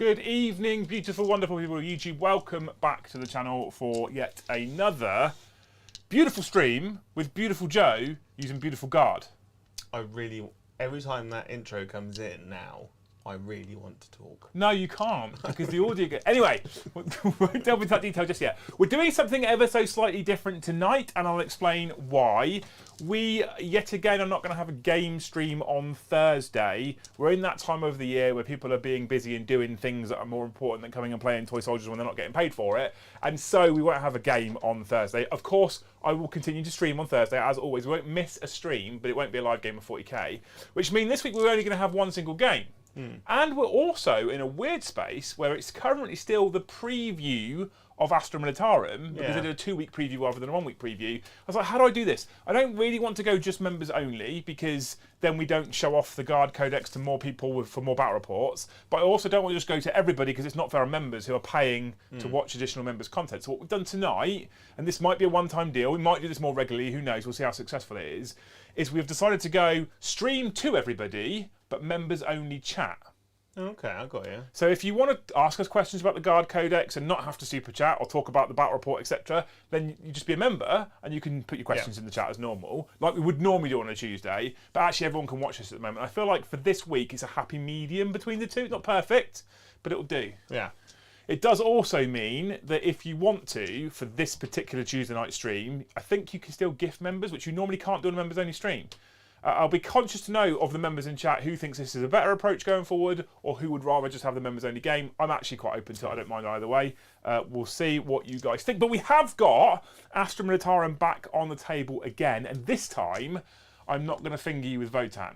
Good evening, beautiful, wonderful people of YouTube. Welcome back to the channel for yet another beautiful stream with beautiful Joe using beautiful guard. Every time that intro comes in now, I really want to talk. No, you can't, because the audio... Anyway, we won't delve into that detail just yet. We're doing something ever so slightly different tonight, and I'll explain why. We, yet again, are not going to have a game stream on Thursday. We're in that time of the year where people are being busy and doing things that are more important than coming and playing Toy Soldiers when they're not getting paid for it. And so we won't have a game on Thursday. Of course, I will continue to stream on Thursday, as always. We won't miss a stream, but it won't be a live game of 40k. Which means this week we're only going to have one single game. And we're also in a weird space where it's currently still the preview of Astra Militarum, because they did a 2-week preview rather than a 1-week preview. I was like, how do I do this? I don't really want to go just members only, because then we don't show off the Guard Codex to more people for more battle reports. But I also don't want to just go to everybody, because it's not fair on members who are paying to watch additional members' content. So what we've done tonight, and this might be a one-time deal, we might do this more regularly, who knows, we'll see how successful it is we've decided to go stream to everybody, but members only chat. Okay, I got you. So if you want to ask us questions about the Guard Codex and not have to super chat or talk about the battle report, etc., then you just be a member and you can put your questions in the chat as normal, like we would normally do on a Tuesday. But actually, everyone can watch this at the moment. I feel like for this week, it's a happy medium between the two. It's not perfect, but it'll do. Yeah. It does also mean that if you want to, for this particular Tuesday night stream, I think you can still gift members, which you normally can't do on a members only stream. I'll be conscious to know of the members in chat who thinks this is a better approach going forward, or who would rather just have the members only game. I'm actually quite open to it. I don't mind either way. We'll see what you guys think. But we have got Astra Militarum back on the table again, and this time I'm not going to finger you with Votan.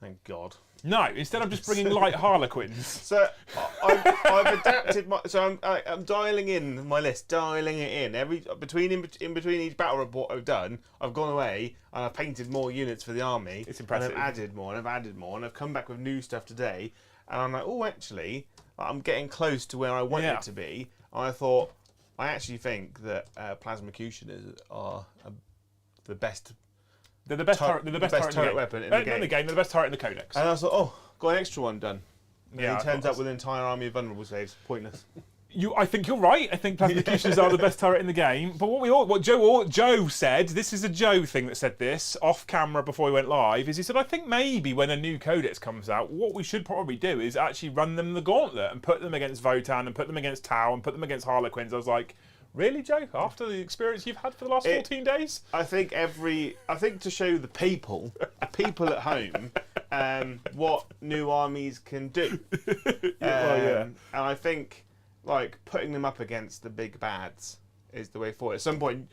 Thank God. No, instead I'm just bringing light Harlequins. So I've adapted my. So I'm dialing in my list, dialing it in. In between each battle report I've done, I've gone away and I've painted more units for the army. It's impressive. And I've added more, and I've added more, and I've come back with new stuff today. And I'm like, oh, actually, I'm getting close to where I want it to be. And I thought, I actually think that plasmacutioners are the best. They're the best turret weapon in the game. They're the best turret in the Codex. And I thought, oh, got an extra one done. And Yeah, he turns up with an entire army of vulnerable saves. Pointless. I think you're right. I think plasmacutioners are the best turret in the game. But what Joe said, this is a Joe thing that said this off camera before we went live, is he said, I think maybe when a new Codex comes out, what we should probably do is actually run them the gauntlet and put them against Votan and put them against Tau and put them against Harlequins. I was like, really, Joe? After the experience you've had for the last 14 days? I think to show the people at home, what new armies can do. And I think like putting them up against the big bads is the way forward. At some point,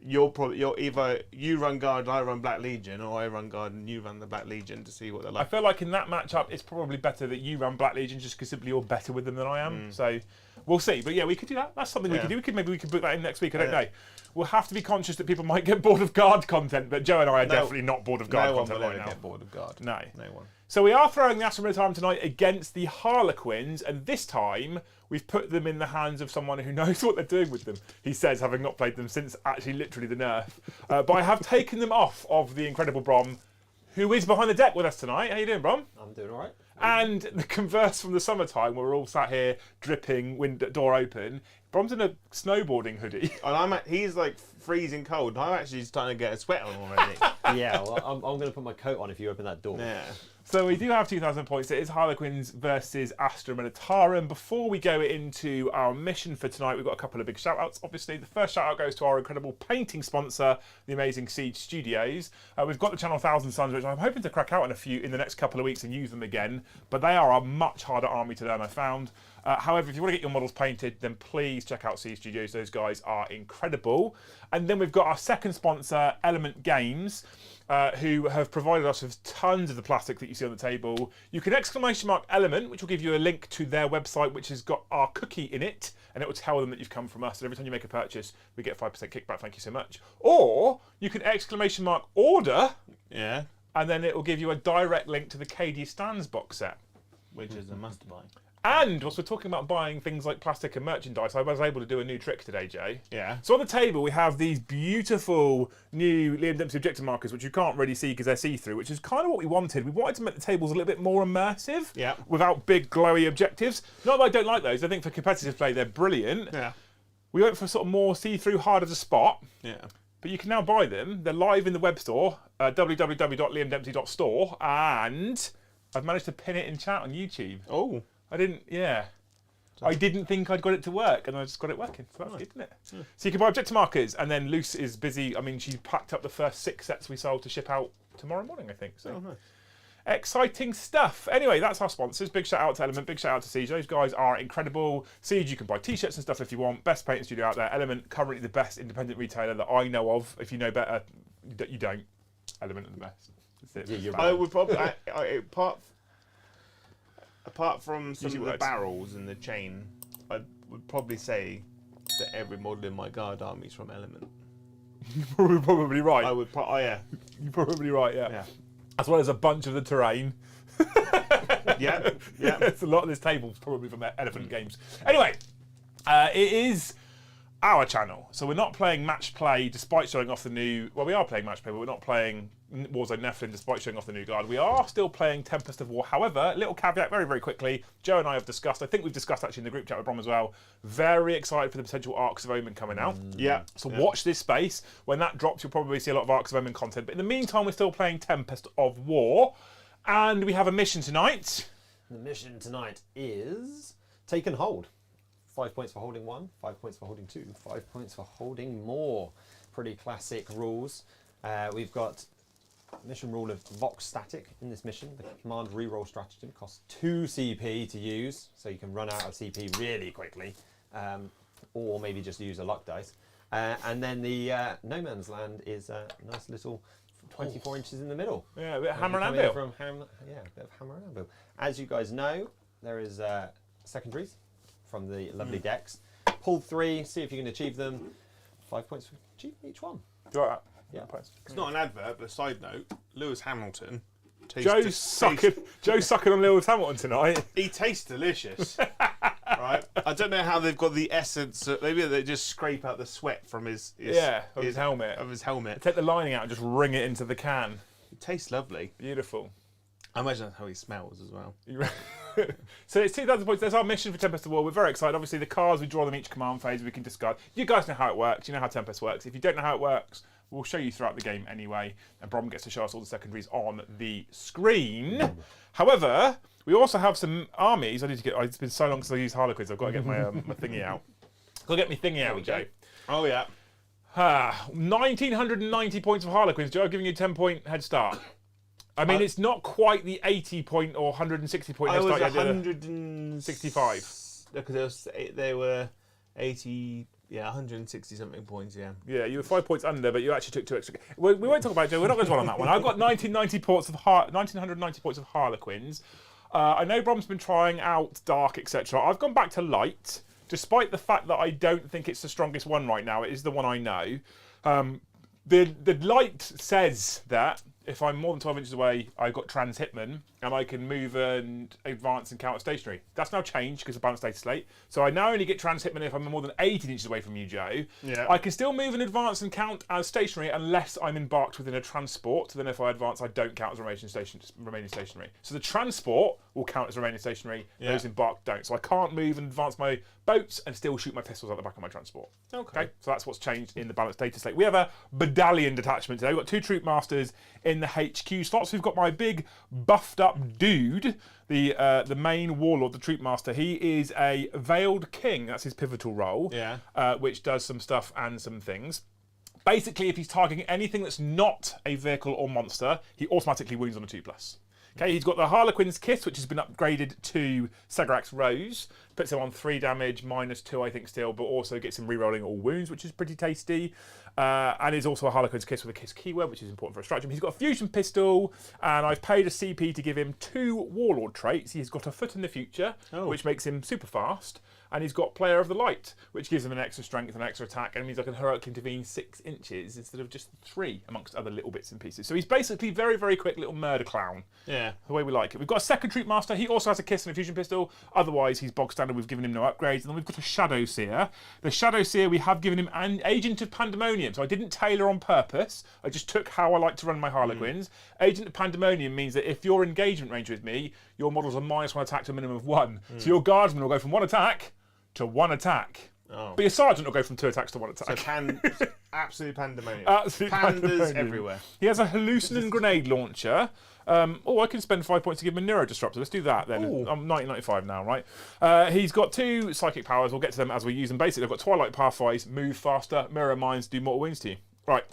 you're either you run Guard and I run Black Legion, or I run Guard and you run the Black Legion to see what they're like. I feel like in that matchup, it's probably better that you run Black Legion just because simply you're better with them than I am. So we'll see. But yeah, we could do that. That's something we could do. Maybe we could book that in next week. I don't know. We'll have to be conscious that people might get bored of Guard content, but Joe and I are definitely not bored of Guard content right now. Get bored of Guard. No one. So we are throwing the Astra Militarum tonight against the Harlequins, and this time we've put them in the hands of someone who knows what they're doing with them. He says, having not played them since actually literally the nerf. But I have taken them off of the incredible Brom, who is behind the deck with us tonight. How you doing, Brom? I'm doing all right. And the converse from the summertime, where we're all sat here dripping, door open. Brom's in a snowboarding hoodie. And he's like freezing cold. I'm actually starting to get a sweat on already. Yeah, well, I'm going to put my coat on if you open that door. Yeah. So we do have 2,000 points. It is Harlequins versus Astra Militarum. Before we go into our mission for tonight, we've got a couple of big shout-outs. Obviously, the first shout-out goes to our incredible painting sponsor, the amazing Siege Studios. We've got the channel 1000 Suns, which I'm hoping to crack out on a few in the next couple of weeks and use them again. But they are a much harder army to learn, I found. However, if you want to get your models painted, then please check out Siege Studios. Those guys are incredible. And then we've got our second sponsor, Element Games, who have provided us with tons of the plastic that you see on the table. You can !Element, which will give you a link to their website, which has got our cookie in it, and it will tell them that you've come from us. And every time you make a purchase, we get 5% kickback. Thank you so much. Or you can !Order, Yeah. and then it will give you a direct link to the KD Stands box set. Which is a must buy. And whilst we're talking about buying things like plastic and merchandise, I was able to do a new trick today, Jay. Yeah. So on the table we have these beautiful new Liam Dempsey objective markers, which you can't really see because they're see-through, which is kind of what we wanted. We wanted to make the tables a little bit more immersive, Yeah. without big glowy objectives. Not that I don't like those. I think for competitive play they're brilliant. Yeah. We went for sort of more see-through, harder to spot. Yeah. But you can now buy them. They're live in the web store, www.liamdempsey.store, and I've managed to pin it in chat on YouTube. Oh. I didn't think I'd got it to work, and I just got it working. So that's good, isn't it? Yeah. So you can buy objective markers, and then Luce is busy. I mean, she packed up the first 6 sets we sold to ship out tomorrow morning, I think. So. Oh, nice. Exciting stuff. Anyway, that's our sponsors. Big shout out to Element, big shout out to Siege. Those guys are incredible. Siege, you can buy t-shirts and stuff if you want. Best painting studio out there. Element, currently the best independent retailer that I know of. If you know better, you don't. Element are the best. That's it. Yeah, you're I right. would probably, apart from some Use of your the words. barrels and the chain, I would probably say that every model in my guard army is from Element. You're probably right. I would, yeah. You're probably right, yeah. Yeah. As well as a bunch of the terrain. Yeah. Yeah. It's a lot of this table's probably from Elephant Games. Anyway, it is our channel, so we're not playing match play despite showing off the new. Well, we are playing match play, but we're not playing Warzone Nephilim despite showing off the new guard. We are still playing Tempest of War. However, little caveat, very very quickly. Joe and I have discussed. I think we've discussed actually in the group chat with Brom as well. Very excited for the potential Arcs of Omen coming out. Yeah. So watch this space. When that drops, you'll probably see a lot of Arcs of Omen content. But in the meantime, we're still playing Tempest of War, and we have a mission tonight. The mission tonight is take and hold. 5 points for holding 1, 5 points for holding 2, 5 points for holding more. Pretty classic rules. We've got mission rule of Vox static in this mission. The command reroll stratagem costs 2 CP to use, so you can run out of CP really quickly, or maybe just use a luck dice. And then the No Man's Land is a nice little 24 inches in the middle. Yeah, a bit of hammer and Coming in anvil. yeah, a bit of hammer and anvil. As you guys know, there is secondaries from the lovely decks. Pull 3, see if you can achieve them. 5 points for achieving each one. Do you like that? Yeah. It's not an advert, but side note, Lewis Hamilton. Joe's sucking on Lewis Hamilton tonight. He tastes delicious. Right? I don't know how they've got the essence. Maybe they just scrape out the sweat from his helmet. Of his helmet. Take the lining out and just wring it into the can. It tastes lovely. Beautiful. I imagine that's how he smells as well. So it's 2,000 points. That's our mission for Tempest of War. We're very excited. Obviously, the cards, we draw them each command phase. We can discard. You guys know how it works. You know how Tempest works. If you don't know how it works, we'll show you throughout the game anyway. And Brom gets to show us all the secondaries on the screen. However, we also have some armies. I need to get. It's been so long since I used Harlequins. I've got to get my my thingy out. Got to get my thingy out, Joe. Oh yeah. 1,990 points of Harlequins. Joe, giving you a 10-point head start. I mean, it's not quite the 80-point or 160-point head I was start. 165. Because they were 80. Yeah, 160 something points. Yeah. Yeah, you were 5 points under, but you actually took 2 extra. We won't talk about it, Joe. We're not going to dwell on that one. I've got 1990 points of 1990 points of Harlequins. I know Brom's been trying out Dark, etc. I've gone back to Light, despite the fact that I don't think it's the strongest one right now. It is the one I know. The Light says that if I'm more than 12 inches away, I've got Trans Hitman, and I can move and advance and counter stationary. That's now changed because of balanced data slate. So I now only get Trans Hitman if I'm more than 18 inches away from you, Joe. Yeah. I can still move and advance and count as stationary unless I'm embarked within a transport. So then if I advance, I don't count as remaining stationary. So the transport will count as remaining stationary. Yeah. Those embarked don't. So I can't move and advance my boats and still shoot my pistols out the back of my transport. Okay, so that's what's changed in the balanced data slate. We have a battalion detachment today. We've got 2 troop masters in the HQ slots. We've got my big buffed up dude, the main warlord, the troop master. He is a veiled king. That's his pivotal role. Yeah. Which does some stuff and some things. Basically, if he's targeting anything that's not a vehicle or monster, he automatically wounds on a 2+. Okay, he's got the Harlequins kit, which has been upgraded to Segrax Rose. Puts him on 3 damage, -2, I think, still, but also gets him rerolling all wounds, which is pretty tasty. And is also a Harlequin's kiss with a kiss keyword, which is important for a stratagem. He's got a fusion pistol, and I've paid a CP to give him 2 warlord traits. He's got a foot in the future, which makes him super fast. and he's got Player of the Light, which gives him an extra strength and extra attack, and means I can heroically intervene 6 inches instead of just 3, amongst other little bits and pieces. So he's basically very, very quick little murder clown. Yeah. The way we like it. We've got a second Troop Master. He also has a kiss and a fusion pistol. Otherwise, he's bog standard. We've given him no upgrades. And then we've got a Shadow Seer. The Shadow Seer, we have given him an Agent of Pandemonium. So I didn't tailor on purpose. I just took how I like to run my Harlequins. Agent of Pandemonium means that if you're engagement range with me, your models are -1 attack to a minimum of 1. So your Guardsman will go from 1 attack to 1 attack. Oh. But your Sergeant will go from 2 attacks to 1 attack. So absolute pandemonium. Absolute Pandas pandemonium. everywhere. He has a hallucinant grenade launcher. I can spend 5 points to give him a Neuro Disruptor. Let's do that then. Ooh. I'm 1995 now, right? He's got 2 psychic powers. We'll get to them as we use them. Basically, I've got Twilight Pathways, move faster, mirror minds, do mortal wounds to you. Right.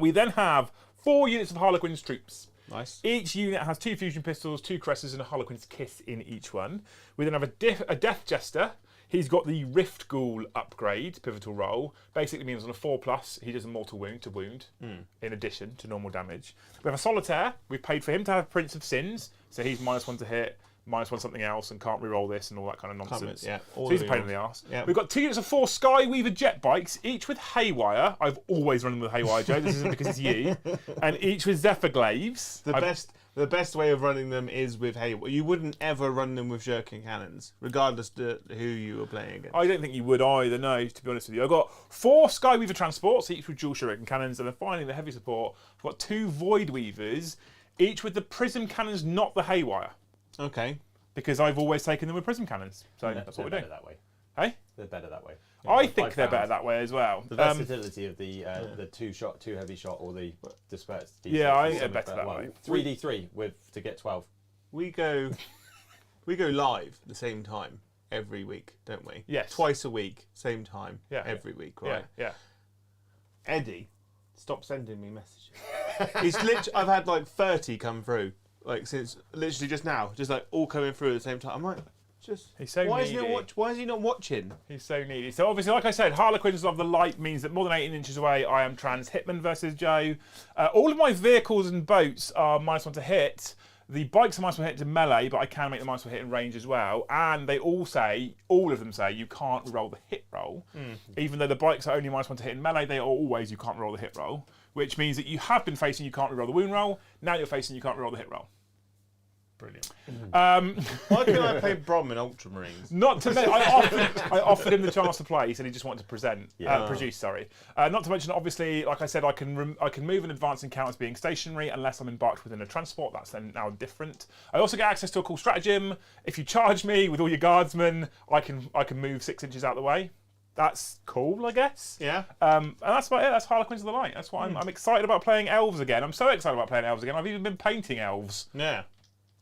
We then have 4 units of Harlequins troops. Nice. Each unit has 2 fusion pistols, 2 cresses, and a Harlequin's kiss in each one. We then have a Death Jester. He's got the Rift Ghoul upgrade, pivotal role. Basically means on a 4+, he does a mortal wound to wound, in addition to normal damage. We have a Solitaire. We've paid for him to have Prince of Sins, so he's -1 to hit, -1 something else, and can't reroll this and all that kind of nonsense. Yeah, so he's a pain in the arse. Yeah. We've got 2 units of 4 Skyweaver jet bikes, each with Haywire. I've always run them with Haywire, Joe. This isn't because it's you. And each with Zephyr Glaives. The best way of running them is with Haywire. You wouldn't ever run them with Shuriken cannons, regardless of who you were playing against. I don't think you would either, no, to be honest with you. I've got 4 Skyweaver transports, each with dual Shuriken cannons, and then finally the heavy support. I've got 2 Void Weavers, each with the Prism cannons, not the Haywire. Okay. Because I've always taken them with Prism cannons. So that's what we're doing. That way. Hey? They're better that way. I think they're better that way as well. The versatility of the 2 heavy shot or the dispersed. Yeah, I think they're better that way. 3d3 to get 12. We go live at the same time every week, don't we? Yes. Twice a week, same time, Yeah. every week, right? Yeah. Eddie, stop sending me messages. He's I've had like 30 come through, like since literally just now, just like all coming through at the same time. I'm like, He's so why needy. why is he not watching? He's so needy. So obviously, like I said, Harlequins of the Light means that more than 18 inches away, I am trans Hitman versus Joe. All of my vehicles and boats are -1 to hit. The bikes are -1 to hit to melee, but I can make them -1 to hit in range as well. And they all of them say, you can't roll the hit roll. Even though the bikes are only -1 to hit in melee, they are always, you can't roll the hit roll. Which means that you have been facing, you can't roll the wound roll. Now you're facing, you can't roll the hit roll. Brilliant. Why can't I play Brom in Ultramarines? Not to mention, I offered him the chance to play. He said he just wanted to produce. Sorry. Not to mention, obviously, like I said, I can move and advance encounters being stationary unless I'm embarked within a transport. That's then now different. I also get access to a cool stratagem. If you charge me with all your guardsmen, I can move 6 inches out of the way. That's cool, I guess. Yeah. And that's about it. That's Harlequins of the Light. That's why I'm excited about playing Elves again. I'm so excited about playing Elves again. I've even been painting Elves. Yeah.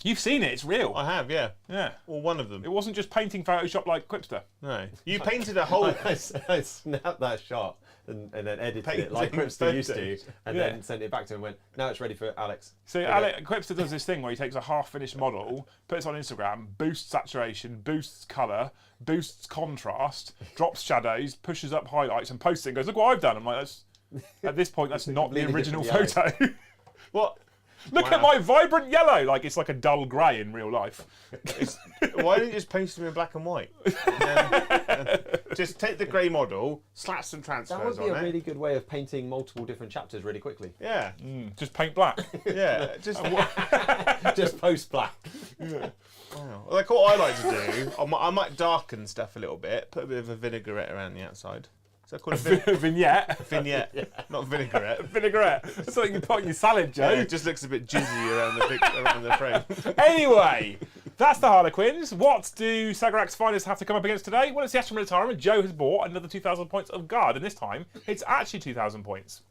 You've seen it. It's real. I have, yeah. Yeah. Or one of them. It wasn't just painting Photoshop like Quipster. No. You painted a whole... I snapped that shot and then edited it like Cripster used to, and then sent it back to him and went, now it's ready for Alex. So Quipster does this thing where he takes a half-finished model, puts it on Instagram, boosts saturation, boosts colour, boosts contrast, drops shadows, pushes up highlights, and posts it and goes, look what I've done. I'm like, at this point, that's not the original photo. What? Look at my vibrant yellow. Like, it's like a dull grey in real life. Why didn't you just paint them in black and white? Just take the grey model, slap some transfers on it. That would be a really good way of painting multiple different chapters really quickly. Yeah. Just paint black. Yeah. Just Just post black. Yeah. Wow. Like what I like to do, I might darken stuff a little bit, put a bit of a vinaigrette around the outside. So I call it Vignette. vignette, not vinaigrette. Vinaigrette. That's something you put on your salad, Joe. Yeah, it just looks a bit jizzy around the frame. Anyway, that's the Harlequins. What do Sagarak's finest have to come up against today? Well, it's the Astra Militarum, and Joe has bought another 2,000 points of guard, and this time it's actually 2,000 points.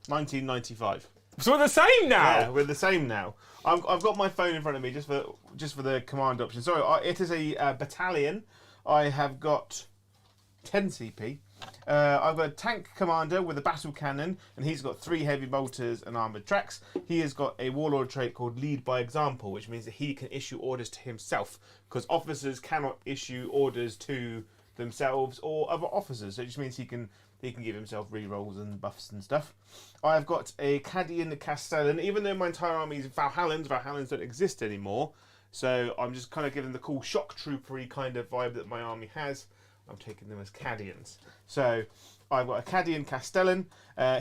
1995. So we're the same now. Yeah, we're the same now. I've got my phone in front of me just for the command option. Sorry, it is a battalion. I have got 10 CP. I've got a tank commander with a battle cannon, and he's got 3 heavy bolters and armoured tracks. He has got a warlord trait called Lead by Example, which means that he can issue orders to himself, because officers cannot issue orders to themselves or other officers. So it just means he can give himself rerolls and buffs and stuff. I've got a Cadian Castellan. Even though my entire army is Valhallans don't exist anymore, So I'm just kind of giving the cool shock troopery kind of vibe that my army has. I'm taking them as Cadians. So I've got a Cadian Castellan.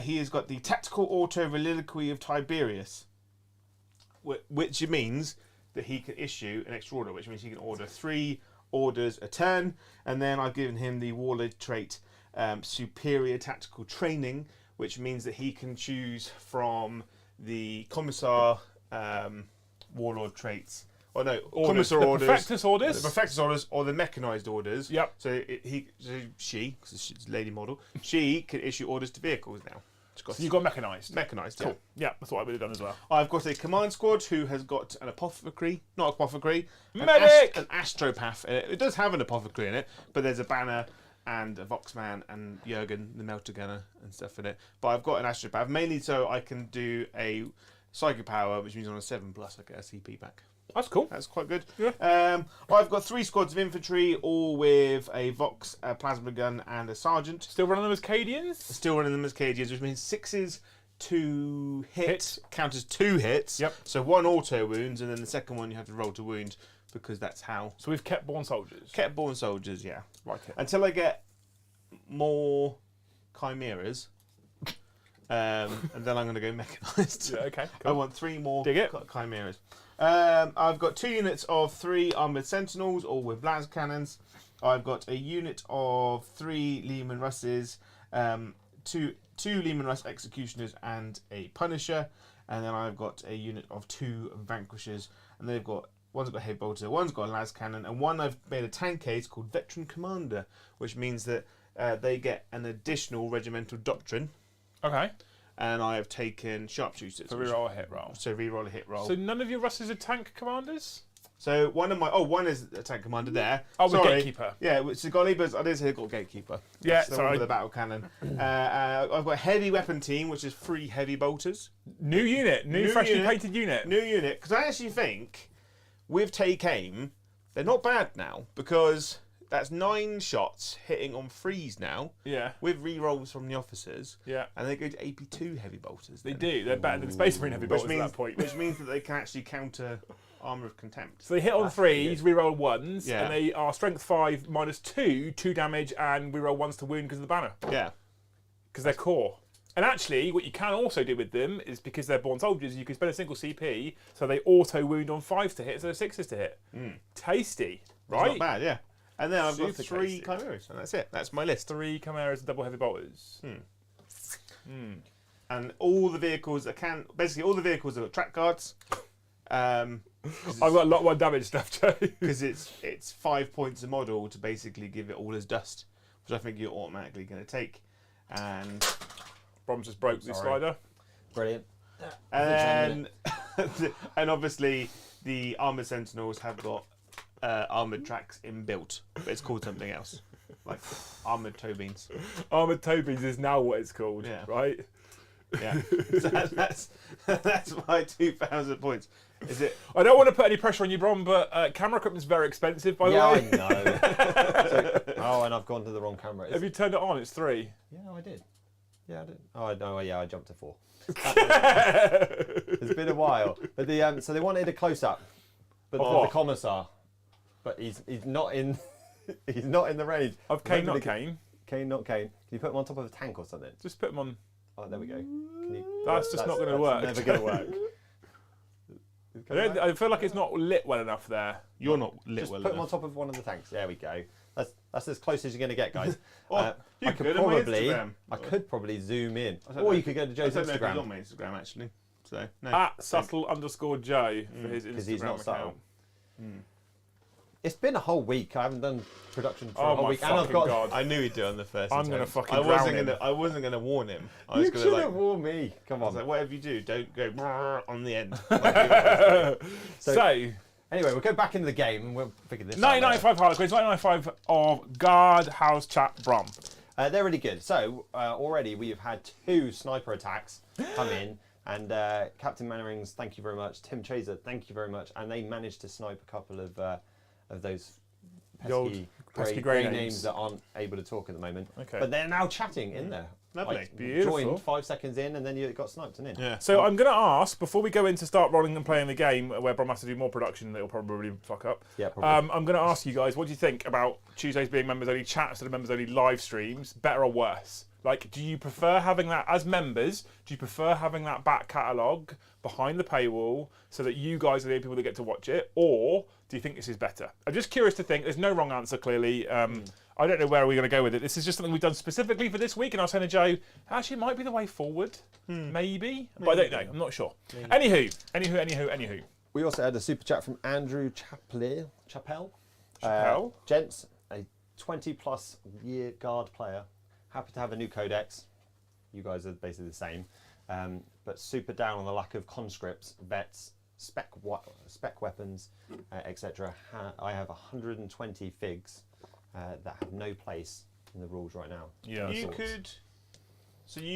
He has got the tactical auto reliquary of Tiberius, which means that he can issue an extra order, which means he can order 3 orders a turn. And then I've given him the warlord trait superior tactical training, which means that he can choose from the commissar warlord traits. Oh no, commissar orders, Perfectus orders, the Perfectus orders, or the mechanized orders. Yep. So she, because she's a lady model, she can issue orders to vehicles now. So you've got mechanized. Mechanized, Cool. Yeah, that's what I would have done as well. I've got a command squad who has got an apothecary, not apothecary, Medic! an astropath. It does have an apothecary in it, but there's a banner and a Voxman and Jurgen, the melter gunner, and stuff in it. But I've got an astropath, mainly so I can do a psychic power, which means on a 7+ I get a CP back. That's cool. That's quite good. Yeah. I've got 3 squads of infantry, all with a Vox, a plasma gun, and a sergeant. Still running them as Cadians? Still running them as Cadians, which means 6s to hit counters 2 hits. Yep. So 1 auto wounds, and then the second one you have to roll to wound, because that's how. So we've kept born soldiers. Kept born soldiers, yeah. Like it. Until I get more chimeras. And then I'm going to go mechanized. Yeah, okay. I Cool. want 3 more Dig it. chimeras. I've got 2 units of 3 armoured sentinels, all with las cannons. I've got a unit of 3 Lehman Russes, 2 Lehman Russ executioners, and a Punisher. And then I've got a unit of 2 Vanquishers, and they've got one's got a heavy bolter, one's got a las cannon, and one I've made a tank case called Veteran Commander, which means that they get an additional regimental doctrine. Okay. And I have taken sharpshooters. So reroll a hit roll. So reroll a hit roll. So none of your Russes are tank commanders? So one is a tank commander there. Oh, with Sorry. Gatekeeper. Yeah, so Gatekeepers. I didn't say I got Gatekeeper. Yeah, That's the one sorry. with the battle cannon. I've got a heavy weapon team, which is 3 heavy bolters. New unit. New freshly painted unit. New unit. Because I actually think with take aim, they're not bad now, because that's 9 shots hitting on 3s now. Yeah. With rerolls from the officers. Yeah. And they go to AP2 heavy bolters. They then. do. They're better than Space Marine heavy bolters Which means, at that point. which means that they can actually counter Armour of Contempt. So they hit on That's 3s, reroll 1s, Yeah. and they are strength 5 -2, 2 damage, and reroll 1s to wound because of the banner. Yeah. Because they're core. And actually, what you can also do with them is, because they're born soldiers, you can spend a single CP, so they auto wound on 5s to hit, so 6s to hit. Tasty, right? It's not bad, yeah. And then I've got Super 3 tasty. chimeras, and that's it. That's my list. 3 chimeras and double heavy bolters. And all the vehicles basically all the vehicles have got track guards. I've got a lot more damage stuff, Joe. Because it's 5 points a model to basically give it all as dust, which I think you're automatically going to take. And Brom just broke the Sorry. slider. Brilliant. and and obviously the armored sentinels have got armored tracks inbuilt, but it's called something else, like armored toe beams. Armoured Tobies is now what it's called, Yeah. right? Yeah, so that's my 2,000 points. Is it? I don't want to put any pressure on you, Brom, but camera equipment's very expensive, by the Yeah, I way. know. And I've gone to the wrong camera. Have you turned it on? It's 3. Yeah, I did. Yeah, I did. Oh, no, yeah, I jumped to 4. It's been a while. But so they wanted a close-up, but Of the what? commissar. But he's not in he's not in the range. Of Kane, Maybe not Kane. Kane, not Kane. Can you put him on top of a tank or something? Just put him on. Oh, there we go. Can you, That's just not going to work. Never going to work. I feel like it's not lit well enough there. You're not lit Just well put him on enough. top of one of the tanks. There we go. That's as close as you're going to get, guys. Oh, you I could could on my probably, Instagram. I could probably zoom in, I don't or know. you could go to I Joe's don't know if he's Instagram on my Instagram actually. So no. At subtle_Joe for his Instagram because he's not account. subtle. It's been a whole week. I haven't done production for Oh a whole my week, and I've fucking got. God. I knew he'd do it on the first. I'm gonna attempt. fucking I wasn't drown him. gonna. I wasn't gonna warn him. I You was gonna should like. have warned me. Come I was on. like, whatever you do, don't go on the end. So, Anyway, we'll go back into the game and we'll figure this out. 1995 Harlequins, 1995 of Guard House Chat Brom. They're really good. So already we have had 2 sniper attacks come in, and Captain Mannerings, thank you very much. Tim Chaser, thank you very much. And they managed to snipe a couple of those The old pesky grey names that aren't able to talk at the moment. Okay. But they're now chatting in there. Lovely. Like, Beautiful. joined 5 seconds in, and then you got sniped and in. Yeah. So I'm going to ask, before we go in to start rolling and playing the game, where Brom has to do more production that he'll probably fuck up. Yeah, probably. I'm going to ask you guys, what do you think about Tuesdays being members-only chat instead of members-only live streams? Better or worse? Like, do you prefer having that as members? Do you prefer having that back catalogue behind the paywall so that you guys are the only people that get to watch it? Or do you think this is better? I'm just curious to think. There's no wrong answer, clearly. I don't know where we're going to go with it. This is just something we've done specifically for this week, and I was saying to Joe, actually, it might be the way forward. Maybe. But I don't know. I'm not sure. Anywho. We also had a super chat from Andrew Chappell. Chappell? Gents, a 20-plus year guard player. Happy to have a new codex. You guys are basically the same. But super down on the lack of conscripts, vets, spec weapons, etc. I have 120 figs that have no place in the rules right now. Yeah. You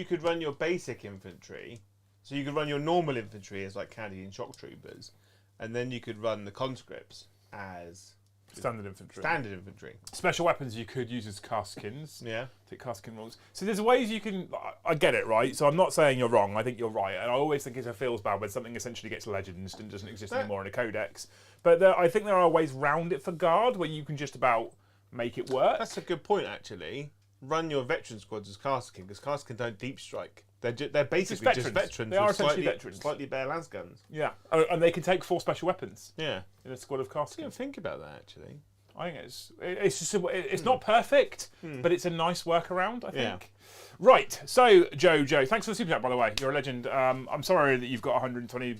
could run your basic infantry. So you could run your normal infantry as like cavalry and shock troopers, and then you could run the conscripts as Standard infantry. standard infantry. Special weapons you could use as Caskins. Yeah. Take Caskin rules. So there's ways you can... I get it, right? So I'm not saying you're wrong. I think you're right. And I always think it feels bad when something essentially gets legends and doesn't exist anymore in a codex. But I think there are ways round it for guard where you can just about make it work. That's a good point, actually. Run your veteran squads as Caskin, because Caskin don't deep strike. They're basically just veterans. They are with essentially veterans. Slightly better lasguns. Yeah. And they can take 4 special weapons Yeah. in a squad of I Caskins. didn't think about that, actually. I think it's just it's not perfect, but it's a nice workaround, I think. Yeah. Right, so Joe, thanks for the super chat, by the way. You're a legend. I'm sorry that you've got 120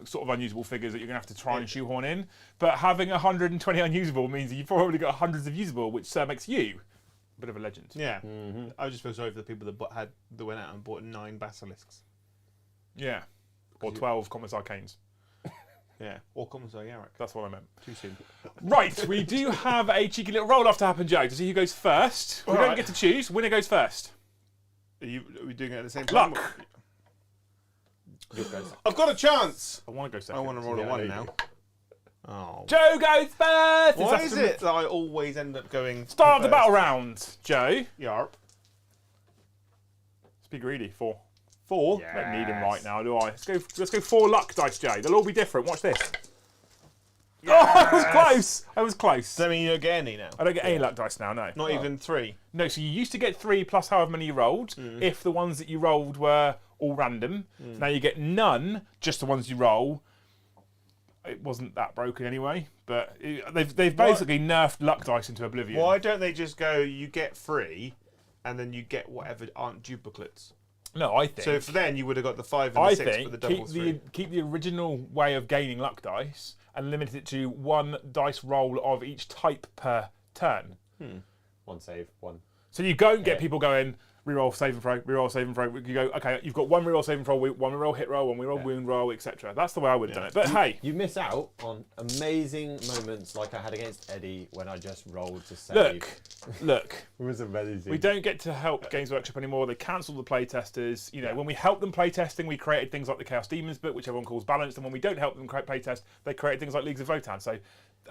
sort of unusable figures that you're going to have to try and shoehorn in, but having 120 unusable means that you've probably got hundreds of usable, which makes you a bit of a legend. Yeah. I just feel sorry for the people that went out and bought 9 basilisks. Yeah. Or 12 Commissar Canes. Yeah. Or Commissar Yarrick. That's what I meant. Too soon. Right, we do have a cheeky little roll-off to happen, Joe, to see who goes first. We don't get to choose. Winner goes first. Are we doing it at the same time? Luck. I've got a chance! I want to go second. I want to roll a 1 now. Oh. Joe goes first! Why is it that I always end up going Start of the first? battle round, Joe. Yarp. Let's be greedy. 4. 4? I don't need him right now, do I? Let's go 4 luck dice, Joe. They'll all be different. Watch this. Oh, I was close. I was close. Does that mean you don't get any now? I don't get any luck dice now, no. Not even 3? No, so you used to get 3 plus however many you rolled, if the ones that you rolled were all random. Now you get none, just the ones you roll. It wasn't that broken anyway, but they've basically nerfed luck dice into oblivion. Why don't they just go, you get 3, and then you get whatever aren't duplicates? No, I think... So for then, you would have got the 5 and the 6 for the double 3. keep the original way of gaining luck dice and limit it to 1 dice roll of each type per turn. 1 save, 1. So you don't get people going, reroll, save and throw, reroll, save and throw. You go, okay, you've got 1 reroll, save and throw, 1 reroll, hit roll, 1 reroll, wound roll, etc. That's the way I would have done it. But hey. You miss out on amazing moments like I had against Eddie when I just rolled to save. Look. It was amazing. We don't get to help Games Workshop anymore. They cancelled the playtesters. You know, when we helped them playtesting, we created things like the Chaos Demons book, which everyone calls balanced. And when we don't help them playtest, they created things like Leagues of Votan. So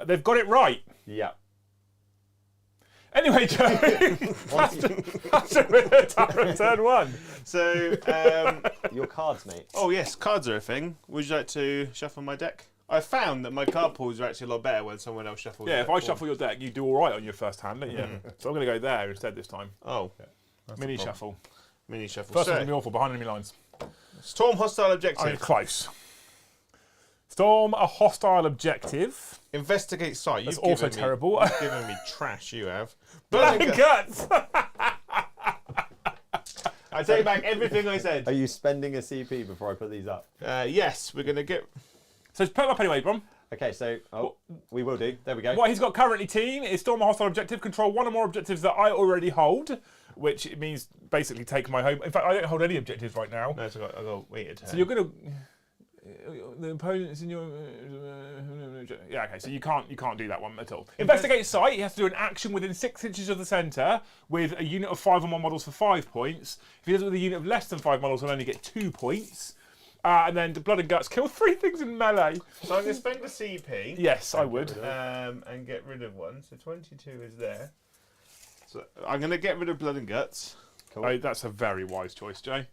they've got it right. Yeah. Anyway, Joe, after turn 1. So, Your cards, mate. oh yes, cards are a thing. Would you like to shuffle my deck? I found that my card pools are actually a lot better when someone else shuffles. Yeah, if their I pool. shuffle your deck, you do all right on your first hand, don't you? So I'm going to go there instead this time. Oh. Mini shuffle. Mini shuffle. First So, one's going to be awful, behind enemy lines. storm hostile objective. I mean, close. Storm a hostile objective. Investigate site. That's You've also given terrible. You've given me trash, you have. Blood guts! I take back everything I said. Are you spending a CP before I put these up? Yes, we're going to get... So put them up anyway, Brom. Okay, so we will do. There we go. What he's got currently, team, is storm a hostile objective, control 1 or more objectives that I already hold, which means basically take my home. In fact, I don't hold any objectives right now. No, so I've got to wait a turn. So you're going to... The opponent's in your... Yeah, okay, so you can't do that one at all. Investigate site, he has to do an action within 6 inches of the centre with a unit of 5 or more models for 5 points. If he does it with a unit of less than 5 models, he'll only get 2 points. And then the blood and guts kill 3 things in melee. So I'm going to spend a CP. Yes, I would. And get rid of one. So 22 is there. So I'm going to get rid of blood and guts. Cool. Oh, that's a very wise choice, Jay.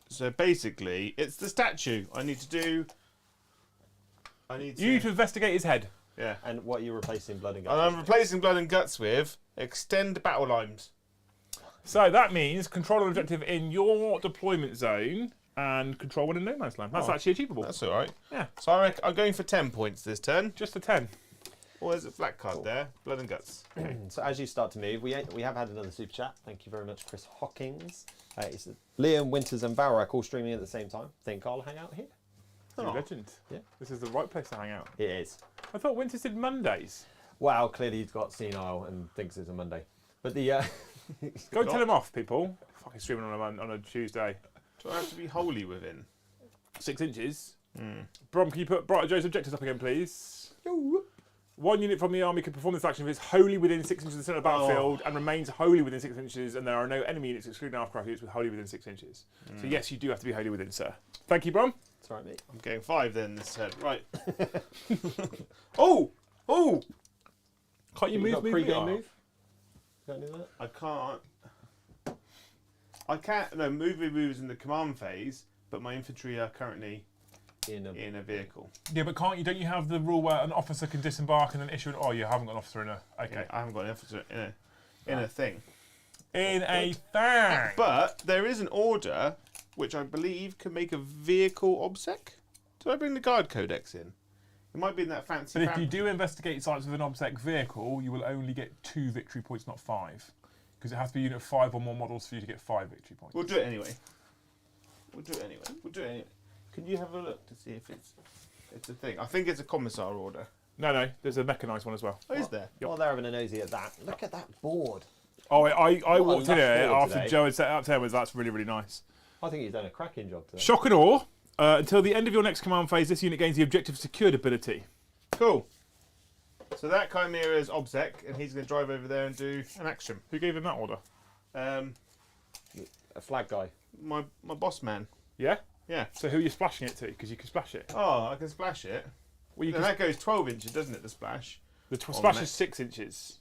So basically, it's the statue. I need to do. I need to. You need to investigate his head. Yeah. And what are you replacing blood and guts? And I'm replacing blood and guts with extend battle lines. So that means control an objective in your deployment zone and control one in no man's land. That's actually achievable. That's all right. Yeah. So I'm going for 10 points this turn. Just a 10. Or there's a flat card there. Blood and guts. So as you start to move, we have had another super chat. Thank you very much, Chris Hawkins. He said, Liam, Winters and Valrak all streaming at the same time. Think I'll hang out here? You're a legend. Yeah. This is the right place to hang out. It is. I thought Winters did Mondays. Well, clearly he's got senile and thinks it's a Monday. But the... Go and tell him off, people. Fucking streaming on a Tuesday. Do I have to be wholly within? 6 inches. Brom, can you put Brighter Joe's objectives up again, please? 1 unit from the army can perform this action if it's wholly within 6 inches of the centre of the battlefield and remains wholly within 6 inches, and there are no enemy units excluding aircraft units with wholly within 6 inches. So yes, you do have to be wholly within, sir. Thank you, Brom. That's right, mate. I'm getting 5 then this turn. Right. Oh! Oh! Can't you You've got move? pre-game move? Can't do that? I can't. I can't. No, moves in the command phase, but my infantry are currently in a vehicle. Yeah, but can't you? Don't you have the rule where an officer can disembark and then issue an? Oh, you haven't got an officer in a. Okay. Yeah, I haven't got an officer in a thing. In a thing. But there is an order which I believe can make a vehicle obsec. Did I bring the guard codex in? It might be in that fancy. But if you do investigate sites with an obsec vehicle, you will only get 2 victory points, not 5, because it has to be a unit of 5 or more models for you to get 5 victory points. We'll do it anyway. We'll do it anyway. Can you have a look to see if it's a thing? I think it's a commissar order. No, there's a mechanised one as well. Oh, is there? While they're having a nosy at that, look at that board. Oh, I walked in lush here board after today. Joe had set it up there. That's really, really nice. I think he's done a cracking job today. Shock and awe. Until the end of your next command phase, this unit gains the objective secured ability. Cool. So that Chimera is obsec, and he's going to drive over there and do an action. Who gave him that order? A flag guy. My boss man. Yeah? Yeah. So who are you splashing it to? Because you can splash it. Oh, I can splash it. Well, you And can, that goes 12 inches, doesn't it, the splash? the splash mech. is 6 inches.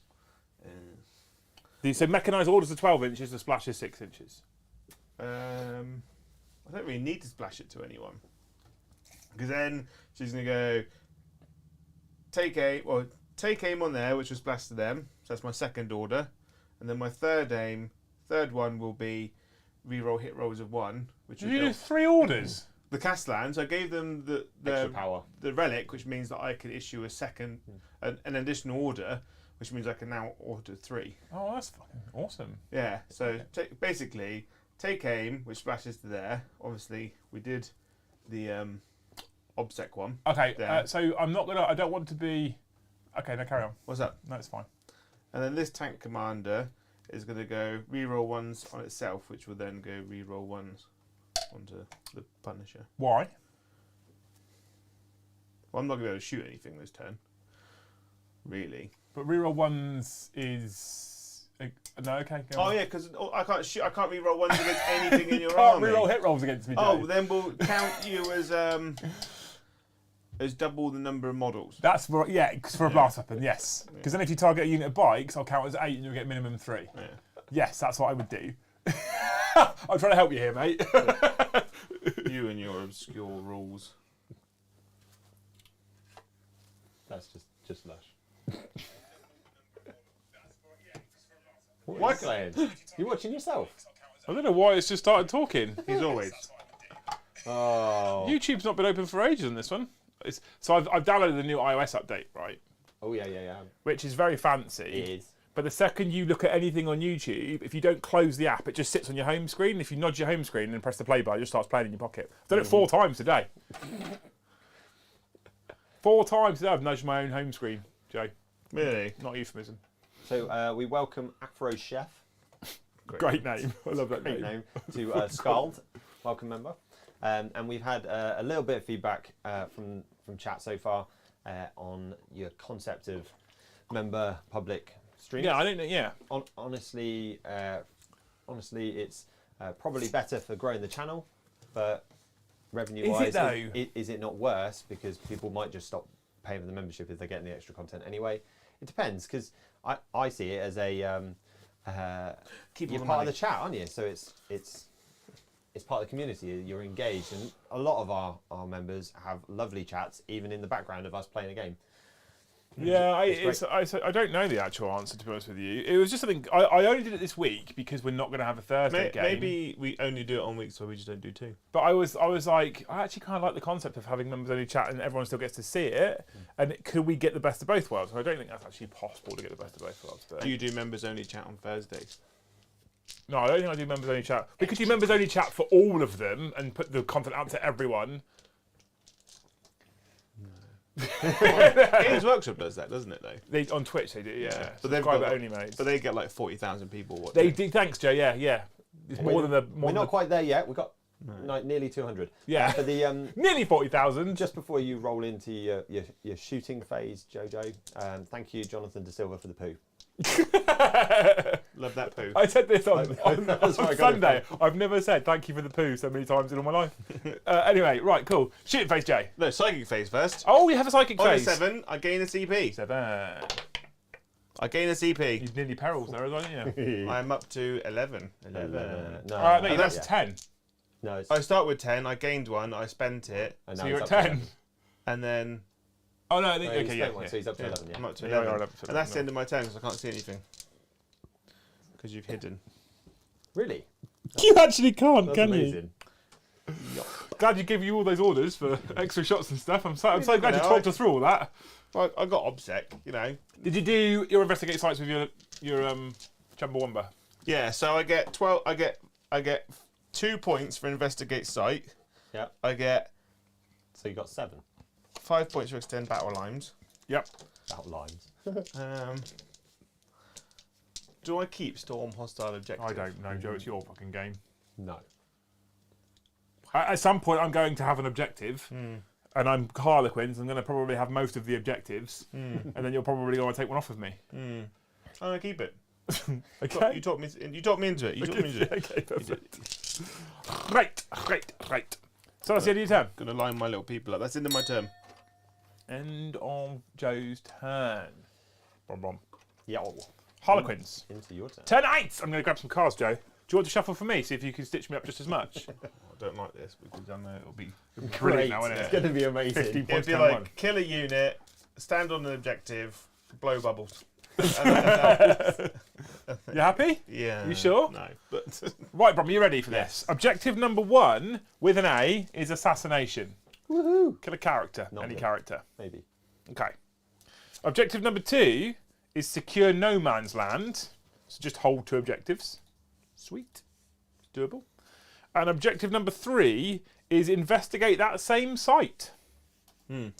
So mechanised orders are 12 inches, the splash is 6 inches. I don't really need to splash it to anyone. Because then she's going to go take aim on there, which will splash to them. So that's my second order. And then my third one will be reroll hit rolls of 1. Which Did will you do help 3 orders? the Castellans. I gave them the Extra power. the relic, which means that I can issue a second, an additional order, which means I can now order 3. Oh, that's fucking awesome. Yeah. So basically, take aim, which splashes to there. Obviously, we did the obsec one. Okay, there. so I don't want to be... Okay, no, carry on. What's that? No, it's fine. And then this tank commander is going to go reroll 1s on itself, which will then go reroll 1s onto the Punisher. Why? Well, I'm not going to be able to shoot anything this turn. Really. But reroll 1s is... No, okay, go Oh on. yeah, because I can't shoot. I can't reroll 1s against anything in your Can't army. reroll hit rolls against me, Joe. Oh, then we'll count you as double the number of models. That's for, yeah, 'cause for a blast weapon, yes. Because then if you target a unit of bikes, I'll count as 8 and you'll get minimum 3. Yeah. Yes, that's what I would do. I'm trying to help you here, mate. You and your obscure rules. That's just lush. What? What are you saying? You're watching yourself? I don't know why it's just started talking. He's always. Oh. YouTube's not been open for ages on this one. So I've downloaded the new iOS update, right? Oh, yeah. Which is very fancy. It is. But the second you look at anything on YouTube, if you don't close the app, it just sits on your home screen. If you nudge your home screen and press the play button, it just starts playing in your pocket. I've done it 4 times today. 4 times today I've nudged my own home screen, Joe. Really? Not a euphemism. So we welcome Afro Chef, Great name. I love that great name. name, to Scald, welcome member. And we've had a little bit of feedback from chat so far on your concept of member public streams. Yeah, I don't know. Yeah. Honestly, it's probably better for growing the channel, but revenue-wise, Is it though? is it not worse because people might just stop paying for the membership if they're getting the extra content anyway? It depends, because I see it as a you're part of the chat, aren't you? So it's part of the community. You're engaged, and a lot of our members have lovely chats, even in the background of us playing a game. Yeah, I don't know the actual answer, to be honest with you. It was just something, I only did it this week because we're not going to have a Thursday game. Maybe we only do it on weeks where we just don't do 2. But I was like, I actually kind of like the concept of having members only chat and everyone still gets to see it. And could we get the best of both worlds? I don't think that's actually possible to get the best of both worlds. But Do you do members only chat on Thursdays? no, I don't think I do members only chat. We could do members only chat for all of them and put the content out to everyone. Games Workshop does that, doesn't it? Though On Twitch they do, yeah. But they've Subscriber got, only, mate. but they get like 40,000 people watching. They do. Thanks, Joe. Yeah. It's more than the. We're not quite there yet. We've got nearly 200. Yeah. For the Nearly 40,000. just before you roll into your shooting phase, Jojo, thank you, Jonathan De Silva, for the poo. Love that poo. I said this on That's where I got it Sunday. I've never said thank you for the poo so many times in all my life. Anyway, right, cool. Shooting phase, Jay. No, psychic phase first. Oh, you have a psychic On a phase. 7, I gain a CP. 7. I gain a CP. You've nearly perils there, aren't you? I'm up to 11. No, That's 10. No, it's, I start with 10. I gained 1. I spent it, and So now you're he's at up to 10. 11. and then Oh no, I think No, he's okay, spent yeah. one, so he's up to 11. Yeah. I'm up to Yeah, 11. you're up to And that's the 11. end of my turn because I can't see anything. Because you've hidden. Really? You actually can't, That's can you? amazing. Glad you gave you all those orders for extra shots and stuff. I'm so glad you No, talked us through all that. I got OBSEC, you know. Did you do your investigate sites with your Chumbawamba? Yeah, so I get 12. I get 2 points for investigate site. Yeah. I get So you got 7 5 points for extend battle lines. Yep. outlines. Do I keep storm hostile objective? I don't know, Joe. It's your fucking game. No. At some point, I'm going to have an objective, and I'm Harlequins. I'm going to probably have most of the objectives, and then you're probably going to take one off of me. I'm gonna keep it. Okay. You talked me into it. You talked me into it. Okay, perfect. Right. So that's the end of your turn. Gonna line my little people up. That's the end of my turn. End of Joe's turn. Brom. Yeah. Harlequins. Into your turn. Turn 8. I'm going to grab some cards, Joe. Do you want to shuffle for me? See if you can stitch me up just as much. I don't like this because I know it'll be. Brilliant now, It's isn't going it? to be amazing. 15 It'd points be turn like 1. kill a unit, stand on an objective, blow bubbles. You happy? Yeah. You sure? No, but Right, Brom, you ready for this? Objective number 1 with an A is assassination. Woohoo! Kill a character. Not Any good. character. Maybe. Okay. Objective number 2 is secure no man's land. So just hold 2 objectives. Sweet. Doable. And objective number 3 is investigate that same site,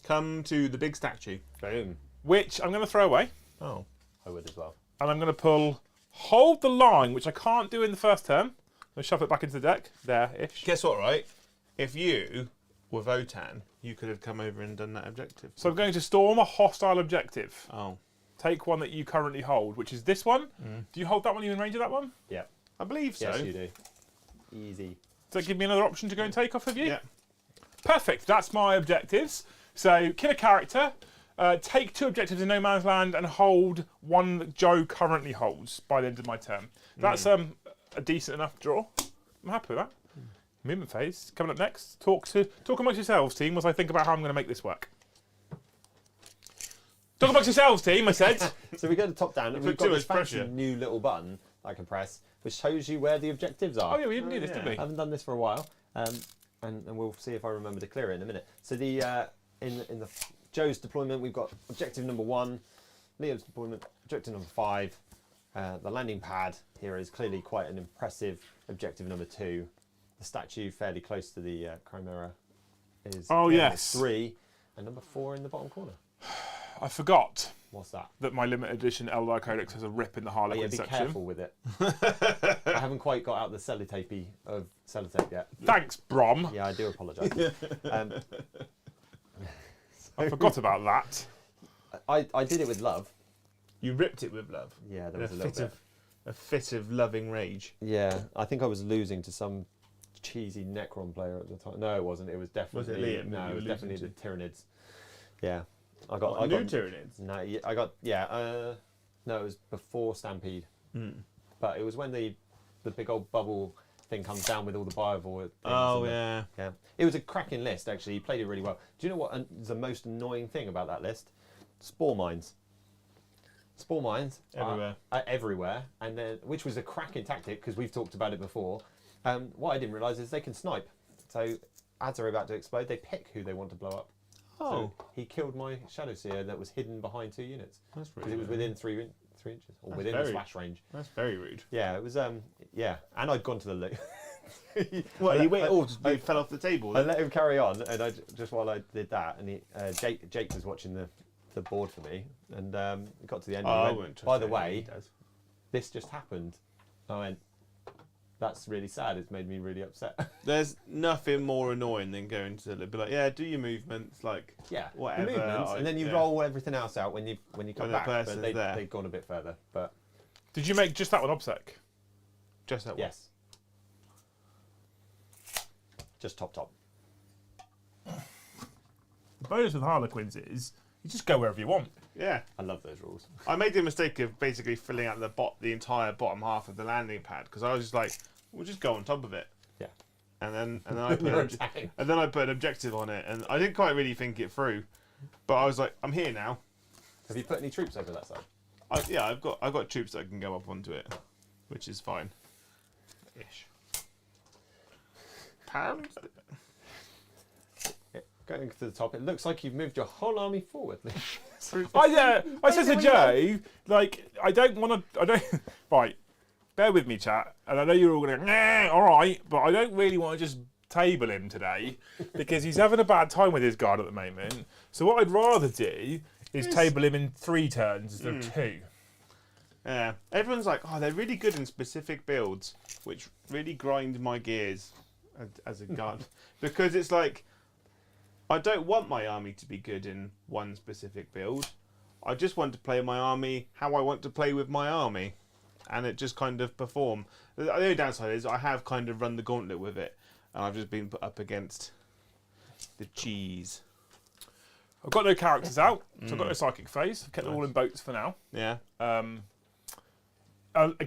come to the big statue. Boom. which I'm going to throw away. Oh. I would as well. And I'm going to pull hold the line, which I can't do in the first turn. I'll shove it back into the deck. There-ish. Guess what, right? If you were Votan, you could have come over and done that objective. So I'm going to storm a hostile objective. Oh. Take one that you currently hold, which is this one. Do you hold that one? Are you in range of that one? Yeah. I believe so. Yes, you do. Easy. Does that give me another option to go and take off of you? Yeah. Perfect. That's my objectives. So kill a character, take 2 objectives in no man's land, and hold one that Joe currently holds by the end of my turn. That's a decent enough draw. I'm happy with that. Movement phase coming up next. Talk amongst yourselves, team, as I think about how I'm going to make this work. Talk amongst yourselves, team. I said. So we go to top down, and put we've too got this much fancy pressure. new little button that I can press, which shows you where the objectives are. Oh yeah, we didn't do this, did we? I haven't done this for a while, and we'll see if I remember to clear it in a minute. So the in the Joe's deployment, we've got objective number 1, Leo's deployment, objective number 5. The landing pad here is clearly quite an impressive objective number 2. The statue fairly close to the Chimera is yes. 3, and number 4 in the bottom corner. I forgot What's that? that my limited edition Eldar Codex has a rip in the Oh, Harlequin yeah, be section. careful with it. I haven't quite got out the sellotapey of sellotape yet. Thanks, Brom. Yeah, I do apologise. I forgot about that. I did it with love. You ripped it with love. Yeah, there In was a little bit. a fit of loving rage. Yeah, I think I was losing to some cheesy Necron player at the time. No, it wasn't. It was definitely Liam no, that you it was were definitely the losing Tyranids. Yeah, I got new Tyranids. No, yeah, no, it was before Stampede. But it was when the big old bubble thing comes down with all the Biovore things. Oh yeah. Yeah. It was a cracking list actually. He played it really well. Do you know what is the most annoying thing about that list? Spore mines. Spore mines are everywhere, and then which was a cracking tactic because we've talked about it before. What I didn't realise is they can snipe. So as they're about to explode, they pick who they want to blow up. Oh. So he killed my Shadow Seer that was hidden behind 2 units That's because it was within 3 inches or That's within the very- slash range. That's very rude. Yeah, it was. Yeah, and I'd gone to the loot. What? He went. I fell off the table. I let him carry on, and I just while I did that, and Jake was watching the board for me, and it got to the end. I And he wouldn't went, trust by the anything way, he does. this just happened. I went, that's really sad. It's made me really upset. There's nothing more annoying than going to be like, yeah, do your movements, like Yeah, whatever. the movements, and then you roll everything else out when you come When the back. But person's there. they'd gone a bit further, but Did you make just that one OBSEC? Just that one. yes, just top. The bonus with Harlequins is you just go wherever you want. Yeah. I love those rules. I made the mistake of basically filling out the entire bottom half of the landing pad because I was just like, we'll just go on top of it. Yeah. And then I put an objective on it, and I didn't quite really think it through, but I was like, I'm here now. Have you put any troops over that side? I've got troops that can go up onto it, which is fine. Ish. Pound. Going to the top, it looks like you've moved your whole army forward. I said to Joe, like, I don't. Right, bear with me, chat. And I know you're all going to, nah, all right, but I don't really want to just table him today because he's having a bad time with his guard at the moment. So what I'd rather do is table him in 3 turns instead of 2. Yeah. Everyone's like, oh, they're really good in specific builds, which really grind my gears as a guard because it's like. I don't want my army to be good in one specific build. I just want to play my army how I want to play with my army. And it just kind of perform. The only downside is I have kind of run the gauntlet with it. And I've just been put up against the cheese. I've got no characters out, so I've got no psychic phase. I've kept them all in boats for now. Yeah. In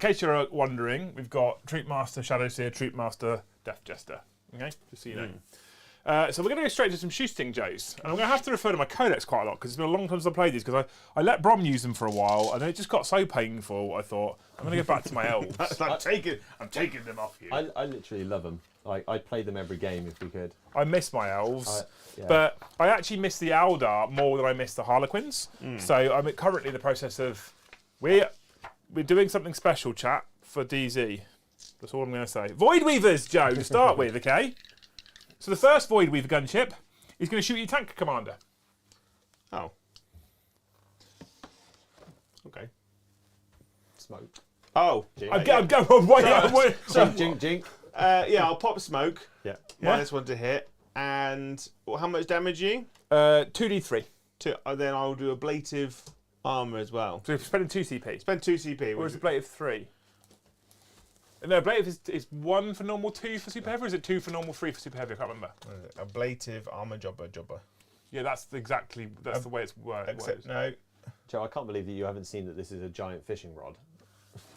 case you're wondering, we've got Troop Master, Shadow Seer, Troop Master, Death Jester. Okay, just so you know. So we're going to go straight to some shooting, Joes. And I'm going to have to refer to my codex quite a lot because it's been a long time since I played these because I let Brom use them for a while and then it just got so painful I thought, I'm going to go back to my elves. I'm taking them off you. I literally love them. I'd play them every game if we could. I miss my elves, yeah. but I actually miss the Eldar more than I miss the Harlequins. So I'm currently in the process of... We're doing something special, chat, for DZ. That's all I'm going to say. Void Weavers, Joe, to start with, okay? So the first Void Weaver gunship is going to shoot your tank commander. Oh. Okay. Smoke. Oh. I'm going. Jink. Yeah, I'll pop smoke. Yeah. -1 to hit. And how much damage are you? 2d3. Then I'll do ablative armour as well. So you're spending 2 CP. Spend 2 CP. Or is it ablative 3? No, ablative is 1 for normal, 2 for super heavy, or is it 2 for normal, 3 for super heavy? I can't remember. Ablative armour jobber. Yeah, that's the way it's worded. Except no. Joe, I can't believe that you haven't seen that this is a giant fishing rod.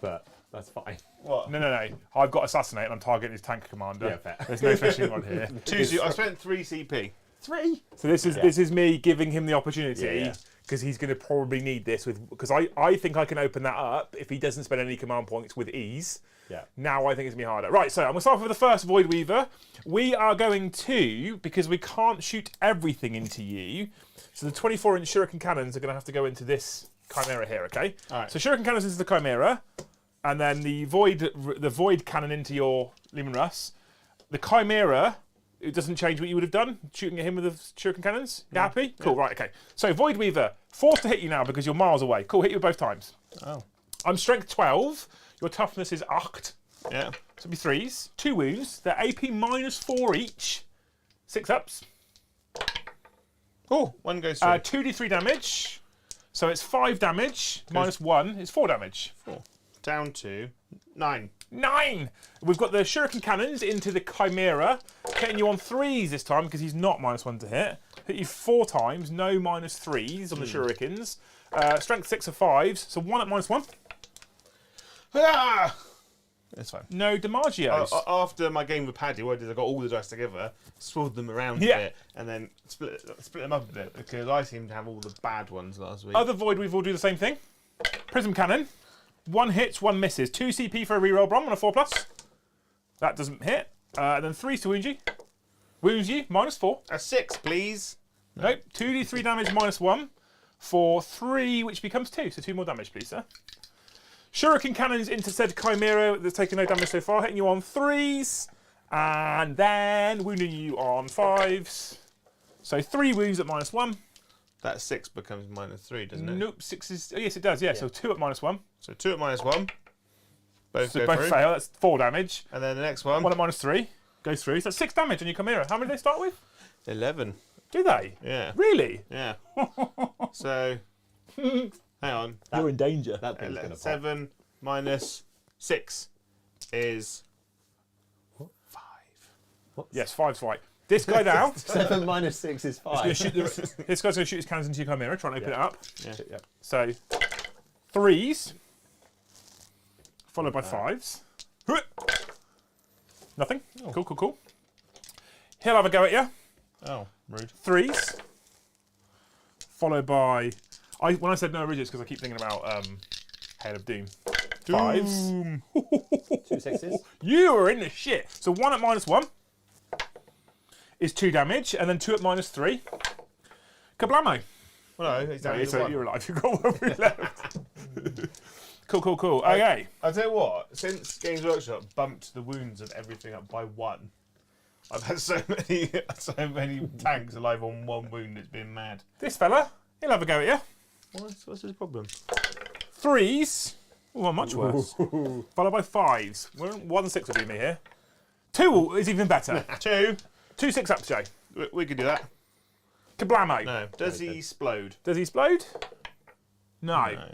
But that's fine. What? No. I've got assassinate and I'm targeting his tank commander. Yeah, fair. There's no fishing on here. I spent 3 CP. 3? So this is me giving him the opportunity Yeah. because he's going to probably need this because I think I can open that up if he doesn't spend any command points with ease. Yeah. Now I think it's going to be harder. Right, so I'm going to start with the first Void Weaver. We are going to, because we can't shoot everything into you, so the 24-inch shuriken cannons are going to have to go into this Chimera here, okay? All right. So shuriken cannons into the Chimera, and then the void cannon into your Leman Russ. The Chimera, it doesn't change what you would have done, shooting at him with the shuriken cannons. You happy? Cool, right, okay. So Void Weaver, forced to hit you now because you're miles away. Cool, hit you both times. Oh. I'm strength 12. Your toughness is 8. Yeah. So it'll be 3s. 2 wounds. They're AP -4 each. 6 ups. Oh, 1 goes through. 2d3 damage. So it's 5 damage. -1 is 4 damage. 4. Down to 9. 9. We've got the shuriken cannons into the Chimera, hitting you on 3s this time because he's not -1 to hit. Hit you 4 times, no -3s on the shurikens. Strength 6 of 5s, so 1 at -1. Ah! It's fine. No Damagios. After my game with Paddy, what I did, I got all the dice together, swirled them around a bit, and then split them up a bit because I seem to have all the bad ones last week. Other Void Weave will do the same thing. Prism Cannon. 1 hits, 1 misses. 2 CP for a reroll bomb on a 4+. That doesn't hit. And then 3s to wound you. Wounds you, -4. A 6, please. Nope. 2d3 damage -1 for 3, which becomes 2. So 2 more damage, please, sir. Shuriken Cannons into said Chimera that's taken no damage so far, hitting you on 3s. And then wounding you on 5s. So 3 wounds at -1. That 6 becomes -3, doesn't it? Nope, 6 is... Oh, yes, it does, yeah. So 2 at -1. So 2 at -1. Both So go both through. fail. That's 4 damage. And then the next one. 1 at -3 goes through. So that's 6 damage on your Chimera. How many do they start with? 11. Do they? Yeah. Really? Yeah. So, hang on. You're in danger. That thing's going to pop. 7 minus 6 is 5. Yes, 5's right. This guy now. 7 minus 6 is 5. This guy's going to shoot his cannons into your Chimera, trying to open it up. Yeah. So, 3s, followed by 5s. Nothing. Cool. He'll have a go at you. Oh, rude. 3s, followed by... when I said no ridges, because I keep thinking about Hail of Doom. 5s. 2 6s. You are in the shit. So 1 at -1 is 2 damage, and then 2 at -3. Kablamo. Well, no, he's down to So 1. you're alive. You've got 1 left. Cool. Okay. I'll tell you what, since Games Workshop bumped the wounds of everything up by 1, I've had so many tanks alive on 1 wound, it's been mad. This fella, he'll have a go at you. What's his problem? 3s. Oh, much worse. Followed by 5s. 1 6 will do me here. 2 is even better. 2 6 up, Jay. We could do that. Kablamo. No. Does he explode? Does he explode? No.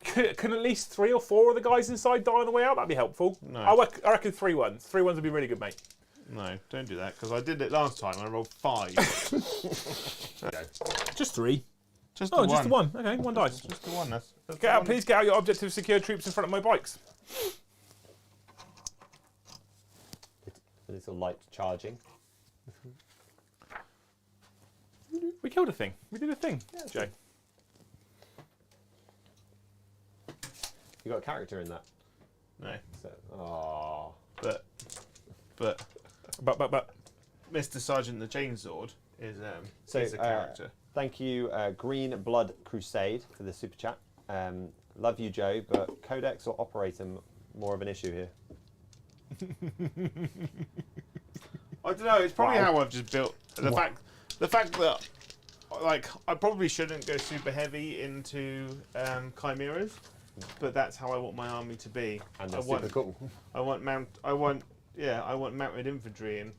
Can at least 3 or 4 of the guys inside die on the way out? That'd be helpful. No. I reckon 3 ones. 3 ones would be really good, mate. No, don't do that, because I did it last time and I rolled 5. Just 3. Just Oh, the just the one. 1. Okay, 1 dice. Just the one. That's Get out, please get out your objective secure troops in front of my bikes. A little light charging. We killed a thing. We did a thing, Jay. You got a character in that. No. So, oh. But But. Mr. Sergeant the Chainsword is So, a character. Thank you, Green Blood Crusade, for the super chat. Love you, Joe, but Codex or Operator more of an issue here? I don't know. It's probably how I've just built the fact that I probably shouldn't go super heavy into chimeras, but that's how I want my army to be. And they're super cool. I want mounted infantry, and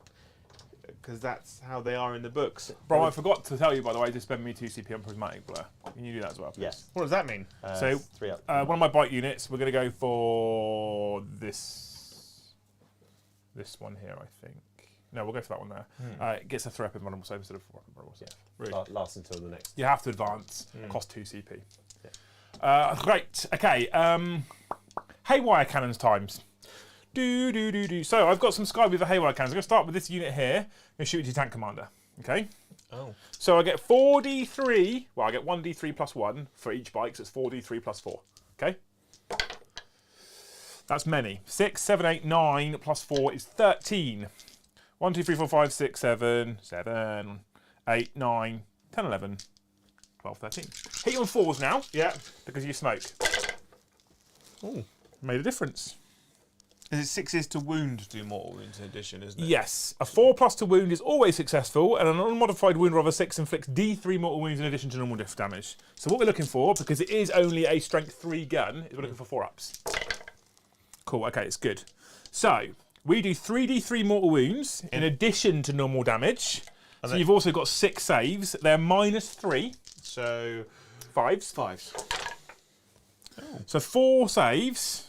because that's how they are in the books. Bro, I forgot to tell you, by the way, to spend me 2 CP on Prismatic Blur. Can you do that as well, please? Yes. What does that mean? So, 3 up. one of my bike units, we're going to go for this one here, I think. No, we'll go for that one there. It gets a 3 up in vulnerable save instead of 4 up in vulnerable save. Rude. Last until the next. You have to advance. Cost 2 CP. Yeah. Great. Okay. Haywire cannons times. So I've got some Sky with the Haywire cannons. I'm going to start with this unit here. I'm going to shoot it to your tank commander. Okay. Oh. So I get 4d3. Well, I get 1d3 plus 1 for each bike, so it's 4d3 plus 4. Okay. That's many. 6, 7, 8, 9 plus 4 is 13. 1, 2, 3, 4, 5, 6, 7, 7, 8, 9, 10, 11, 12, 13. Hit you on 4s now. Yeah. Because you smoke. Oh, made a difference. Is it 6s to wound do mortal wounds in addition, isn't it? Yes. A 4+ to wound is always successful, and an unmodified wound roll of a 6 inflicts D3 mortal wounds in addition to normal diff damage. So what we're looking for, because it is only a strength 3 gun, is we're looking for 4-ups. Cool, okay, it's good. So, we do 3d3 mortal wounds in addition to normal damage. So you've also got 6 saves. They're -3. So 5s. 5s. So 4 saves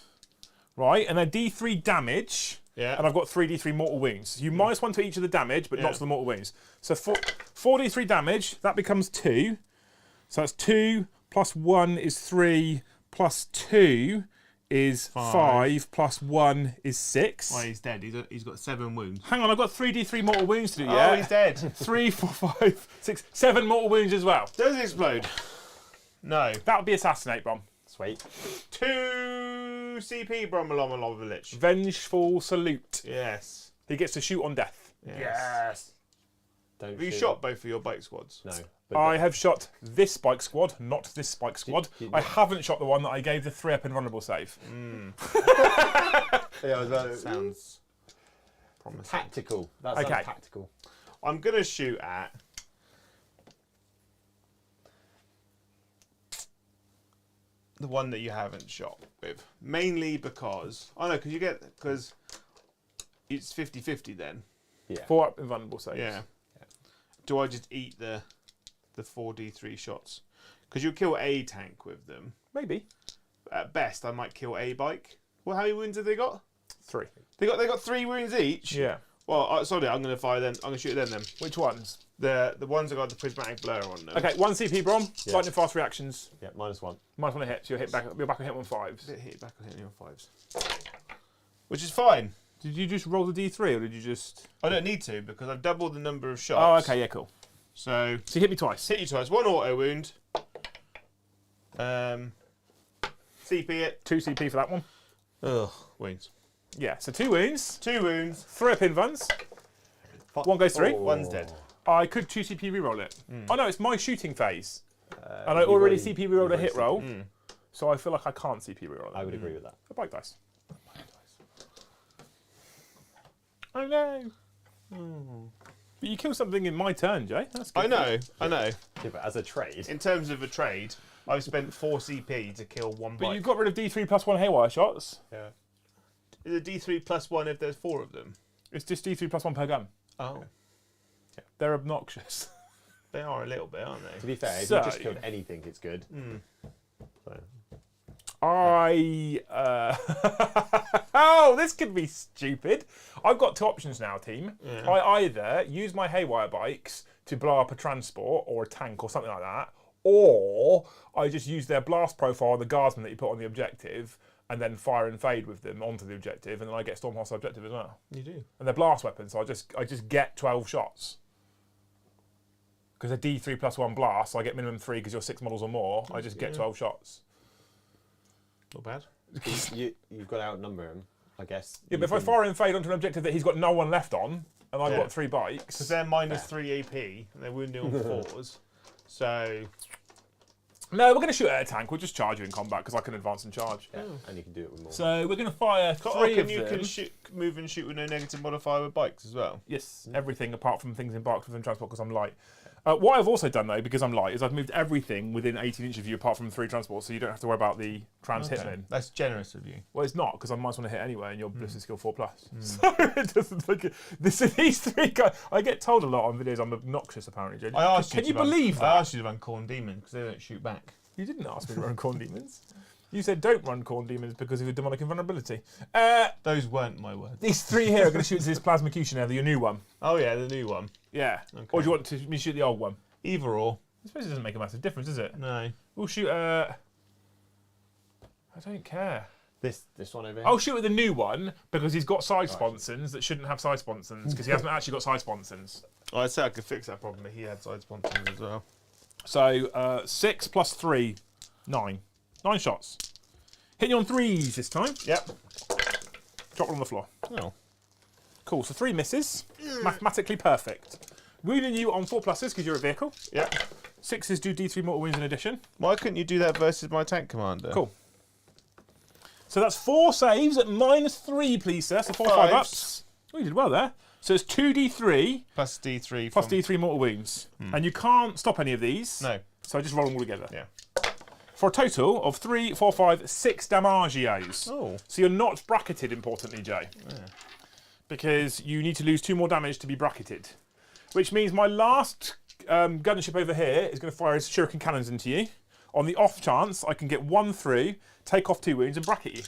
right? And then D3 damage. Yeah. And I've got 3d3 mortal wounds. You -1 to each of the damage, but not to the mortal wounds. So 4d3 damage, that becomes 2. So that's 2 plus 1 is 3 plus 2 is 5 plus 1 is 6. Well, he's dead. He's got 7 wounds. Hang on, I've got 3d3 mortal wounds to do, Oh, yeah? he's dead. 3, 4, 5, 6, 7 mortal wounds as well. Does it explode? No. That would be Assassinate Bomb. Sweet. 2 CP Bromolomolovich. Vengeful Salute. Yes. He gets to shoot on death. Yes. Don't Have you shoot. shot both of your bike squads? No. But I have shot this spike squad, not this spike squad. I haven't shot the one that I gave the 3-up invulnerable save. yeah, I was about to- Sounds promising. tactical. That sounds Okay. tactical. I'm going to shoot at the one that you haven't shot with. Mainly because... Oh, no, because it's 50-50 then. Yeah. 4-up invulnerable save. Yeah. Do I just eat the 4d3 shots? Because you'll kill a tank with them. Maybe. At best, I might kill a bike. Well, how many wounds have they got? 3. They got 3 wounds each. Yeah. Well, sorry, I'm going to fire them. I'm going to shoot at them then. Which ones? The ones that got the prismatic blur on them. Okay, 1 CP Brom, Yeah. lightning fast reactions. Yeah, -1. -1 to hit, so you're back on hit on 5s. Hit back on hitting your 5s. Which is fine. Did you just roll the D3 or did you just... I don't need to because I've doubled the number of Oh, shots. okay, yeah, cool. So So you hit me twice. hit you twice. 1 auto wound. CP it. 2 CP for that one. Ugh. Wounds. Yeah, so 2 wounds, 2 wounds. 3 up invuns. 1 goes through. Oh. One's dead. I could 2 CP reroll it. Oh no, it's my shooting phase. And I you've already CP rerolled a hit CP. roll. So I feel like I can't CP reroll it. I would agree with that. A bike dice. Oh no. But you kill something in my turn, Jay. That's good. I know. Yeah, but as a trade, In terms of a trade, I've spent 4 CP to kill 1 But bike. you've got rid of D3 plus 1 haywire shots. yeah. Is it D3 plus 1 if there's 4 of them? It's just D3 plus 1 per gun. Oh. They're obnoxious. They are a little bit, aren't To they? be fair, if So- you just killed anything, it's good. So, Oh, this could be stupid. I've got 2 options now, team. Yeah. I either use my haywire bikes to blow up a transport or a tank or something like that, or I just use their blast profile on the guardsman that you put on the objective and then fire and fade with them onto the objective, and then I get storm hostile objective as well. You do. And they're blast weapons, so I just get 12 shots. Because they're D3 plus 1 blast, so I get minimum 3 because you're 6 models or more. I just get 12 shots. Not bad. you've got to outnumber him, I guess. Yeah, but if I fire and fade onto an objective that he's got no one left on, and I've Yeah. got 3 bikes. Because they're minus 3 AP, and they're wounding on 4s. So, No, we're going to shoot at a tank. We'll just charge you in combat because I can advance and charge. Yeah, and you can do it with more. So we're going to fire 3 of you them. can shoot, move and shoot with no negative modifier with bikes as well. Yes, everything apart from things embarked within transport because I'm light. What I've also done though, because I'm light, is I've moved everything within 18 inches of you apart from 3 transports, so you don't have to worry about the trans hitmen. That's generous of you. Well, it's not because I might want to hit anyway, and you're ballistic skill 4+. So it doesn't look. These 3 guys. I get told a lot on videos I'm obnoxious. Apparently, Jay. I asked Can you you to run- believe that? I asked you to run Corn Demon because they don't shoot back. You didn't ask me to run Corn Demons. You said don't run Corn Demons because of your demonic invulnerability. Those weren't my words. These 3 here are going to shoot into this Plasmacutioner, the new one. Oh yeah, the new one. Yeah. Okay. Or do you want to me to shoot the old one? Either or. I suppose it doesn't make a massive difference, does it? No. We'll shoot I don't care. This one over here. I'll shoot at the new one because he's got side sponsons that shouldn't have side sponsons because he hasn't actually got side sponsons. I'd say I could fix that problem, but he had side sponsons as well. So 6 plus 3, 9. 9 shots. Hitting you on 3s this time. Yep. Drop one on the floor. Oh. Cool. So 3 misses. Mathematically perfect. Wounding you on 4 pluses because you're a vehicle. Yep. 6s do D3 mortal wounds in addition. Why couldn't you do that versus my tank commander? Cool. So that's 4 saves at -3, please, sir. So 4 5 Fives. ups. Oh, you did well there. So it's 2d3 Plus D3. plus from... D3 mortal wounds. And you can't stop any of these. No. So I just roll them all together. Yeah. For a total of 3, 4, 5, 6 damagios. Oh. So you're not bracketed, importantly, Jay. Because you need to lose 2 more damage to be bracketed. Which means my last gunship over here is going to fire his shuriken cannons into you. On the off chance, I can get 1 through, take off 2 wounds, and bracket you.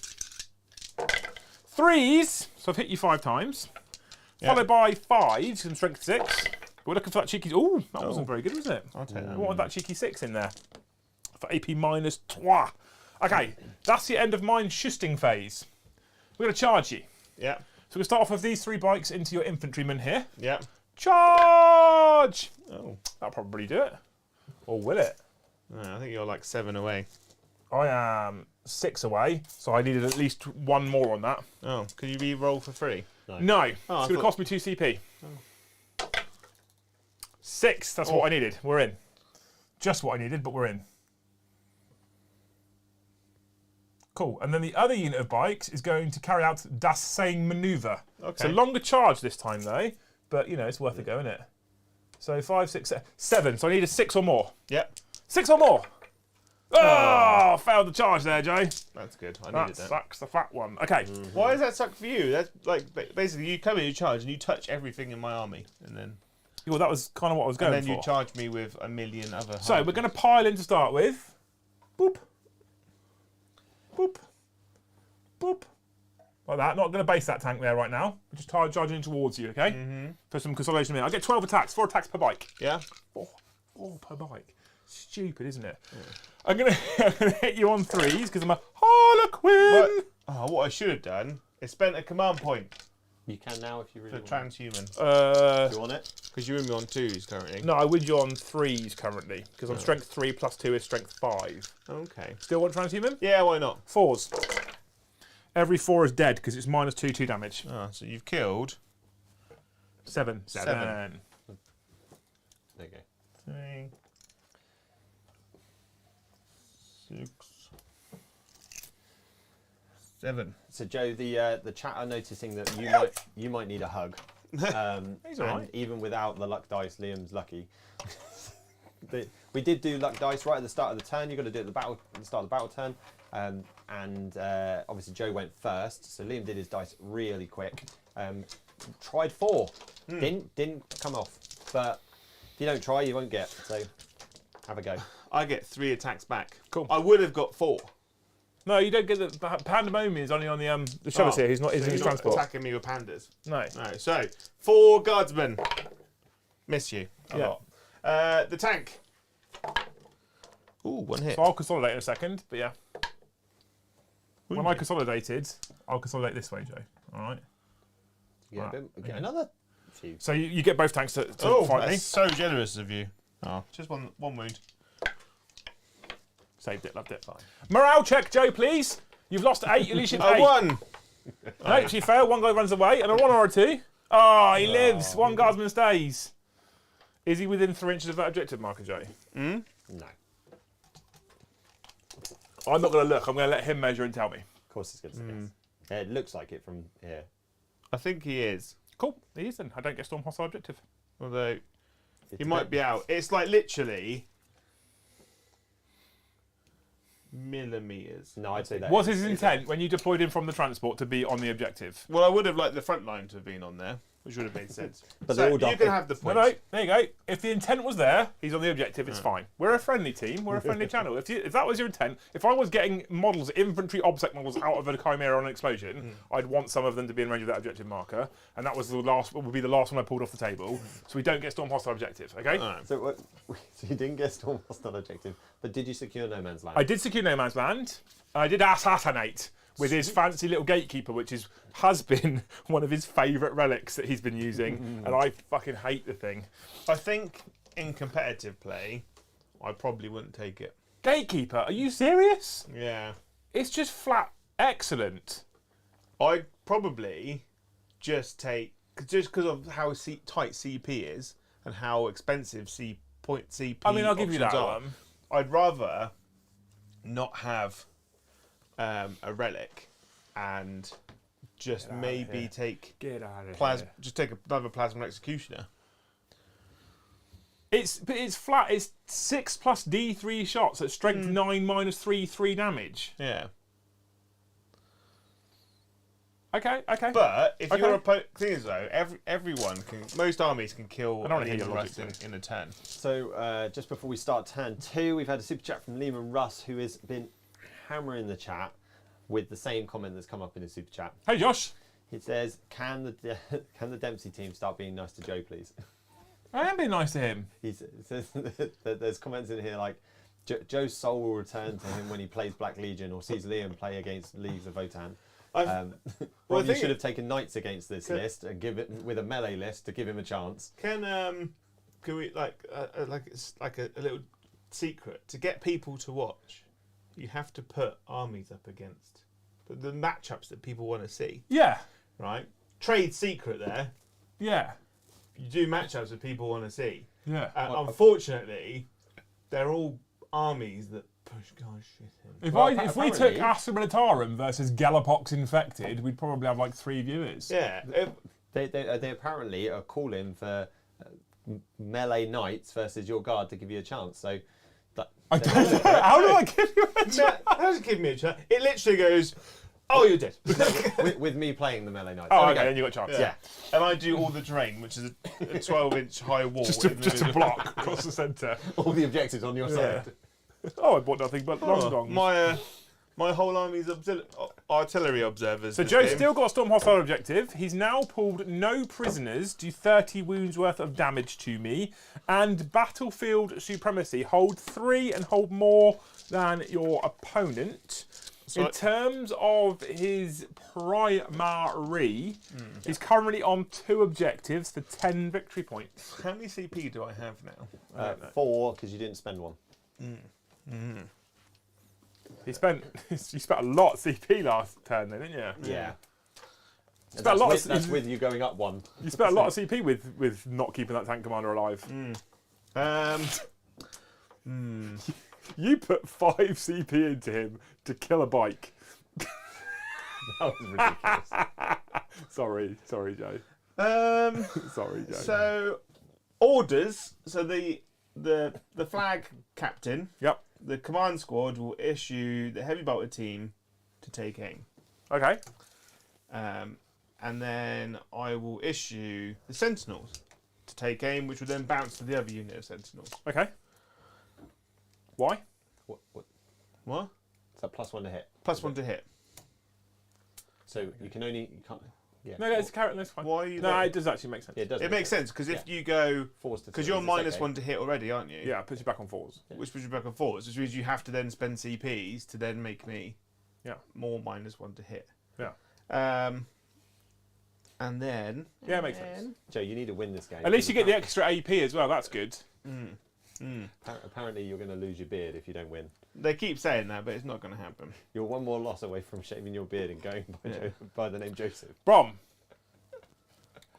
3s, so I've hit you 5 times. Followed by 5s and strength 6. We're looking for that cheeky. Oh, that wasn't very good, was it? I'll take that. I wanted that cheeky 6 in there for AP minus 3. Okay, that's the end of mine shusting phase. We're going to charge you. Yeah. So we'll start off with these 3 bikes into your infantrymen here. Yeah. Charge! Oh. That'll probably do it. Or will it? No, I think you're like 7 away. I am 6 away, so I needed at least 1 more on that. Oh, can you re-roll for free? No, Oh, it's going to cost me 2 CP. 6, that's what I needed. We're in. Just what I needed, but we're in. Cool. And then the other unit of bikes is going to carry out das same manoeuvre. Okay. It's a longer charge this time, though, but, you know, it's worth a go, isn't it? So 5, 6, 7. So I need a 6 or more. Yep. 6 or more. Oh, failed the charge there, Joe. That's good. I That needed that. sucks, the fat one. Okay. Why does that suck for you? That's like basically you come in, you charge, and you touch everything in my army, and then Well, that was kind of what I was going you for. charge me with a million other. So we're going to pile in to start with. Boop. Boop. Boop. Like that. Not going to base that tank there right now. We're just charging towards you, okay? For some consolidation here. I get 12 attacks, 4 attacks per bike. Yeah. 4 per bike. Stupid, isn't it? Yeah. I'm gonna hit you on 3s because I'm a Harlequin. What I should have done is spent a command point You can now if you really for want. transhuman. Do you want it? Because you're in me on 2s currently. No, I would you on 3s currently because I'm strength 3 plus 2 is strength 5. Okay. Still want transhuman? Yeah, why not? 4s. Every 4 is dead because it's minus 2 damage. Oh, so you've killed 7. 7. There you go. 3, 6, 7. So Joe, the chat are noticing that you might need a hug. He's all and right. even without the luck dice, Liam's lucky. We did do luck dice right at the start of the turn. You've got to do it at the start of the battle turn. Obviously Joe went first, so Liam did his dice really quick. Tried 4, didn't come off. But if you don't try, you won't get. So have a go. I get 3 attacks back. Cool. I would have got 4. No, you don't get the Pandemonium is only on the showers here. He's not in So his you're not transport. attacking me with pandas. No. No. So 4 guardsmen. Miss you a Yeah. lot. The tank. Ooh, 1 hit. So I'll consolidate in a second, but yeah. When I consolidated, I'll consolidate this way, Joe. All right. Yeah, Right, get another few. So you get both tanks to fight me. That's so generous of you. Oh, just one wound. Saved it, loved it. Fine. Morale check, Joe, please. You've lost 8. At least you've 8. I won. No, you failed. 1 guy runs away, and a 1 or a 2. Oh, he lives. 1 guardsman stays. Is he within 3 inches of that objective marker, Joe? No. I'm not going to look. I'm going to let him measure and tell me. Of course he's going to say yes. It looks like it from here. I think he is. Cool. He is then. I don't get storm hostile objective. Although he might be out. It's like literally millimeters. No, I'd say that. What's his intent when you deployed him from the transport to be on the objective? Well, I would have liked the front line to have been on there, which would have made sense. But so they're all you dark. can have the No, points. no, there you go. If the intent was there, he's on the objective, it's fine. We're a friendly team, we're a friendly channel. If that was your intent, if I was getting models, infantry obsec models out of a Chimera on an explosion, I'd want some of them to be in range of that objective marker, and that was the last, would be the last one I pulled off the table, so we don't get storm hostile objective, okay? So you didn't get storm hostile objective, but did you secure no man's land? I did secure no man's land. I did assassinate with his fancy little gatekeeper, which has been one of his favourite relics that he's been using, and I fucking hate the thing. I think in competitive play, I probably wouldn't take it. Gatekeeper? Are you serious? Yeah. It's just flat excellent. I'd probably just take, just because of how tight CP is and how expensive CP I mean, I'll give you that are, one. I'd rather not have a relic and just maybe take Get out of here. just take another plasma executioner. But it's flat. It's 6 plus D3 shots at strength 9 minus 3 damage. Yeah. Okay. But if Okay. your opponent, thing is though, everyone can, most armies can kill I don't wanna an hear your Hidden Rust logic, in a turn. So just before we start turn 2, we've had a super chat from Lehman Russ, who has been hammering the chat. with the same comment that's come up in the super chat. Hey, Josh. It says, "Can the Dempsey team start being nice to Joe, please?" I am being nice to him. It says that there's comments in here like, "Joe's soul will return to him when he plays Black Legion or sees Liam play against Leagues of Votan." Rob, you should have taken Knights against this list and give it with a melee list to give him a chance. Can we it's like a little secret to get people to watch? You have to put armies up against the matchups that people want to see. Yeah. Right? Trade secret there. Yeah. You do matchups that people want to see. Yeah. Unfortunately, they're all armies that push guys shit in. If we took Astra Militarum versus Galapox Infected, we'd probably have like 3 viewers. Yeah. They apparently are calling for melee Knights versus your guard to give you a chance. So How do I give you a chance? That doesn't give me a chance. It literally goes, "Oh, you're dead." with me playing the melee Knights. Oh, okay, then you got a chance. Yeah. And I do all the terrain, which is a 12-inch high wall. Just a block across the centre. All the objectives on your side. Oh, I bought nothing but long dongs. My whole army's artillery observers. So Joe's still got a Storm Hostile objective. He's now pulled no prisoners, do 30 wounds worth of damage to me, and Battlefield Supremacy. Hold 3 and hold more than your opponent. In terms of his primary, he's currently on 2 objectives for 10 victory points. How many CP do I have now? 4, because you didn't spend one. You spent a lot of CP last turn, then, didn't you? Yeah. That's with you going up 1. You spent a lot of CP with not keeping that tank commander alive. You put 5 CP into him to kill a bike. That was ridiculous. Sorry, Joe. Sorry, Joe. So orders. So the flag captain. Yep. The command squad will issue the heavy bolter team to take aim. Okay. And then I will issue the sentinels to take aim, which will then bounce to the other unit of sentinels. Okay. Why? What? What? Is that +1 to hit? +1 to hit. So you can't. Yeah. No, it's a carrot. That's fine. Why are you No, there? it does actually make sense. Yeah, it does. It makes sense because if you go, because you're -1 -1 to hit already, aren't you? Yeah, it puts you back on 4s. Which puts you back and forwards, which means you have to then spend CPs to then make me more -1 to hit. Yeah. And then Yeah, it makes sense. Joe, you need to win this game. At least you get the extra AP as well. That's good. Apparently, you're going to lose your beard if you don't win. They keep saying that, but it's not going to happen. You're 1 more loss away from shaving your beard and going by the name Joseph. Brom.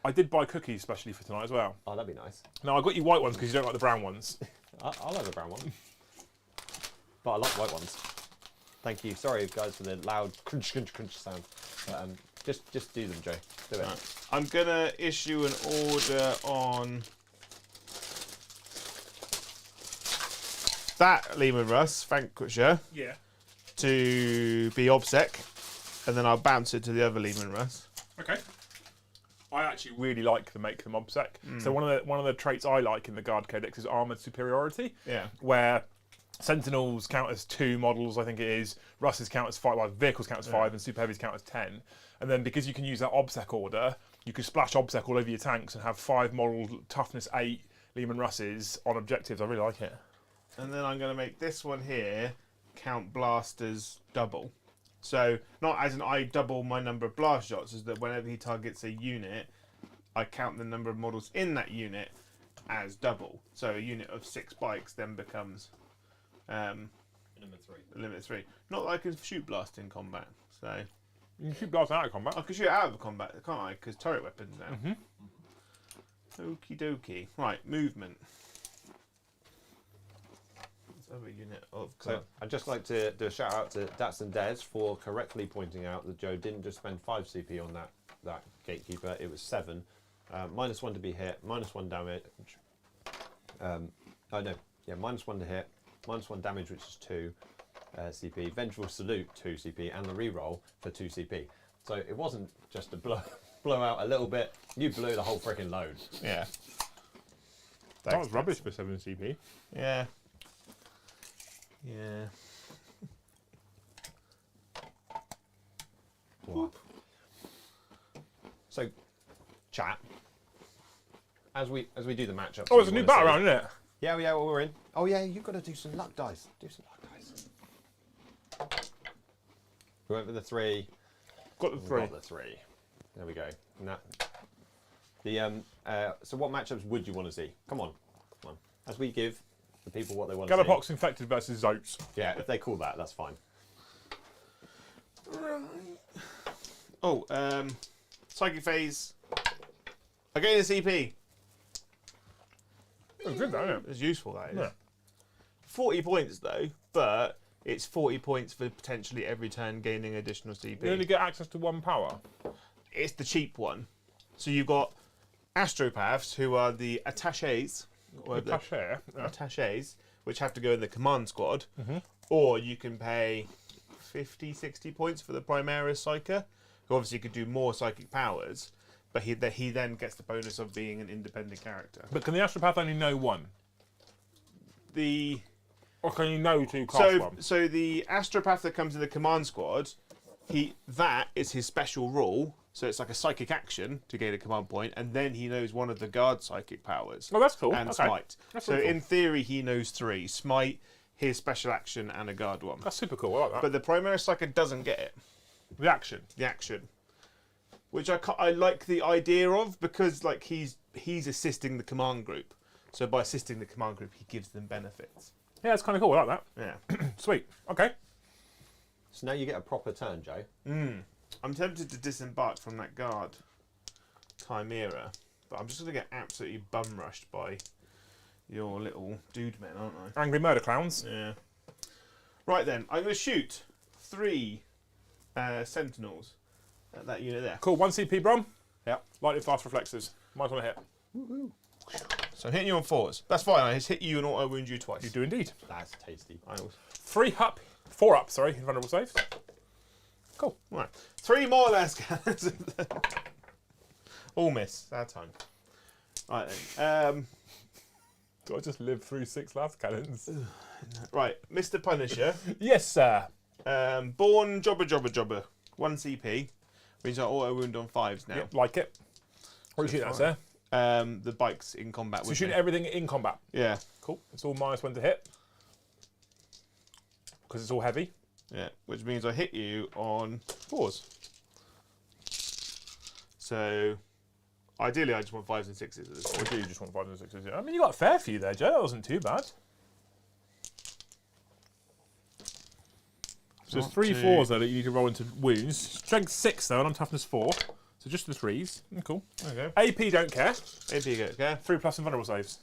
I did buy cookies specially for tonight as well. Oh, that'd be nice. No, I got you white ones because you don't like the brown ones. I'll have a brown one. But I like white ones. Thank you. Sorry, guys, for the loud crunch, crunch, crunch sound. But, just do them, Joe. Do it. Right. I'm going to issue an order on that Lehman Russ, Vanquisher, to be OBSEC, and then I'll bounce it to the other Lehman Russ. Okay. I actually really like to make them OBSEC. So one of the traits I like in the Guard Codex is armoured superiority. Yeah. Where Sentinels count as 2 models, I think it is. Russes count as 5. Well, vehicles count as 5, and Super Heavies count as 10. And then because you can use that OBSEC order, you can splash OBSEC all over your tanks and have 5 model toughness 8 Lehman Russes on objectives. I really like it. And then I'm going to make this one here count blasters double. So not as in I double my number of blast shots, is that whenever he targets a unit, I count the number of models in that unit as double. So a unit of 6 bikes then becomes limit 3. Not that I can shoot blast in combat. So you can shoot blast out of combat. I can shoot out of combat, can't I? Because turret weapons now. Okie dokie. Right, movement. Other unit of. So I'd just like to do a shout out to Dats and Des for correctly pointing out that Joe didn't just spend 5 CP on that gatekeeper. It was 7. -1 to be hit, -1 damage. -1 to hit, -1 damage, which is 2 CP. Vengeful Salute 2 CP, and the reroll for 2 CP. So it wasn't just a blow out a little bit. You blew the whole freaking load. Yeah. That was rubbish for 7 CP. Yeah. Yeah. So, chat. As we do the matchup. Oh, it's a new battle round, isn't it? Yeah, well, we're in. Oh yeah, you've got to do some luck dice. Do some luck dice. We went for the 3. Got the 3. Got the 3. There we go. And so what matchups would you want to see? Come on. As we give the people what they want to see. Galloppox infected versus Zotes. Yeah, if they call that, that's fine. Oh, psychic phase. I gain a CP. It's good, though, isn't it? It's useful, that is. Yeah. 40 points though, but it's 40 points for potentially every turn gaining additional CP. You only get access to 1 power. It's the cheap one. So you've got astropaths, who are the attaches, attaches, which have to go in the command squad, or you can pay 50, 60 points for the Primaris Psyker, who obviously could do more psychic powers, but he then gets the bonus of being an independent character. But can the Astropath only know 1? Or can you know to cast 1? So the astropath that comes in the command squad, that is his special rule. So it's like a psychic action to gain a command point, and then he knows one of the guard psychic powers. Oh, that's cool. And okay. smite. That's So really cool. in theory, he knows 3: smite, his special action, and a guard one. That's super cool. I like that. But the Primaris Psyker doesn't get it. The action. The action, which I like the idea of, because like he's assisting the command group. So by assisting the command group, he gives them benefits. Yeah, it's kind of cool. I like that. Yeah. Sweet. Okay. So now you get a proper turn, Joe. I'm tempted to disembark from that guard chimera, but I'm just going to get absolutely bum rushed by your little dude men, aren't I? Angry murder clowns. Yeah. Right then, I'm going to shoot 3 sentinels at that unit there. Cool. 1 CP, Brom. Yep. Lightning fast reflexes. Might want to hit. So I'm hitting you on 4s. That's fine. I just hit you and auto wound you twice. You do indeed. That's tasty. 4 up. Sorry, invulnerable saves. Cool. Right. 3 more last cannons. All miss. That time. Right then. Do I just live through 6 last cannons? Right. Mr. Punisher. Yes, sir. Born jobber. 1 CP. Means I auto wound on 5s now. Yep, like it. What are you shooting at, sir? The bike's in combat So with shooting me. everything in combat. Yeah. Cool. It's all -1 to hit. Because it's all heavy. Yeah. Which means I hit you on 4s. So ideally I just want 5s and 6s at this Or point. do you just want 5s and 6s? Yeah. I mean, you got a fair few there, Joe. That wasn't too bad. So there's 3 4s there that you need to roll into wounds. Strength 6 though, and I'm toughness 4. So just the 3s. Cool. Okay. AP don't care. AP go. Okay. 3 plus invulnerable saves.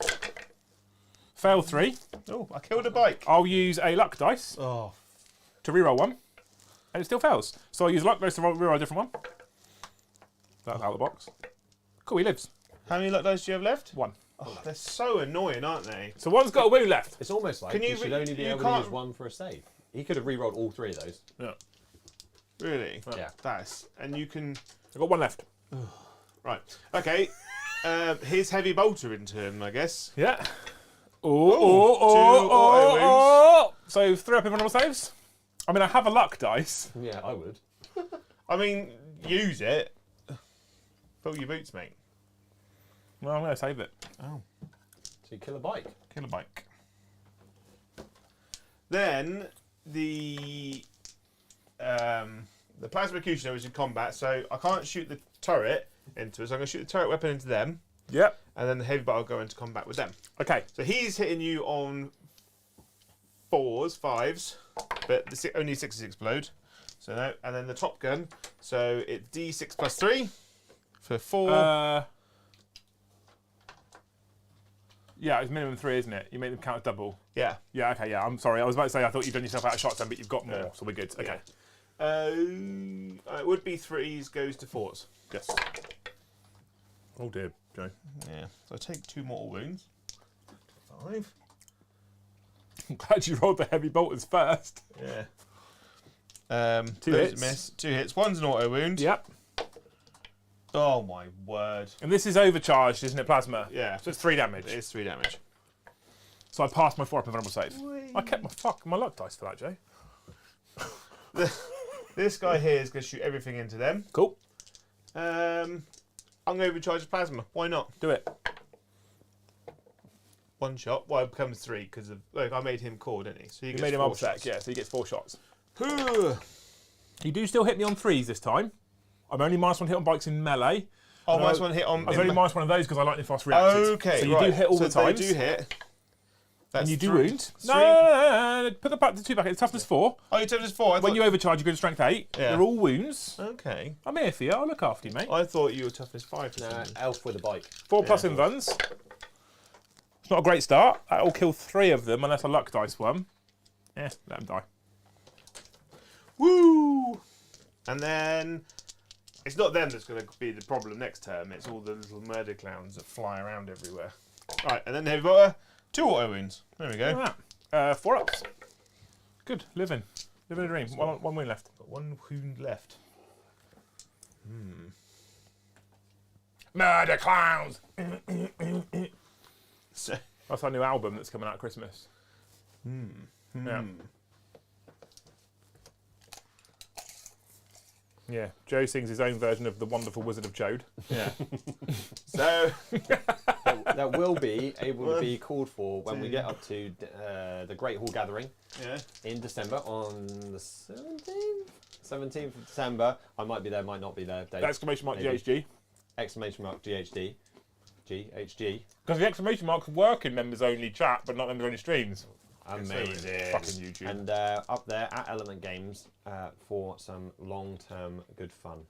Fail 3. Oh, I killed a bike. I'll use a luck dice Oh. to reroll 1. And it still fails. So I'll use luck dice to reroll a different one. That's out of the box. Cool, he lives. How many luck dice do you have left? 1. Oh, they're so annoying, aren't they? So one's got a wound left. It's almost like Can you you should re- only be you able to can't- use 1 for a save. He could have re-rolled all 3 of those. Yeah. Really? Yeah. That's and you can. I've got 1 left. Right. Okay. Here's heavy bolter in turn, I guess. Yeah. Two auto Oh. So 3 up invulnerable saves. I mean, I have a luck dice. Yeah, I would. I mean, use it. Fill your boots, mate. Well, I'm going to save it. Oh. So you kill a bike. Kill a bike. Then the plasma executioner is in combat, so I can't shoot the turret into it. So I'm going to shoot the turret weapon into them, Yep. and then the heavy bolt will go into combat with them. Okay. So he's hitting you on 4s, 5s, but only 6s explode. So no, and then the top gun. So it's D6 plus 3 for 4. Yeah, it's minimum 3, isn't it? You make them count as double. Yeah. Yeah, okay, yeah. I'm sorry. I was about to say I thought you'd done yourself out of shots then, but you've got more, Yeah. so we're good. Okay. It would be 3s goes to 4s. Yes. Oh dear, Joe. Yeah. So I take 2 mortal wounds. 5. I'm glad you rolled the heavy bolters first. Yeah. 2 those hits. Miss. 2 hits. 1's an auto wound. Yep. Oh my word. And this is overcharged, isn't it, plasma? Yeah. So it's 3 damage. It is 3 damage. So I passed my 4 up invulnerable save. Whee. I kept my luck dice for that, Joe. This guy here is going to shoot everything into them. Cool. I'm going to overcharge his plasma. Why not? Do it. One shot. Well, it becomes 3 because of I made him core, didn't he? So You made him obsec, yeah, so he gets 4 shots. Yeah. You do still hit me on 3s this time. I'm only -1 hit on bikes in melee. Oh, And I- -1 hit on. I've only -1 of those because I lightning fast reacted. Okay, so you right. do hit all so the times. They do hit. That's And you do 3. wound. 3. No. Put the 2 back. It's toughness 4. Oh, you took this 4. When you overcharge, you go to strength 8. Yeah. They're all wounds. Okay. I'm here for you. I'll look after you, mate. I thought you were toughness 5. Nah, elf with a bike. 4 plus Yeah. invuns. It's not a great start. That'll kill 3 of them unless a luck dice one. Yeah, let them die. Woo! And then it's not them that's going to be the problem next term. It's all the little murder clowns that fly around everywhere. Right, and then they've got 2 auto wounds. There we go. Look at that. 4 ups. Good. Living a dream. One win left. Got 1 wound left. Murder clowns. So, That's our new album that's coming out at Christmas. Yeah. Yeah. Joe sings his own version of The Wonderful Wizard of Jode. yeah. So That will be able to be called for when we get up to the Great Hall Gathering yeah. in December on the 17th? 17th of December. I might be there, might not be there. Dave. Exclamation mark Maybe. GHG. Exclamation mark GHD. GHG. Because the exclamation marks work in members only chat, but not members only streams. Amazing. Fucking YouTube. And up there at Element Games for some long-term good fun.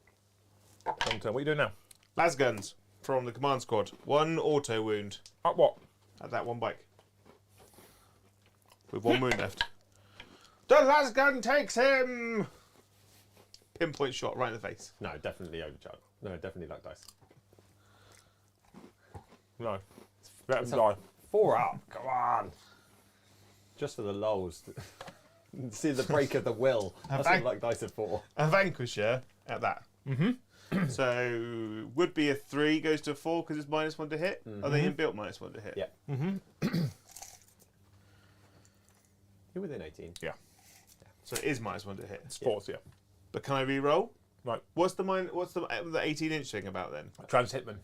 Long term. What are you doing now? Las guns from the command squad. 1 auto wound Up what? at that one bike. With 1 wound left. The las gun takes him! Pinpoint shot right in the face. No, definitely overcharge. No, definitely luck dice. No. Let It's them a- die. 4 up. Come on. Just for the lulz. See the break of the will. That's what luck dice are for. A vanquisher at that. So would be a 3 goes to a 4 because it's -1 to hit. Are they inbuilt -1 to hit? Yeah. You're within 18. Yeah. So it is -1 to hit. Sports, yeah. But can I re-roll? Right. What's the 18-inch thing about then? Trans Hitman.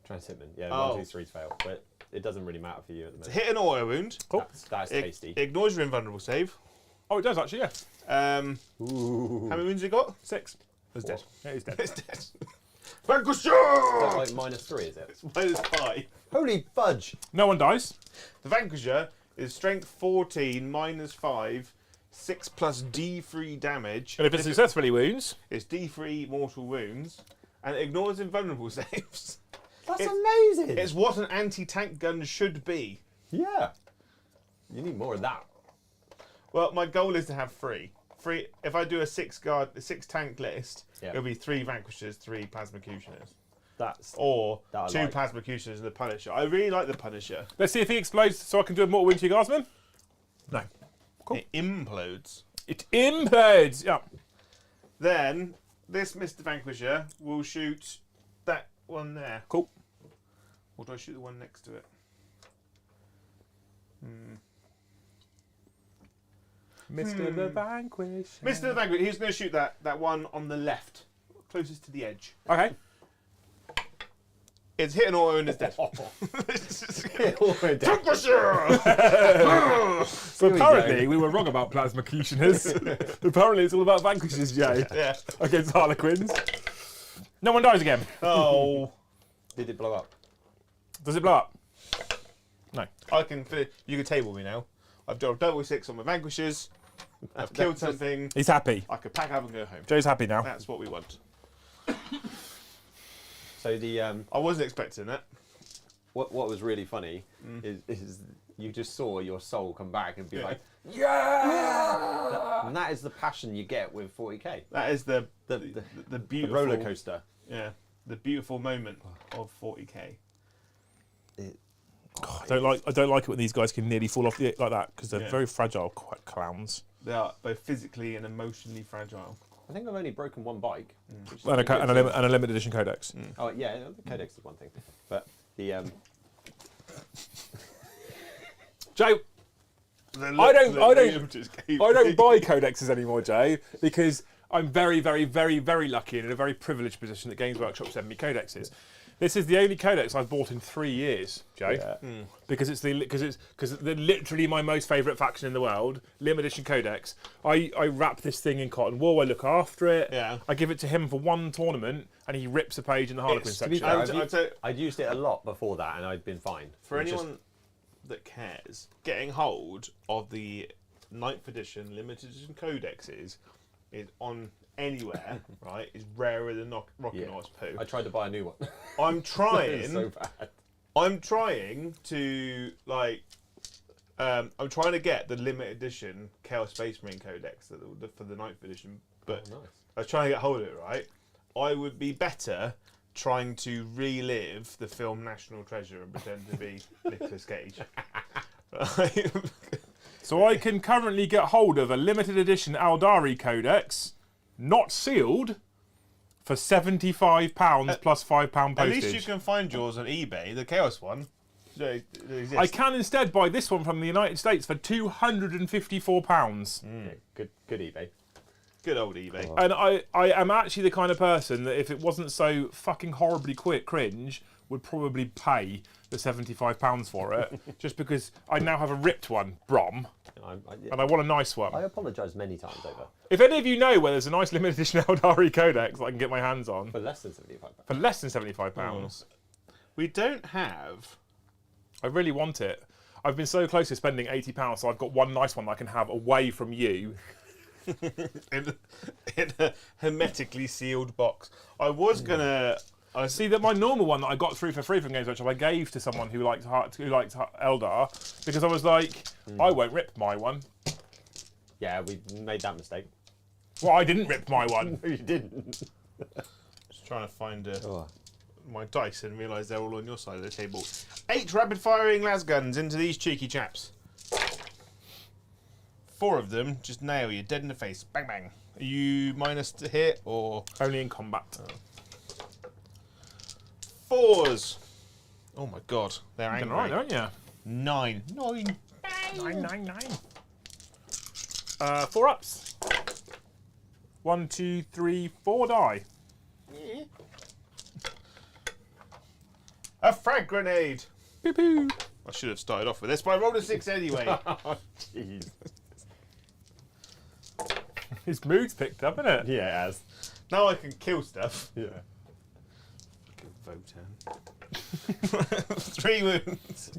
Transhipment. Yeah, Oh. 1, 2, 3 fail. But it doesn't really matter for you at the minute. Hit an auto wound. Cool. That's tasty. Ignores your invulnerable save. Oh, it does actually, yeah. Ooh. How many wounds you got? 6. It's dead. Yeah, he's dead. It's dead. Vanquisher! That's like -3, is it? It's -5. Holy fudge! No one dies. The Vanquisher is strength 14 -5, 6 plus D3 damage. And if it successfully wounds, It's D3 mortal wounds, and it ignores invulnerable saves. That's It's- amazing! It's what an anti-tank gun should be. Yeah. You need more of that. Well, my goal is to have 3. 3. If I do a 6 tank list, Yeah. it'll be 3 Vanquishers, 3 Plasmacutioners, That's or That I 2 like. Plasmacutioners and the Punisher. I really like the Punisher. let's see if he explodes so I can do a mortal wound to your guardsman. No. Cool. It implodes. It implodes. Yeah. Then this Mr. Vanquisher will shoot that one there. Cool. Or do I shoot the one next to it? Mr. The Vanquish. Mr. Vanquisher, he's going to shoot that one on the left, closest to the edge. Okay. It's hit an auto and it's dead. Vanquisher! So apparently we were wrong about plasmacutioners. Apparently it's all about vanquishers, Jay. Yeah. Against Harlequins. No one dies again. Oh. Did it blow up? Does it blow up? No. I can finish. You can table me now. I've done double 6 on my Vanquishers. I've killed something. He's happy. I could pack up and go home. Joe's happy now. That's what we want. So the I wasn't expecting that. what was really funny is you just saw your soul come back and be Yeah. like, yeah! And that is the passion you get with 40k. That is the The beautiful roller coaster. Yeah, the beautiful moment of 40k. I don't like it when these guys can nearly fall off the like that because they're Yeah. very fragile clowns. They are both physically and emotionally fragile. I think I've only broken one bike. which is And a, pretty and, good. a limited edition codex. Oh yeah, the codex is one thing, but the Joe, I don't buy codexes anymore, Joe, because I'm very, very, very, very lucky and in a very privileged position that Games Workshop send me codexes. This is the only codex I've bought in 3 years, Joe, Yeah. because they're literally my most favourite faction in the world. Limited edition codex. I wrap this thing in cotton wool. I look after it. Yeah. I give it to him for one tournament, and he rips a page in the Harlequin To be section. fair, I'd used it a lot before that, and I'd been fine. For It just- anyone that cares, getting hold of the 9th edition limited edition codexes is on anywhere, right? Is rarer than Rocky Horse poo. I tried to buy a new one. I'm It's trying. so bad. I'm trying to I'm trying to get the limited edition Chaos Space Marine Codex for the 9th edition, but Oh, nice. I was trying to get hold of it. Right, I would be better trying to relive the film National Treasure and pretend to be Nicolas Cage. Right? So I can currently get hold of a limited edition Aldari codex, not sealed, for £75 plus £5 postage. At least you can find yours on eBay, the Chaos one. It exists. I can instead buy this one from the United States for £254. Yeah, good eBay. Good old eBay. And I am actually the kind of person that if it wasn't so fucking horribly cringe, would probably pay the £75 for it, just because I now have a ripped one, Brom, and I want a nice one. I apologise many times over. If any of you know where there's a nice limited edition Aldari codex that I can get my hands on For less than £75. for less than £75, We don't have. I really want it. I've been so close to spending £80, so I've got one nice one that I can have away from you. in a hermetically sealed box. I was gonna. I see that my normal one that I got through for free from Games Workshop, I gave to someone who liked Eldar, because I was like, I won't rip my one. Yeah, we made that mistake. Well, I didn't rip my one. No, you didn't. Just trying to find Oh. my dice and realise they're all on your side of the table. 8 rapid-firing las guns into these cheeky chaps. 4 of them just nail you dead in the face. Bang bang. Are you minus to hit or Only in combat. 4s? Oh my god, they're You're angry. right, don't you? 9. 9. 999. 4 ups. 1, 2, 3, 4 die. A frag grenade. Pew pew. I should have started off with this, but I rolled a 6 anyway. Oh, jeez. His mood's picked up, isn't it? Yeah, it has. Now I can kill stuff. Yeah. Votan. 3 wounds.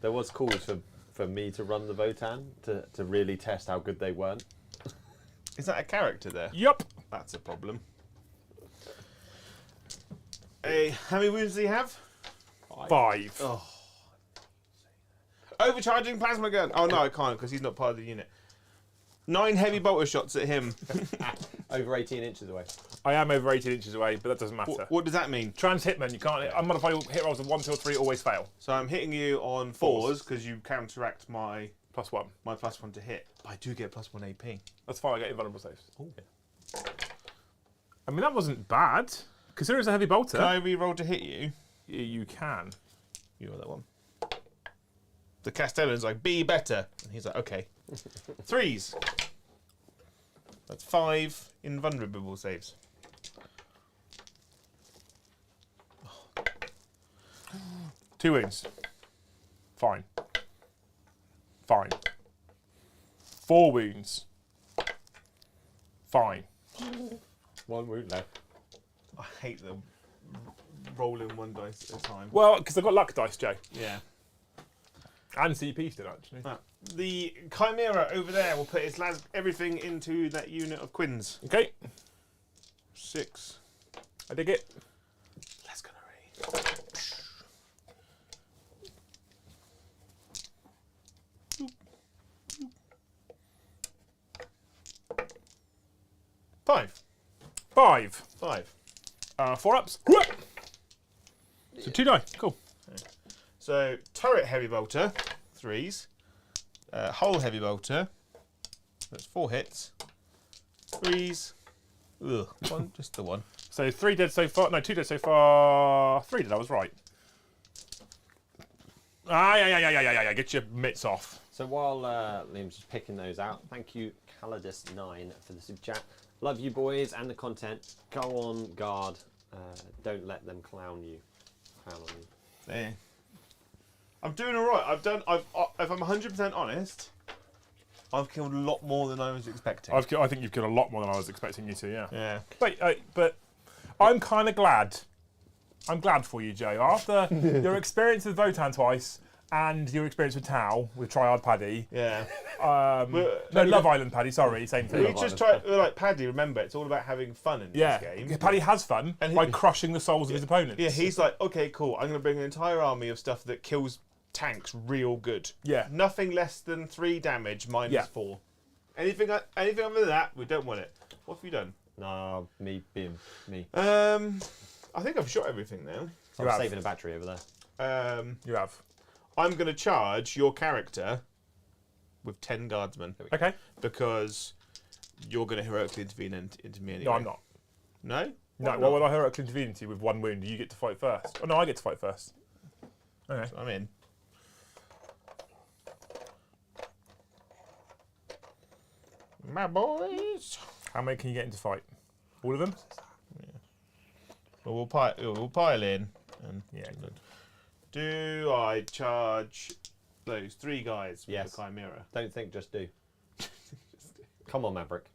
There was calls for me to run the Votan to really test how good they weren't. Is that a character there? Yup. That's a problem. How many wounds do you have? 5. Oh. Overcharging plasma gun. Oh no, I can't because he's not part of the unit. 9 heavy bolter shots at him. Over 18 inches away. I am over 18 inches away, but that doesn't matter. What does that mean? Trans hitman, you can't. Unmodified hit rolls of 1, 2, or 3 always fail. So I'm hitting you on 4s because you counteract my +1. +1 to hit. But I do get +1 AP. That's fine. I get invulnerable saves. Ooh. I mean, that wasn't bad. Consider it's a heavy bolter. Can I re-roll to hit you? You can. You are that one. The Castellan's like, be better. And he's like, okay. 3s. That's 5 invulnerable saves. 2 wounds. Fine. Fine. 4 wounds. Fine. 1 wound left. I hate the rolling 1 dice at a time. Well, because I've got luck dice, Joe. Yeah. And CP still, actually. The Chimera over there will put its everything into that unit of Quins. Okay. 6. I dig it. Las gunnery. Five. 5. 4 ups. So 2 die. Cool. So turret heavy bolter, 3s. Hull heavy bolter. That's 4 hits. 3s. Ugh. Just the 1. So 3 dead so far. No, 2 dead so far. 3 dead. I was right. Yeah. Get your mitts off. So while Liam's just picking those out, thank you, Calidus9, for the super chat. Love you, boys, and the content. Go on guard. Don't let them clown you. Clown on you. There. I'm doing all right. If I'm 100% honest, I've killed a lot more than I was expecting. I think you've killed a lot more than I was expecting you to. Yeah. Yeah. But I'm kind of glad. I'm glad for you, Joe. After your experience with Votan twice and your experience with Tau, with Triad Paddy. Yeah. Love Island Paddy, sorry, same thing. We just try, like Paddy, remember, it's all about having fun in this game. Paddy has fun by crushing the souls of his opponents. Yeah, he's like, okay, cool, I'm going to bring an entire army of stuff that kills tanks real good. Yeah. Nothing less than 3 damage, -4. Anything other than that, we don't want it. What have you done? No, me. I think I've shot everything now. So I'm saving a battery over there. You have. I'm going to charge your character with 10 guardsmen. Okay. Because you're going to heroically intervene into me anyway. No, I'm not. No? No, well, when I heroically intervene into you with 1 wound, you get to fight first. Oh, no, I get to fight first. Okay. So I'm in. My boys. How many can you get into fight? All of them? Yeah. Well, we'll pile in. And Yeah, good. do I charge those 3 guys with Yes. the Chimera? Don't think, just do. Come on, Maverick.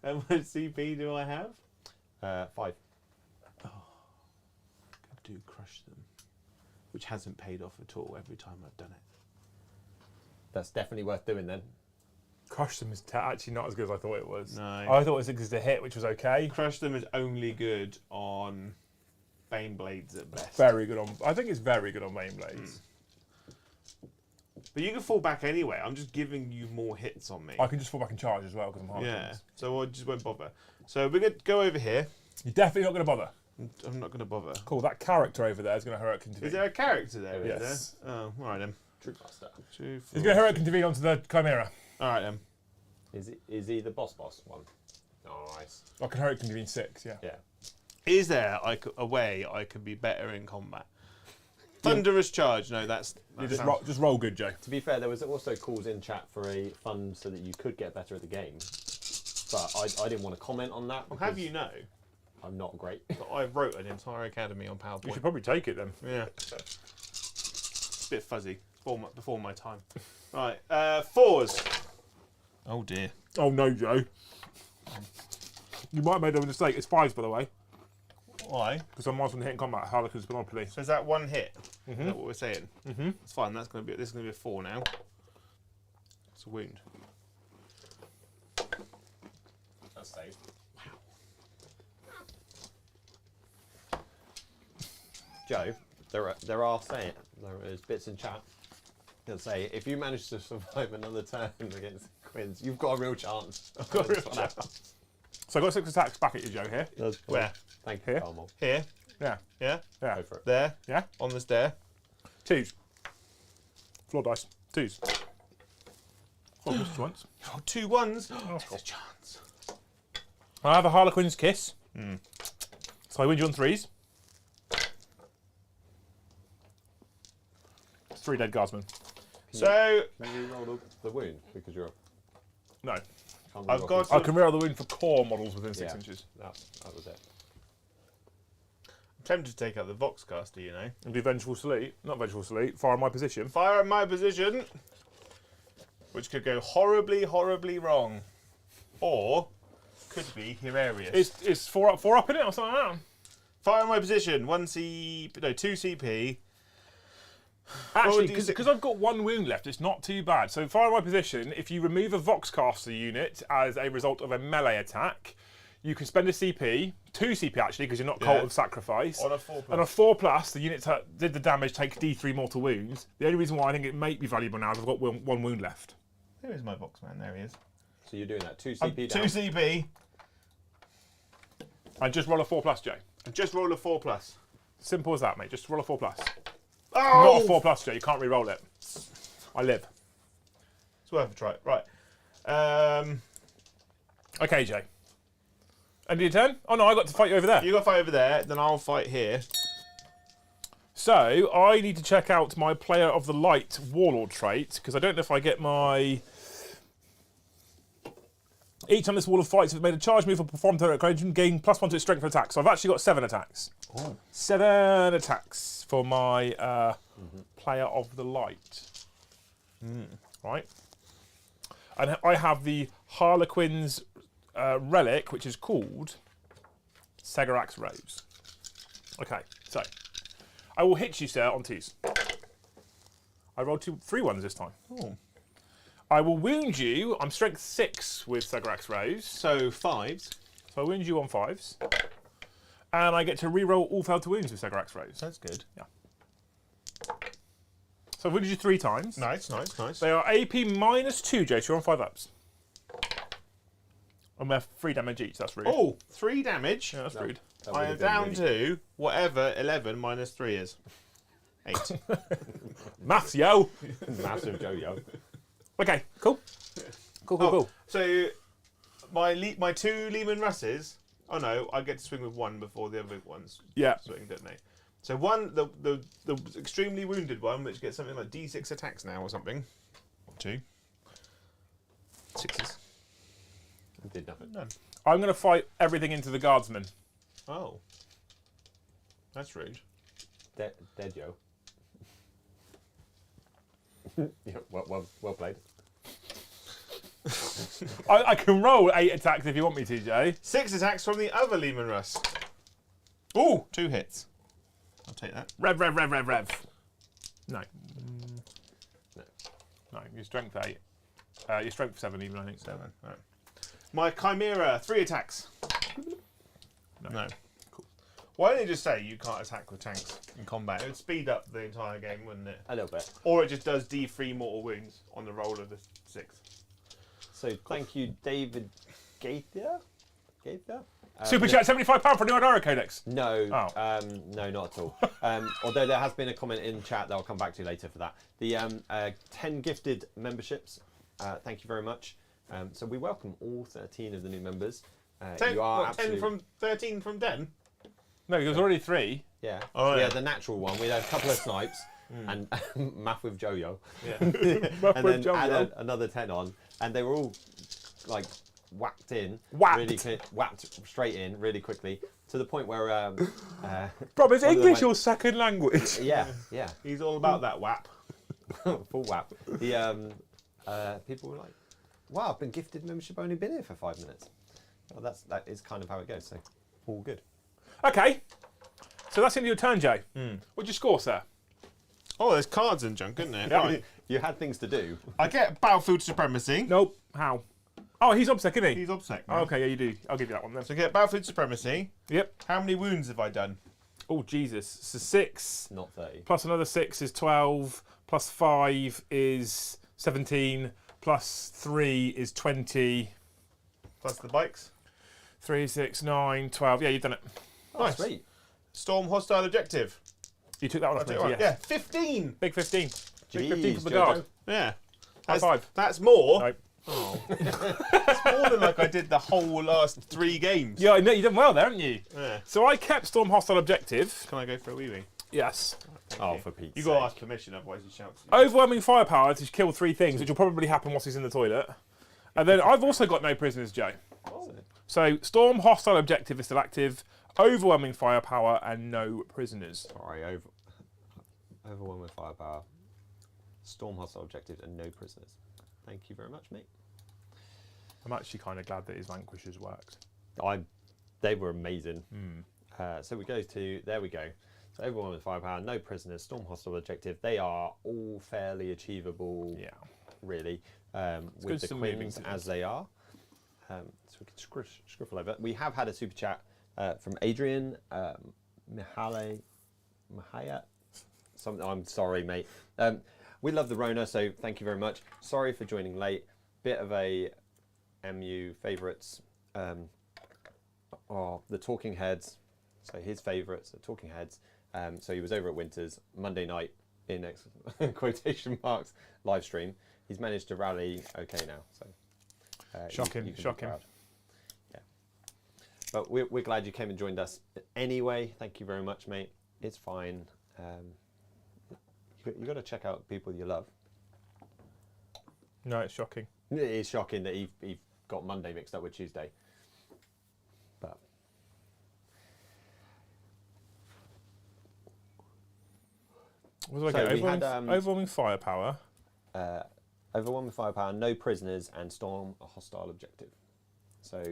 And what CP do I have? 5. I do crush them, which hasn't paid off at all every time I've done it. That's definitely worth doing then. Crush them is actually not as good as I thought it was. No. I thought it was a hit, which was okay. Crush them is only good on Bane Blades at best. Very good on. I think it's very good on main blades. But you can fall back anyway. I'm just giving you more hits on me. I can just fall back and charge as well because I'm Harlequins. Yeah. So I just won't bother. So we're going to go over here. You're definitely not going to bother. I'm not going to bother. Cool. That character over there is going to heroic intervene. Is there a character there? Yes. Is there? Oh, all right then. Troopmaster. 2, 4. He's going to heroic intervene onto the Chimera. All right then. Is he the boss one? Nice. I can heroic intervene 6. Yeah. Yeah. Is there a way I could be better in combat? Thunderous charge. No, that's You just roll good, Joe. To be fair, there was also calls in chat for a fund so that you could get better at the game. But I didn't want to comment on that. Well, have you know? I'm not great. That I wrote an entire academy on PowerPoint. You should probably take it then. Yeah. It's a bit fuzzy. Before my time. Right. 4s. Oh dear. Oh no, Joe. You might have made a mistake. It's 5s, by the way. Why? Because I'm on hitting combat. Harlequins Monopoly. So is that 1 hit? Is that what we're saying? Mm-hmm. It's fine. This is going to be a 4 now. It's a wound. That's safe. Joe, there's bits in chat that say if you manage to survive another turn against Quins, you've got a real chance. So I've got 6 attacks back at you, Joe, here. Where? Thank you, Here? Carmel. Here. Yeah. Yeah. Yeah. Go for it. There. Yeah. On the stair. 2s. Floor dice. 2s. Oh, just once. Oh, 2 1s. that's There's cool. a chance. I have a Harlequin's Kiss. So I win you on 3s. 3 dead guardsmen. So Can you roll the wound because you're? No. Can't I've roll got- I can reroll the wound for core models within 6 Yeah. inches. that was it. I'm tempted to take out the Voxcaster, you know. And do Vengeful Salute. Not Vengeful Salute. Fire in my position. Fire in my position, which could go horribly, horribly wrong, or could be hilarious. It's 4 up in it or something like that. Fire in my position. 2 CP. Actually, do you because I've got 1 wound left, it's not too bad. So fire in my position, if you remove a Voxcaster unit as a result of a melee attack, you can spend a CP, 2 CP actually, because you're not Cult Yeah. of Sacrifice. On a 4+. And a 4+, the unit did the damage, takes D3 mortal wounds. The only reason why I think it may be valuable now is I've got 1 wound left. Where is my Voxman? There he is. So you're doing that 2 CP 2 down. CP. And just roll a 4+, Joe. And just roll a 4+. Simple as that, mate. Just roll a 4+. Oh! Not a 4+, Joe. You can't re-roll it. I live. It's worth a try. Right. Okay, Jay. End of your turn? Oh no, I got to fight you over there. You got to fight over there, then I'll fight here. So I need to check out my Player of the Light Warlord trait, because I don't know if I get my... Each on this wall of fights, if it made a charge move or performed an occasion, gain +1 to its strength for attack. So I've actually got 7 attacks. Oh. 7 attacks for my Player of the Light. Right. And I have the Harlequins relic, which is called Segarax Rose. Okay, so I will hit you, sir, on 2s. I rolled 3 ones this time. Oh. I will wound you. I'm strength 6 with Segarax Rose. So 5s. So I wound you on 5s. And I get to reroll all failed to wounds with Segarax Rose. That's good. Yeah. So I've wounded you 3 times. Nice. They are AP -2, Jay, so you're on 5 ups. And we have 3 damage each, that's rude. Oh, 3 damage. Yeah, that's rude. I am down to whatever 11 minus 3 is. 8. Maths, yo! Massive Joe. Okay, cool. Cool. So my 2 Lehman Russes. Oh no, I get to swing with 1 before the other ones. Yeah. Swing, don't they? So one, the extremely wounded one, which gets something like D6 attacks now or something. 2. 6s. Did nothing. None. I'm going to fight everything into the guardsman. Oh. That's rude. Dead Joe. Yeah, well played. I can roll 8 attacks if you want me to, Jay. 6 attacks from the other Lehman Russ. Ooh, 2 hits. I'll take that. Rev. No. No, your strength 8. Your strength 7 even, I think. 7. Right. My Chimera, 3 attacks. No. Cool. Why don't you just say you can't attack with tanks in combat? It would speed up the entire game, wouldn't it? A little bit. Or it just does D3 mortal wounds on the roll of the 6. So thank you, David Gaither. Super chat, £75 for a new Adara Codex. No, Oh. no, not at all. Although there has been a comment in chat that I'll come back to later for that. The 10 gifted memberships. Thank you very much. So we welcome all 13 of the new members. 10, you are what, 10 from 13 from 10? No, there was already 3. Yeah. Oh, We yeah. had the natural one. We had a couple of snipes and math with Jojo. Yeah. And then added another 10 on, and they were all like whacked in, whacked straight in really quickly to the point where Bro, is one of them English went- your second language? yeah, He's all about that whap. full whap. The people were like, "Wow, I've been gifted membership. I've only been here for 5 minutes." Well, that is kind of how it goes. So all good. Okay. So that's into your turn, Jay. What'd you score, sir? Oh, there's cards and junk, isn't there? Yeah. Right. You had things to do. I get Battlefield Supremacy. Nope. How? Oh, he's obsec, isn't he? He's obsec. Oh, okay, yeah, you do. I'll give you that one then. So I get Battlefield Supremacy. Yep. How many wounds have I done? Oh, Jesus. So 6, Not 30. plus another 6 is 12, plus 5 is 17, plus 3 is 20, Plus the bikes. 3, 6, 9, 12. Yeah, you've done it. Oh, Nice. sweet. Storm hostile objective. You took that one I off me, take it right. yes. Yeah, 15. Big 15. Big 15 Jeez, from the Jojo. guard. Yeah. High five. That's more. No. Oh. That's more than like I did the whole last 3 games. Yeah, I know, you've done well there, haven't you? Yeah. So I kept Storm Hostile Objective. Can I go for a wee wee? Yes. Oh, for Pete's You got to sake. ask permission, otherwise he shouts. Overwhelming firepower to kill 3 things, which will probably happen whilst he's in the toilet. And then I've also got no prisoners, Joe. So Storm Hostile Objective is still active, overwhelming firepower, and no prisoners. Sorry, overwhelmed with firepower. Storm hostile objectives and no prisoners. Thank you very much, mate. I'm actually kind of glad that his vanquishers worked. They were amazing. So we go to, there we go. So overwhelmed with firepower, no prisoners, storm hostile objective. They are all fairly achievable, Yeah. really, good with the some moving queens to as they are. So we can scriffle over. We have had a super chat from Adrian Mahaya. I'm sorry, mate. We love the Rona, so thank you very much. Sorry for joining late. Bit of a MU favourites. The Talking Heads. So his favourites, the Talking Heads. So he was over at Winters Monday night in quotation marks live stream. He's managed to rally okay now. So Shock him. you can be Shock him. proud. Yeah. But we're glad you came and joined us anyway. Thank you very much, mate. It's fine. You got to check out people you love. No, it's shocking. It is shocking that he got Monday mixed up with Tuesday. But What did I So get? we had, Overwhelming firepower. overwhelming firepower, no prisoners, and storm a hostile objective. So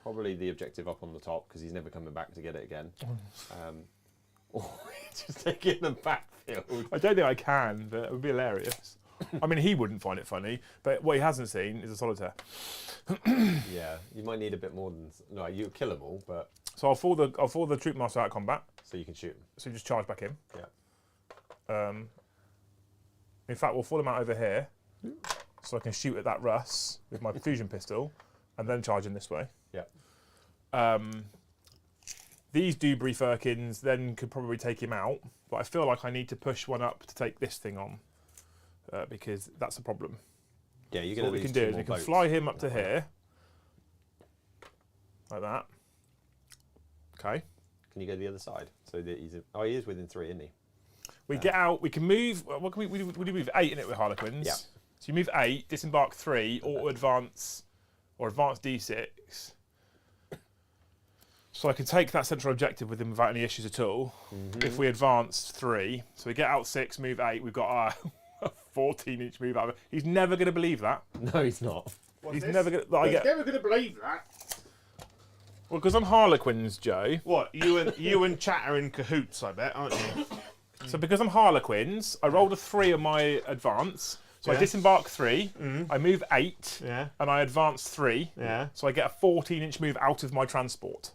probably the objective up on the top because he's never coming back to get it again. Or just taking the backfield. I don't think I can, but it would be hilarious. I mean, he wouldn't find it funny, but what he hasn't seen is a solitaire. Yeah, you might need a bit more than no. You kill them all, but So I'll fall the troop master out of combat. so you can shoot them. So you just charge back in. Yeah. In fact, we'll fall him out over here, so I can shoot at that Russ with my fusion pistol, and then charge in this way. Yeah. These Dewberry Firkins then could probably take him out, but I feel like I need to push one up to take this thing on, because that's a problem. Yeah, you So get what we can do is we can fly him up to here, like that. Okay. Can you go to the other side? So that he is within 3, isn't he? We get out. We can move. What can we do? Move 8 in it with Harlequins. Yeah. So you move 8, disembark 3, auto advance, or advance D6. So I can take that central objective with him without any issues at all. If we advance 3, so we get out 6, move 8. We've got a 14-inch move out. He's never going to believe that. No, he's not. He's never going to. He's never going to believe that. Well, because I'm Harlequins, Joe. What, you and Chat are in cahoots, I bet, aren't you? So because I'm Harlequins, I rolled a 3 on my advance. So I Yeah. disembark 3, I move 8, Yeah. and I advance 3. Yeah. So I get a 14-inch move out of my transport,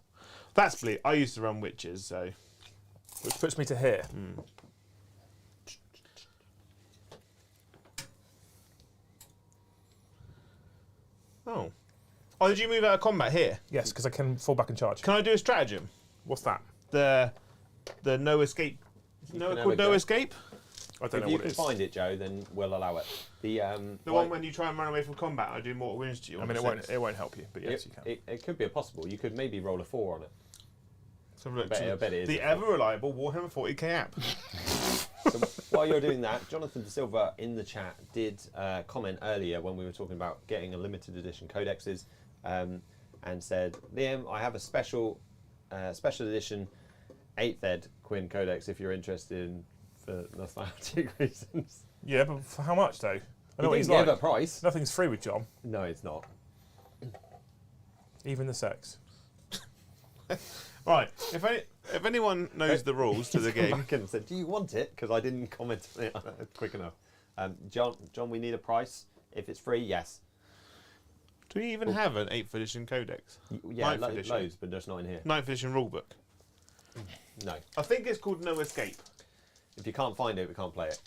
That's bleak. I used to run witches, so. which puts me to here. Oh. Oh, did you move out of combat here? Yes, because I can fall back and charge. Can I do a stratagem? What's that? The no escape. No, can have called a no go. escape. I don't If know you what it can is. find it, Joe, then we'll allow it. The The one when you try and run away from combat, I do mortal wounds to you. I on mean, the it won't help you, but yes, you can. It could be a possible. You could maybe roll a 4 on it. Let's have a look. I bet it is. The ever reliable Warhammer 40k app. So while you're doing that, Jonathan De Silva in the chat did comment earlier when we were talking about getting a limited edition codexes, and said, Liam, I have a special edition 8th ed Quinn codex if you're interested in, for nostalgic reasons. Yeah, but for how much though? I know what He he's didn't like. give a price. Nothing's free with John, No, it's not. even the sex. Right. If anyone knows the rules to the game, Back and said, do you want it? Because I didn't comment on it quick enough. John, we need a price. If it's free, yes. do we even have an 8th edition codex? Yeah, Ninth edition. loads, but just not in here. 9th edition rulebook. No. I think it's called No Escape. If you can't find it, we can't play it.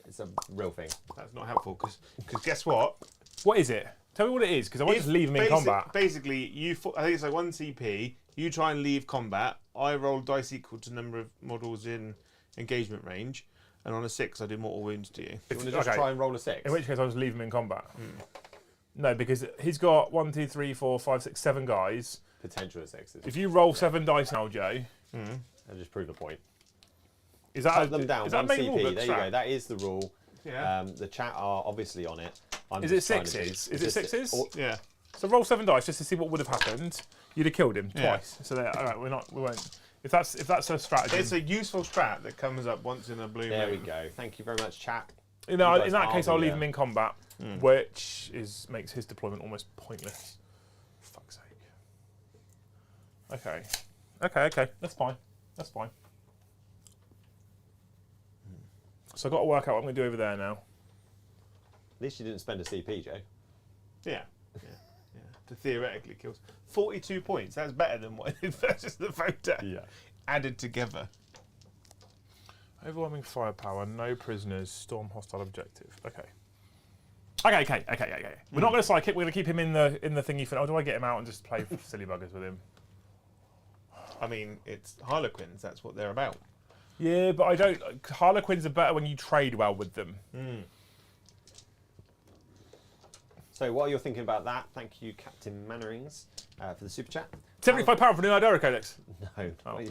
It's a real thing. That's not helpful because guess what? What is it? Tell me what it is, because I won't just leave him in combat. Basically, I think it's like 1 CP. You try and leave combat. I roll dice equal to number of models in engagement range, and on a 6, I do mortal wounds to you. Do you want to just try and roll a 6? In which case, I'll just leave him in combat. No, because he's got 1, 2, 3, 4, 5, 6, 7 guys. Potential 6s. If you roll 7 dice now, Joe, I'll just prove a point. is that Cut them down, is that 1 main rule CP. book There you strat? go. That is the rule. Yeah. The chat are obviously on it. I'm Is it just trying to 6s? be- Is it 6s? Yeah. So roll 7 dice just to see what would have happened. You'd have killed him Yeah. twice. So there, all right, we won't. If that's a strategy, It's a useful strat that comes up once in a blue There we moon. go. Thank you very much, chat. you know, you guys in that are case, the, I'll leave him in combat, which makes his deployment almost pointless. For fuck's sake. Okay. That's fine. So I've got to work out what I'm going to do over there now. At least you didn't spend a CP, Joe. Yeah. To theoretically kills 42 points. That's better than what I did versus the voter. Yeah. Added together. Overwhelming firepower, no prisoners, storm hostile objective. Okay. We're not going to psychic. We're going to keep him in the thingy for. Oh, do I get him out and just play silly buggers with him? I mean, it's Harlequins. That's what they're about. Yeah, but I don't. Harlequins are better when you trade well with them. So while you're thinking about that, thank you, Captain Mannerings, for the super chat. 75 pound for the Idora Codex. No, Oh. not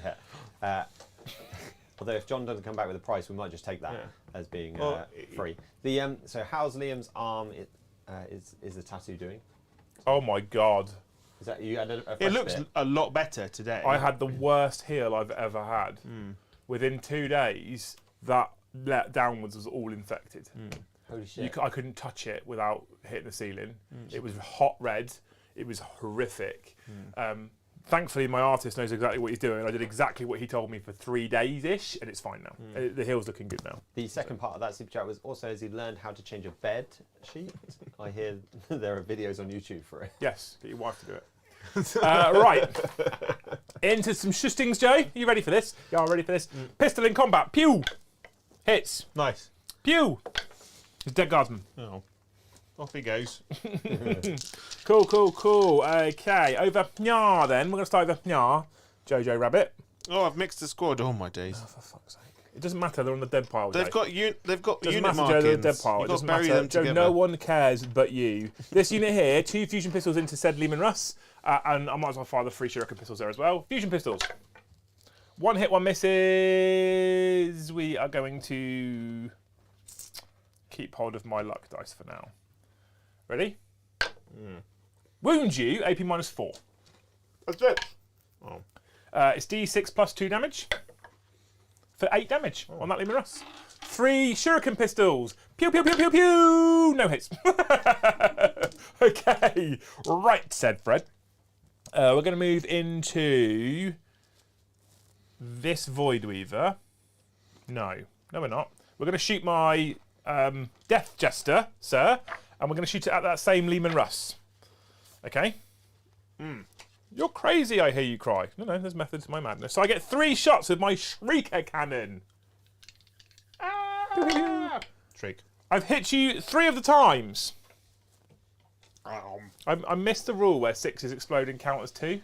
yet. Although if John doesn't come back with a price, we might just take that as being free. The so how's Liam's arm? Is the tattoo doing? Oh my god! Is that you? Had a fresh It looks bit? a lot better today. I had the worst heel I've ever had. Within 2 days, that let downwards was all infected. Holy shit! I couldn't touch it without hitting the ceiling. It was hot red. It was horrific. Thankfully, my artist knows exactly what he's doing. I did exactly what he told me for 3 days-ish, and it's fine now. The heel's looking good now. The second part of that super chat was also has he learned how to change a bed sheet? I hear there are videos on YouTube for it. Yes, get your wife to do it. Right, into some shustings, Joe. Are you ready for this? Yeah, I'm ready for this. Pistol in combat. Pew! Hits. Nice. Pew! It's dead guardsman. Oh. Off he goes. Cool, cool, cool. Okay, over Nya then. We're going to start over Nya. Jojo Rabbit. Oh, I've mixed the squad. Oh my days. For fuck's sake. It doesn't matter, they're on the dead pile, Joe. They've got unit Doesn't markings. matter, Joe, they're dead pile. You've It got doesn't to bury matter. them Joe, together. no one cares but you. This unit here, 2 fusion pistols into said Lehman Russ, and I might as well fire the 3 Shuriken pistols there as well. Fusion pistols. 1 hit, 1 misses. We are going to keep hold of my luck dice for now. Ready? Wound you, AP -4. That's it. Oh. It's D6 plus 2 damage for 8 damage on that Lehman Russ. 3 Shuriken pistols. Pew, pew, pew, pew, pew. No hits. Okay. Right, said Fred. We're going to move into this Void Weaver. No, we're not. We're going to shoot my Death Jester, sir, and we're going to shoot it at that same Lehman Russ. Okay? You're crazy, I hear you cry. No, there's method to my madness. So I get 3 shots with my Shrieker Cannon. Shriek. I've hit you 3 of the times. I missed the rule where 6 is exploding count as 2.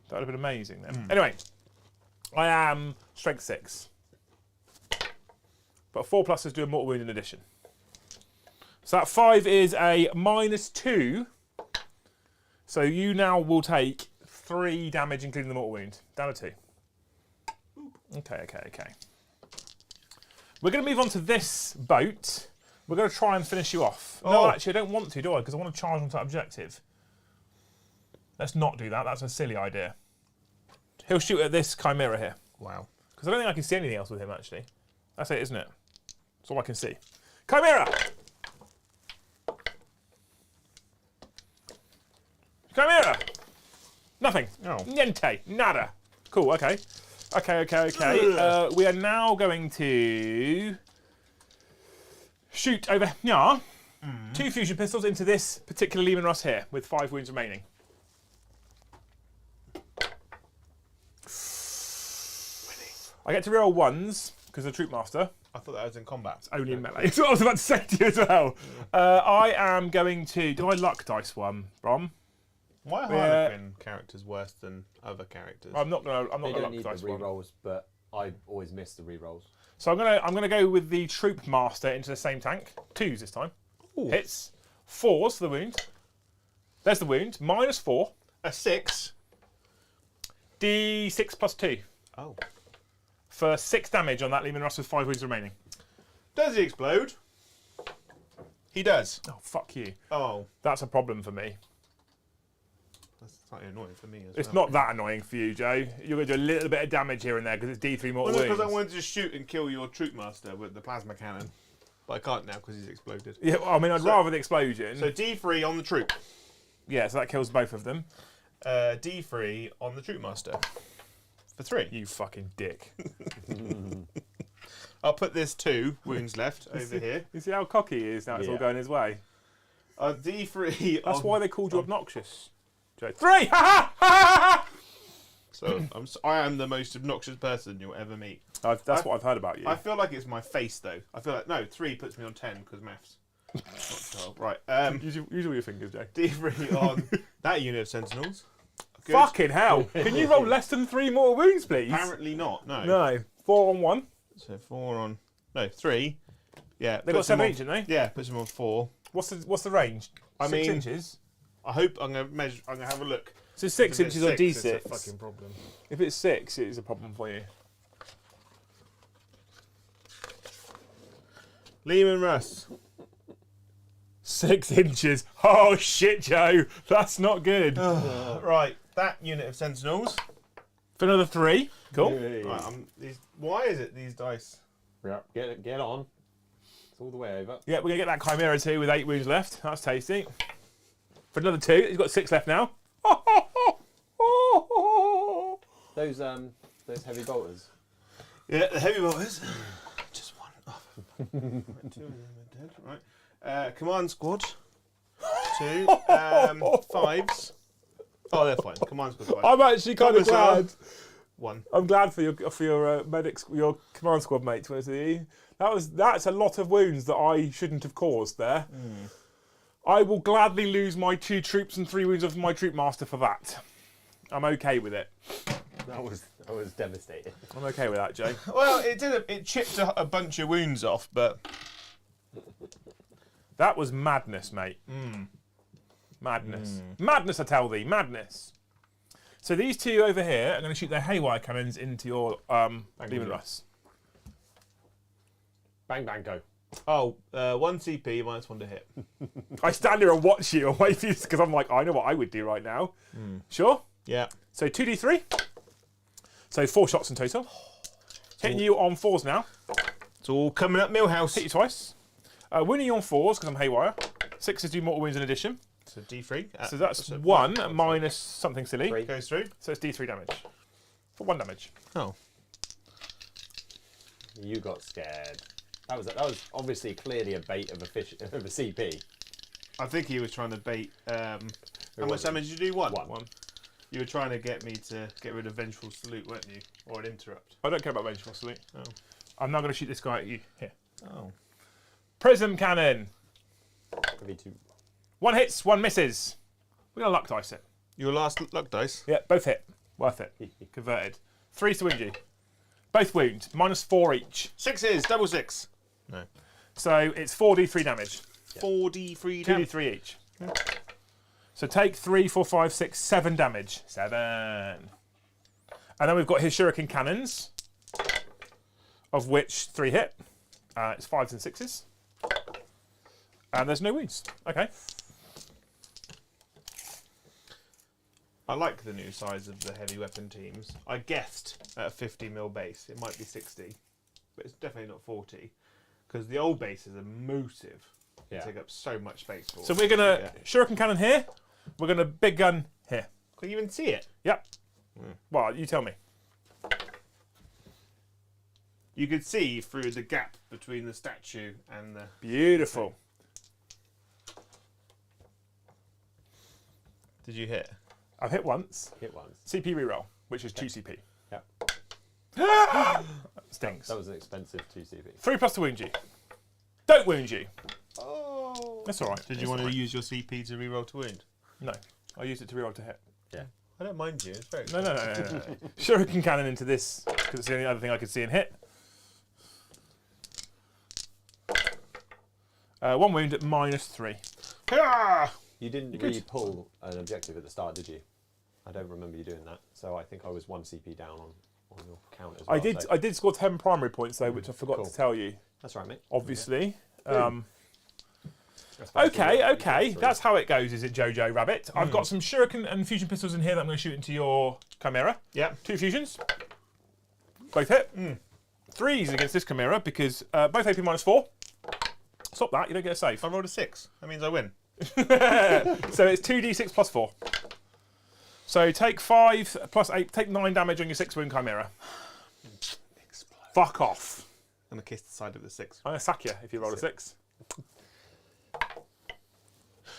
That would have been amazing then. Anyway, I am strength 6. But 4 pluses do a mortal wound in addition. So that 5 is a -2. So you now will take 3 damage, including the mortal wound. Down to 2. Okay. We're going to move on to this boat. We're going to try and finish you off. Oh. No, actually, I don't want to, do I? Because I want to charge onto that objective. Let's not do that. That's a silly idea. He'll shoot at this Chimera here. Wow. Because I don't think I can see anything else with him, actually. That's it, isn't it? That's all I can see. Chimera! Chimera! Nothing. Oh. Niente. Nada. Cool, okay. Okay. We are now going to shoot over here. 2 fusion pistols into this particular Lehman Russ here with 5 wounds remaining. I get to reroll 1s because of the Troop Master. I thought that was in combat. It's only in melee. That's what I was about to say to you as well. I am going to... Do I luck dice one, Brom? Why are Harlequin characters worse than other characters? I'm not going They to don't luck need dice the one. rerolls, but I always miss the rerolls. So I'm gonna go with the Troop Master into the same tank. 2s this time. Ooh. Hits. 4s for the wound. There's the wound. -4. A 6. D6 plus 2 Oh. for 6 damage on that Lehman Russ with 5 wounds remaining. Does he explode? He does. Oh, fuck you. Oh. That's a problem for me. That's slightly annoying for me as It's well. not that annoying for you, Joe. You're going to do a little bit of damage here and there because it's D3 mortal Well, wounds. because I wanted to shoot and kill your Troop Master with the plasma cannon. But I can't now because he's exploded. Yeah, well, I mean, I'd rather the explosion. So D3 on the Troop. Yeah, so that kills both of them. D3 on the Troop Master. For 3. You fucking dick. I'll put this 2 wounds left over here. You see how cocky he is now? It's all Yeah. going his way. D3 That's on... why they called you obnoxious. Joe. 3! Ha ha! Ha ha! So I am the most obnoxious person you'll ever meet. That's what I've heard about you. I feel like it's my face though. I feel like, no, 3 puts me on 10 because maths. Not 12. Right. Use all your fingers, Joe. D3 on that unit of Sentinels. Good. Fucking hell! Can you roll less than 3 mortal wounds, please? Apparently not, no. No. 4 on 1. So 4 on... No, 3. Yeah. They've got puts them 7 on- each, haven't they? Yeah, puts them on 4. What's the range? I 6 mean- inches? I hope I'm going to measure... I'm going to have a look. So 6 If it's inches on 6, D6. It's a fucking problem. If it's 6, it is a problem for you. Lehman Russ. 6 inches. Oh shit, Joe. That's not good. Right, that unit of Sentinels. For another 3. Cool. Yay. Right, why is it these dice? Yeah, get on. It's all the way over. Yeah, we're going to get that Chimera too with 8 wounds left. That's tasty. For another 2. He's got 6 left now. Those heavy bolters. Yeah, the heavy bolters. Just one. Oh. 2 of them are dead. Right. Command squad. 2. 5s. Oh, they're fine. Command squad 5. I'm actually kind of glad. 1. I'm glad for your medics, your command squad mates. That's a lot of wounds that I shouldn't have caused there. I will gladly lose my 2 troops and 3 wounds of my troop master for that. I'm okay with it. I was devastated. I'm okay with that, Joe. Well, it chipped a bunch of wounds off, but That was madness, mate. Madness. Madness, I tell thee. Madness. So these 2 over here are going to shoot their haywire cannons into your Lehman Russ. Bang, bang, go. 1 CP minus 1 to hit. I stand here and watch you and wait for you because I'm like, I know what I would do right now. Sure? Yeah. So 2d3. So 4 shots in total. Hitting you on 4s now. It's all coming up Millhouse. Hit you twice. Wounding you on 4s because I'm haywire. 6s do mortal wounds in addition. So D3. So that's 1 minus something silly. 3. Goes through. So it's D3 damage. For 1 damage. Oh. You got scared. That was obviously clearly a bait of a CP. I think he was trying to bait. How much was it? damage did you do? 1. 1. You were trying to get me to get rid of Vengeful Salute, weren't you? Or an interrupt. I don't care about vengeful salute. Oh. I'm now going to shoot this guy at you. Here. Oh. Prism cannon. V2. 1 hits, 1 misses. We're going to luck dice it. Your last luck dice. Yeah, both hit. Worth it. Converted. 3's to wound you. Both wound. Minus 4 each. 6s. Double 6. No. So it's 4d3 damage. 4d3 damage. 2d3 each. So take 3, 4, 5, 6, 7 damage. 7. And then we've got his shuriken cannons, of which 3 hit. It's 5s and 6s. And there's no wounds. Okay. I like the new size of the heavy weapon teams. I guessed at a 50mm base. It might be 60, but it's definitely not 40. Because the old bases are massive. They take up so much space for. So we're going to shuriken cannon here. We're going to big gun here. Can you even see it? Yep. Well, you tell me. You could see through the gap between the statue and the... Beautiful. Did you hit? I've hit once. Hit once. CP reroll, which is 2 CP. Yep. Stings. That was an expensive 2 CP. 3 plus to wound you. Don't wound you. Oh. That's all right. Did you want to use your CP to reroll to wound? No. I used it to reroll to hit. Yeah. I don't mind you. It's very No. Shuriken cannon into this, because it's the only other thing I could see and hit. 1 wound at minus 3. You didn't re-pull an objective at the start, did you? I don't remember you doing that. So I think I was 1 CP down on your count as well. I did score 10 primary points though, which I forgot to tell you. That's right, mate. Obviously. Okay. Okay. That's how it goes, is it, Jojo Rabbit? I've got some shuriken and fusion pistols in here that I'm going to shoot into your Chimera. Yeah. 2 fusions. Both hit. 3s against this Chimera because both AP minus 4. Stop that, you don't get a save. I rolled a 6. That means I win. So it's 2d6 plus 4. So take 5 plus 8, take 9 damage on your 6 wound Chimera. Explode. Fuck off. I'm going to kiss the side of the 6. I'm going to sack you if you roll a 6.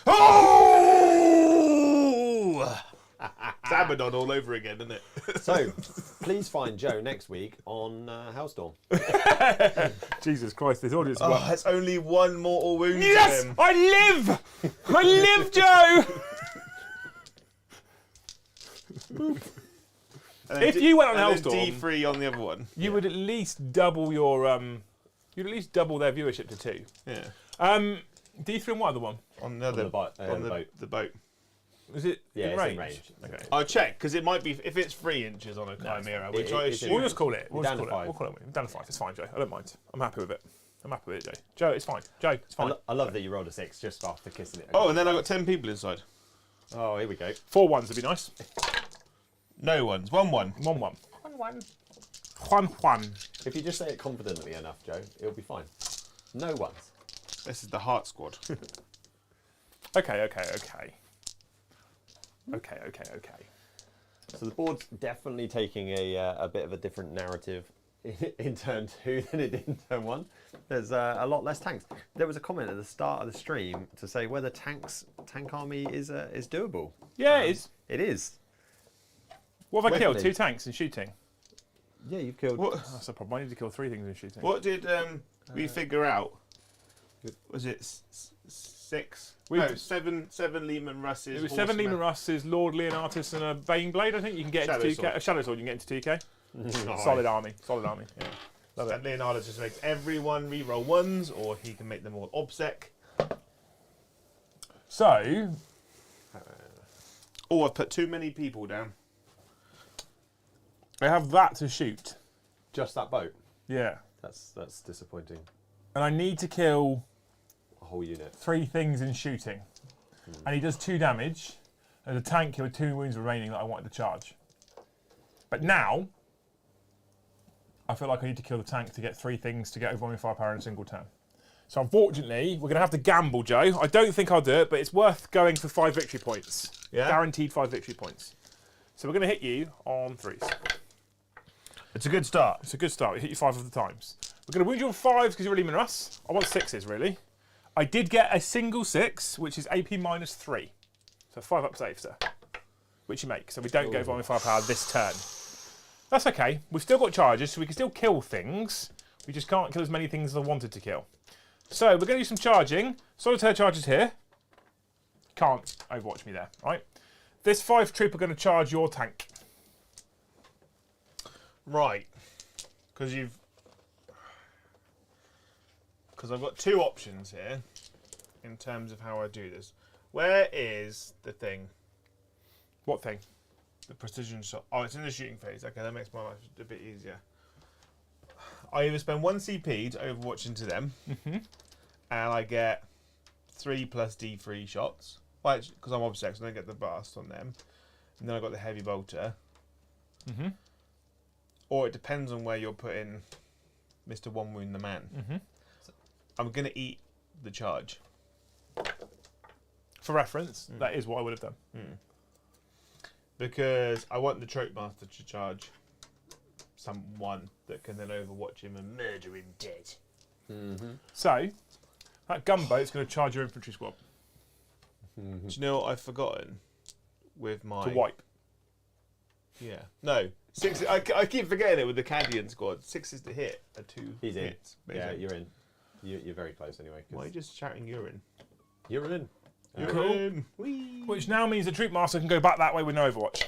Oh! It's Abaddon all over again, isn't it? So, please find Joe next week on Hellstorm. Jesus Christ, this audience. Oh, it's only 1 mortal wound. Yes! To him. I live! I live, Joe! If you went on Hellstorm, D3 on the other one. you would at least double your you'd at least double their viewership to 2. Yeah. D3 and what other one? On the other boat. the boat. Is it Yeah, in it's range? in range. Okay. I'll check because it might be if it's 3 inches on a Chimera, which I it's assume. We'll just call it. We'll Down just to call it. 5. We'll call it. Down to 5. It's fine, Joe. I don't mind. I'm happy with it. I'm happy with it, Joe. Joe, it's fine. Joe, it's fine. I love that you rolled a 6 just after kissing it. Oh, and then I got 10 people inside. Oh, here we go. 4 ones would be nice. No ones. 1-1. 1-1. 1-1. Juan. If you just say it confidently enough, Joe, it'll be fine. No ones. This is the heart squad. Okay. So the board's definitely taking a bit of a different narrative in turn 2 than it did in turn 1. There's a lot less tanks. There was a comment at the start of the stream to say whether tank army is doable. Yeah, it is. It is. What have I killed? Wickedy. 2 tanks in shooting. Yeah, you've killed. What, That's the problem. I need to kill 3 things in shooting. what did we figure out? Was it 6? No, 7 Lehman Russes. It was 7 Lehman Russes, Lord Leonatus, and a Bane Blade. I think you can get Shadow into 2K. Sword. A Shadow Sword. You can get into 2K. Nice. Solid army. Yeah. Love it. Leonardo just makes everyone re-roll 1s, or he can make them all obsec. So, Oh, I've put too many people down. I have that to shoot. Just that boat. Yeah. That's disappointing. And I need to kill A whole unit. 3 things in shooting. And he does 2 damage. And the tank here with 2 wounds remaining that I wanted to charge. But now, I feel like I need to kill the tank to get 3 things to get overwhelming firepower in a single turn. So unfortunately, we're going to have to gamble, Joe. I don't think I'll do it, but it's worth going for 5 victory points. Yeah? Guaranteed 5 victory points. So we're going to hit you on 3s. It's a good start. It's a good start. We hit you 5 of the times. We're going to wound you on 5s because you're really Us. I want 6s, really. I did get a single 6, which is AP minus 3. So 5 up save, sir. Which you make. So we don't go overwhelming firepower this turn. That's okay. We've still got charges, so we can still kill things. We just can't kill as many things as I wanted to kill. So we're going to do some charging. Solitaire charges here. Can't overwatch me there, right? This 5 troop are going to charge your tank. Right. Because I've got 2 options here in terms of how I do this. Where is the thing? What thing? The precision shot. Oh, it's in the shooting phase. Okay, that makes my life a bit easier. I either spend 1 CP to overwatch into them, and I get 3 plus D3 shots. Well, because I'm obsessed, so I don't get the blast on them. And then I got the heavy bolter. Or it depends on where you're putting Mr. One Wound the Man. I'm going to eat the charge. For reference, that is what I would have done. Because I want the Trope Master to charge someone that can then overwatch him and murder him dead. So, that gunboat's going to charge your infantry squad. Do you know what I've forgotten with my... To wipe. Yeah. No. 6. I keep forgetting it with the Cadian squad. 6 is to hit. 2 He's in. hits. Yeah, you're in. You're very close anyway. Why are you just shouting urine? You're in. Urine. Whee. Which now means the troop master can go back that way with no overwatch.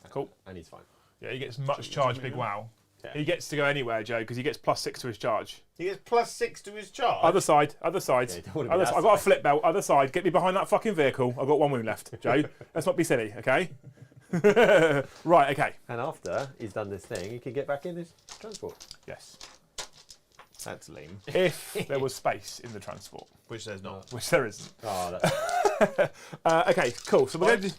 Cool. And he's fine. Yeah, he gets much charge, big wow. Yeah. He gets to go anywhere, Joe, because he gets +6 to his charge. He gets +6 to his charge. Other side. Yeah, you don't wanna be Other that side. I've got a side. flip belt. Other side. Get me behind that fucking vehicle. I've got 1 wound left, Joe. Let's not be silly, okay? Right, okay. And after he's done this thing, he can get back in his transport. Yes. That's lame. If there was space in the transport, Which there's not. which there isn't. Oh, that's Okay, cool. So we're going to do...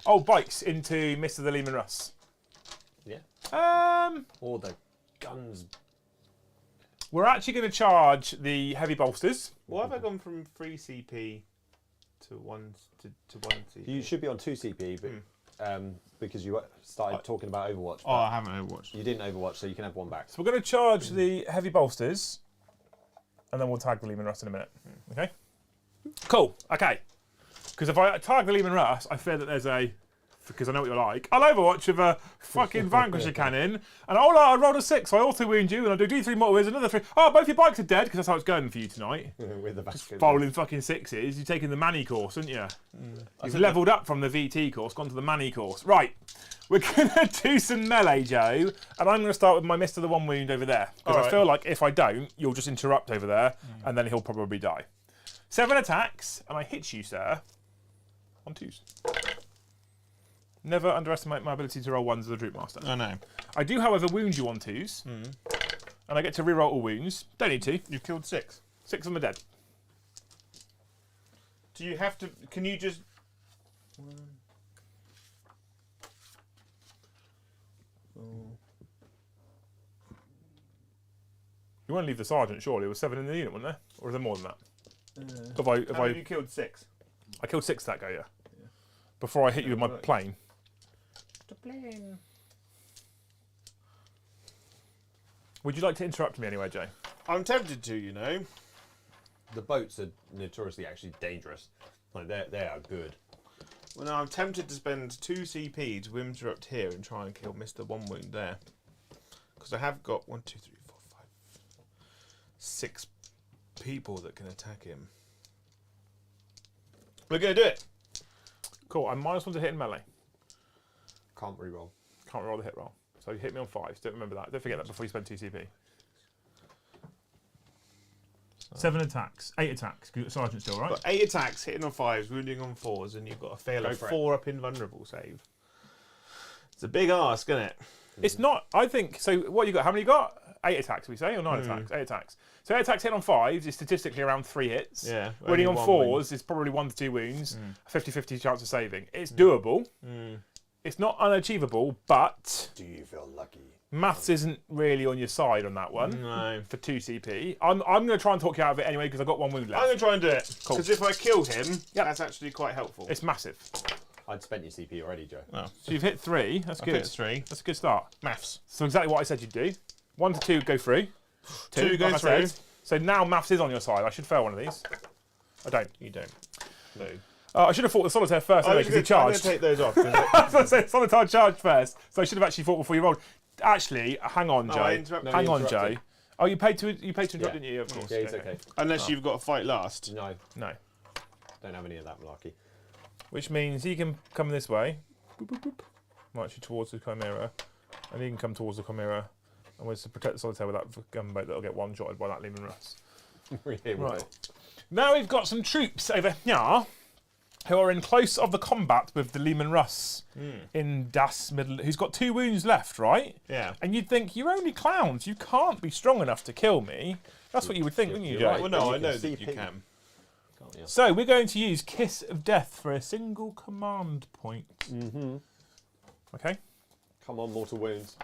Oh, bikes into Mr. the Lehman Russ. yeah. Or the guns. We're actually going to charge the heavy bolsters. Why have I gone from 3 CP to 1 CP? You should be on 2 CP, but because you started talking about Overwatch. Oh, I haven't overwatched. You didn't Overwatch, so you can have 1 back. So we're going to charge the heavy bolsters, and then we'll tag the Lehman Russ in a minute. Okay? Cool. Okay. Because if I tag the Lehman Russ, I fear that there's a... Because I know what you're like. I'll overwatch with a fucking Vanquisher cannon, and I rolled a 6, so I auto wound you, and I do D3 mortar wounds, another 3. Oh, both your bikes are dead, because that's how it's going for you tonight. With the back. Bowling fucking 6s. You're taking the Manny course, aren't you? You've levelled up from the VT course, gone to the Manny course. Right. We're going to do some melee, Joe, and I'm going to start with my Mr. the One Wound over there. Because I feel like if I don't, you'll just interrupt over there, and then he'll probably die. 7 attacks, and I hit you, sir, on 2s. Never underestimate my ability to roll 1s as a troop master. I know. I do, however, wound you on 2s. and I get to reroll all wounds. Don't need to. You've killed 6. 6 of them are dead. Do you have to? Can you just? You won't leave the sergeant, surely. There was 7 in the unit, wasn't there? Or is there more than that? How many you killed? 6. I killed 6 that go, yeah. Before I hit you with my plane. The plane. Would you like to interrupt me anyway, Joe? I'm tempted to, you know. The boats are notoriously actually dangerous. Like they are good. Well, no, I'm tempted to spend 2 CP to interrupt here and try and kill Mr. 1 wound there. Because I have got 1, 2, 3, 4, 5, 6 people that can attack him. We're going to do it. Cool, I'm -1 to hit in melee. Can't reroll. Can't roll the hit roll. So you hit me on 5s. Don't remember that. Don't forget that before you spend 2 CP. 7 attacks. 8 attacks. Because you've got sergeant still, right? Got 8 attacks, hitting on 5s, wounding on 4s, and you've got to fail a 4 up invulnerable save. It's a big ask, isn't it? It's not, I think, so what you got? How many you got? 8 attacks, we say, or 9 attacks? 8 attacks. So 8 attacks hit on 5s is statistically around 3 hits. Yeah. Winning on only 4s wound. is probably 1 to 2 wounds. A 50-50 chance of saving. It's doable. It's not unachievable, but Do you feel lucky? maths isn't really on your side on that one. No. For 2 CP. I'm going to try and talk you out of it anyway because I've got 1 wound I'm left. going to try and do it. Cool. Because if I kill him, Yep. that's actually quite helpful. It's massive. I'd spent your CP already, Joe. Oh. So you've hit 3. That's good. Hit 3. That's a good start. Maths. So exactly what I said you'd do. 1 to 2 go through. 2 go like I through. said. So now maths is on your side. I should fail one of these. I don't. You don't. No. I should have fought the solitaire first I anyway was because he I'm going charged. to take those off. 'cause I was going to say solitaire charged first. So I should have actually fought before you rolled. Actually, hang on, Joe. I interrupted. No, hang you on, Joe. interrupted. Oh, you paid to interrupt, Yeah. didn't you? Of course. Yeah, it's okay. Unless you've got to fight last. No, No. don't have any of that malarkey. Which means he can come this way. Boop, boop, boop. March you towards the Chimera. And he can come towards the Chimera. And we're to protect the solitaire with that gunboat that'll get one-shotted by that Lehman Russ. Right. Now we've got some troops over here who are in close of the combat with the Lehman Russ in Das Middle, who's got 2 wounds left, right? Yeah. And you'd think, you're only clowns, you can't be strong enough to kill me. That's what you would think, wouldn't you, You're Joe? right. Well, but no, you I can know that CP. you can. Can't you? So we're going to use Kiss of Death for a single command point. Okay. Come on, mortal wounds.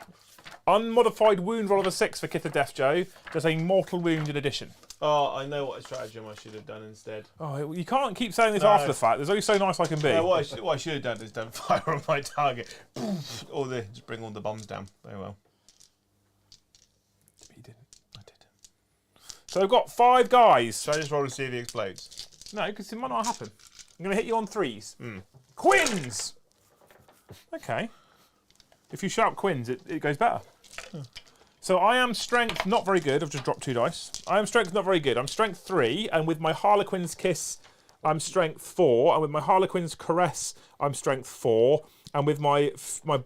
Unmodified wound roll of a 6 for Kiss of Death, Joe. Just a mortal wound in addition. Oh, I know what stratagem I should have done instead. Oh, you can't keep saying this No. after the fact. There's only so nice I can be. What I should have done is done fire on my target. Or just bring all the bombs down. Very well. He didn't. I did. So I've got 5 guys. Should I just roll to see if he explodes? No, because it might not happen. I'm going to hit you on 3s. Quins! Okay. If you shout Quins, it goes better. So I am strength not very good. I've just dropped 2 dice. I am strength not very good. I'm strength 3, and with my Harlequin's Kiss, I'm strength 4, and with my Harlequin's Caress, I'm strength 4, and with my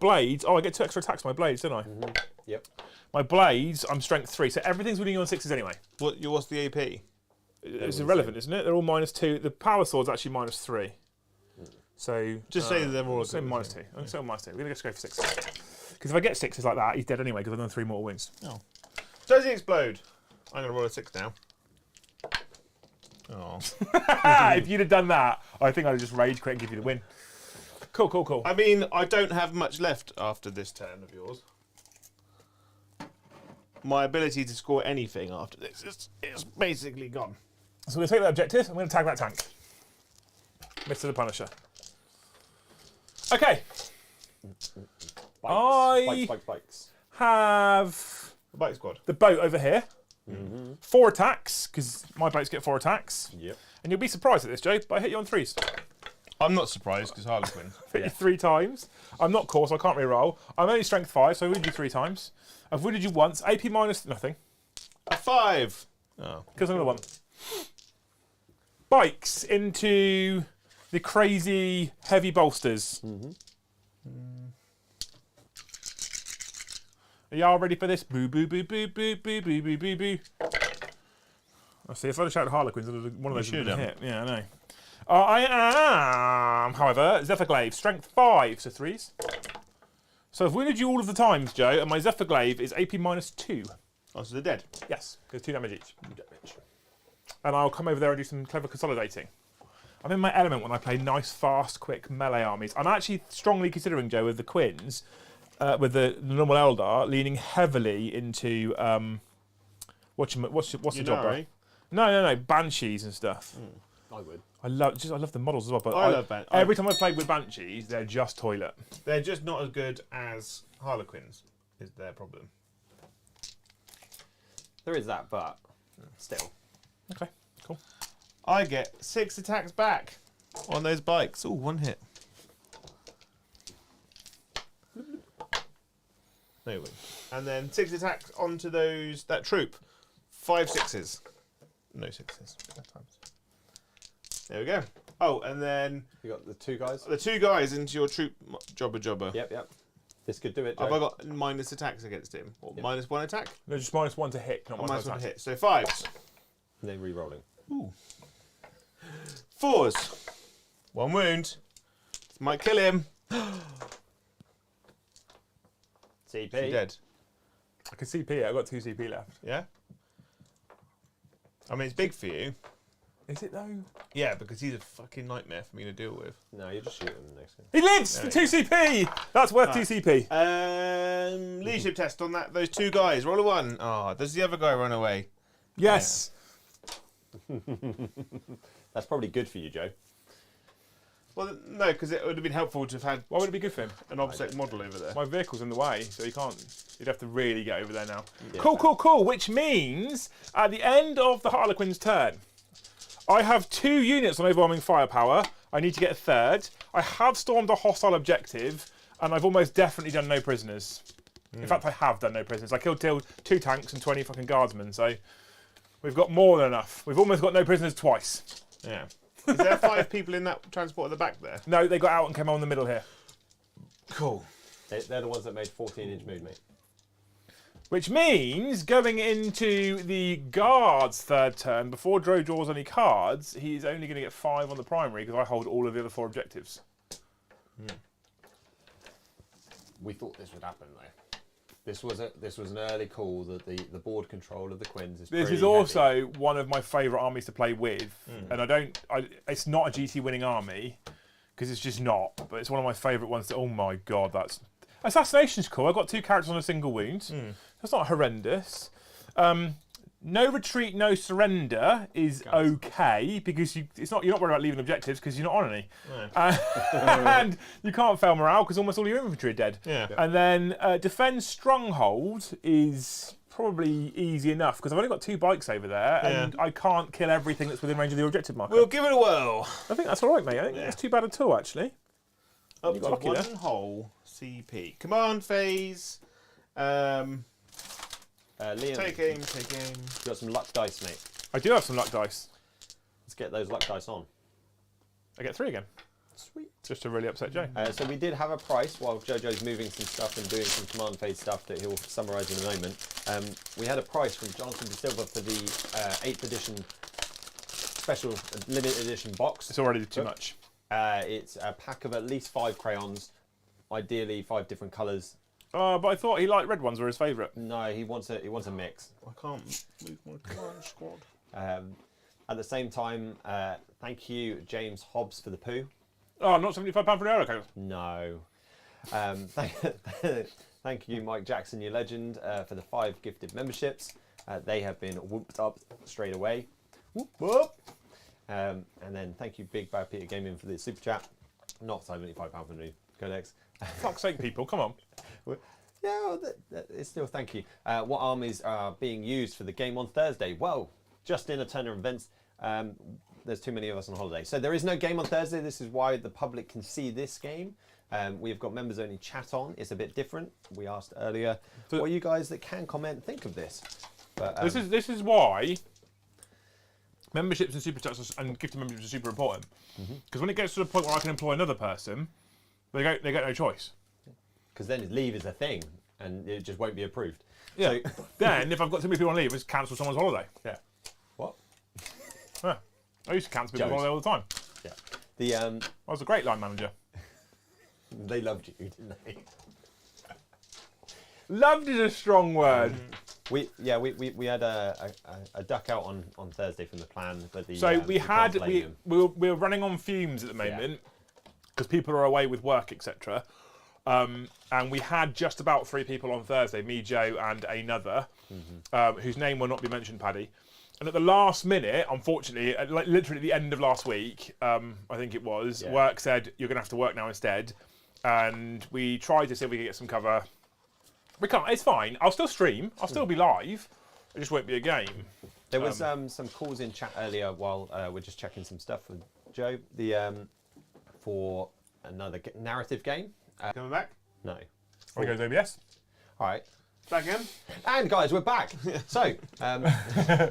blades, I get 2 extra attacks with my blades, don't I? Yep. My blades, I'm strength 3, so everything's winning you on 6s anyway. What's the AP? It's irrelevant, isn't it? They're all -2. The power sword's actually -3. So Just say that they're all say good. -2. I'm going to say -2. We're going to just go for 6. Because if I get 6s like that, he's dead anyway because I've done 3 mortal wounds. Oh. Does he explode? I'm going to roll a 6 now. Oh. If you'd have done that, I think I'd have just rage quit and give you the win. Cool, cool, cool. I mean, I don't have much left after this turn of yours. My ability to score anything after this is basically gone. So we're going to take that objective. I'm going to tag that tank. Mr. the Punisher. Okay. Spikes. Have The bike squad. the boat over here. 4 attacks, because my boats get 4 attacks. Yep. And you'll be surprised at this, Joe, but I hit you on 3s. I'm not surprised because Harlequin. Hit you 3 times. I'm not core, so I can't re-roll. I'm only strength 5, so I wounded you 3 times. I've wounded you once. AP minus nothing, A 5. Oh. because I'm going to 1. Bikes into the crazy heavy bolsters. Are y'all ready for this? Boo, boo, boo, boo, boo, boo, boo, boo, boo, boo. I see, if I'd have shouted Harlequins, one of those would have been hit. Yeah, I know. I am, however, Zephyrglaive, strength 5, so 3s. So I've wounded you all of the times, Joe, and my Zephyrglaive is AP minus 2. Oh, so they're dead. Yes, there's 2 damage each. And I'll come over there and do some clever consolidating. I'm in my element when I play nice, fast, quick melee armies. I'm actually strongly considering, Joe, with the Quins, with the normal Eldar, leaning heavily into what's the job, right? No, Banshees and stuff. I would. I love the models as well. But I love Banshees. Every time I've played with Banshees, they're just toilet. They're just not as good as Harlequins. Is their problem? There is that, but still. Okay, cool. I get 6 attacks back on those bikes. Oh, 1 hit. No win. And then 6 attacks onto that troop. 5 6s. No 6s. There we go. Oh, and then You got the 2 guys. the 2 guys into your troop jobber. Yep. This could do it, Joe. Have I got minus attacks against him? Or Yep. minus 1 attack? No, just -1 to hit, not Or minus 1 attack. hit. So 5s. And then re-rolling. Ooh. 4s. 1 wound. This might kill him. CP. He's dead. I can CP it. I've got 2 CP left. Yeah? I mean, it's big for you. Is it though? Yeah, because he's a fucking nightmare for me to deal with. No, you just shoot him the next game. He lives for 2 CP. That's worth 2 CP. Leadership test on those 2 guys. Roll a 1. Oh, does the other guy run away? Yes. That's probably good for you, Joe. Well, no, because it would have been helpful to have had Why would it be good for him? an object model over there. My vehicle's in the way, so you can't. You'd have to really get over there now. Yeah. Cool. Which means at the end of the Harlequin's turn, I have 2 units on overwhelming firepower. I need to get a 3rd. I have stormed a hostile objective, and I've almost definitely done no prisoners. In fact, I have done no prisoners. I killed 2 tanks and 20 fucking guardsmen, so we've got more than enough. We've almost got no prisoners twice. Yeah. Is there 5 people in that transport at the back there? No, they got out and came on in the middle here. Cool. They're the ones that made 14-inch mood, mate. Which means going into the guard's 3rd turn, before Dro draws any cards, he's only going to get 5 on the primary because I hold all of the other 4 objectives. We thought this would happen, though. This was an early call that the board control of the Quins is. This pretty is also one of my favourite armies to play with, and it's not a GT winning army because it's just not. But it's one of my favourite ones. Oh my god, Assassination's cool. I've got 2 characters on a single wound. That's not horrendous. No retreat, no surrender is okay because you're not worried about leaving objectives because you're not on any. No. And you can't fail morale because almost all your infantry are dead. Yeah. And then defend stronghold is probably easy enough because I've only got 2 bikes over there and I can't kill everything that's within range of the objective marker. We'll give it a whirl. I think that's all right, mate. I think that's too bad at all, actually. Up You to got lucky 1 there. whole CP. Command phase. Liam, Take aim. you got some luck dice, mate. I do have some luck dice. Let's get those luck dice on. I get 3 again, Sweet. just to really upset Joe. So we did have a price while Jojo's moving some stuff and doing some command phase stuff that he'll summarise in a moment. We had a price from Jonathan De Silva for the 8th edition special limited edition box. It's already too much. It's a pack of at least 5 crayons, ideally 5 different colours. But I thought he liked red ones were his favourite. No, he wants a mix. I can't move my command squad. At the same time, thank you, James Hobbs, for the poo. Oh, not £75 for the Harlequin. No. Thank you, Mike Jackson, your legend, for the 5 gifted memberships. They have been whooped up straight away. Whoop, whoop. And then thank you, Big Bad Peter Gaming, for the super chat. Not £75 for the new codex. Fuck's sake, people, come on. Yeah, it's still thank you. What armies are being used for the game on Thursday? Well, just in a turn of events, there's too many of us on holiday. So there is no game on Thursday. This is why the public can see this game. We've got members only chat on. It's a bit different. We asked earlier, what you guys that can comment think of this? But, This is why memberships and super chats and gifted memberships are super important. Because when it gets to the point where I can employ another person, they get no choice. because then leave is a thing and it just won't be approved. Yeah. So, Then if I've got too many people on leave, it's cancel someone's holiday. Yeah. what? Yeah. I used to cancel people's Joes. holiday all the time. Yeah. The I was a great line manager. they loved you, didn't they? Loved is a strong word. We had a duck out on Thursday from the plan, but the So we we're running on fumes at the moment because people are away with work, etc. And we had just about 3 people on Thursday, me, Joe, and another, whose name will not be mentioned, Paddy. And at the last minute, unfortunately, literally at the end of last week, I think it was, work said, you're going to have to work now instead. And we tried to see if we could get some cover. We can't, it's fine. I'll still stream. I'll still be live. It just won't be a game. There was some calls in chat earlier while we're just checking some stuff with Joe. For another narrative game. Coming back? No. We go to OBS. All right. Back again? And guys, we're back. So,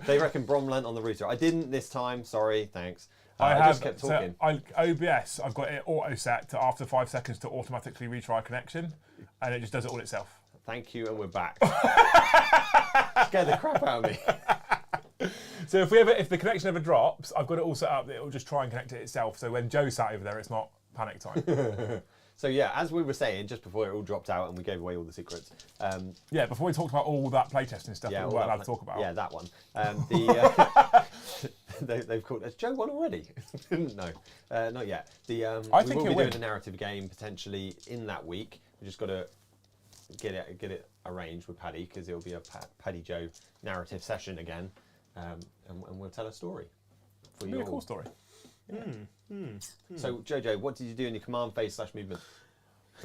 they reckon Brom lent on the router. I didn't this time. Sorry. Thanks. I just kept talking. OBS, I've got it auto set to after 5 seconds to automatically retry connection, and it just does it all itself. Thank you, and we're back. Scare the crap out of me. So if the connection ever drops, I've got it all set up that it will just try and connect it itself. So when Joe's sat over there, it's not panic time. So yeah, as we were saying, just before it all dropped out and we gave away all the secrets. Before we talked about all that playtesting stuff that we weren't allowed to talk about. Yeah, that one. They've called us Joe one already. No, not yet. We will be doing a narrative game potentially in that week. We just got to get it arranged with Paddy because it will be a Paddy Joe narrative session again, and we'll tell a story. It'll be a cool story. So Jojo, what did you do in your command phase / movement?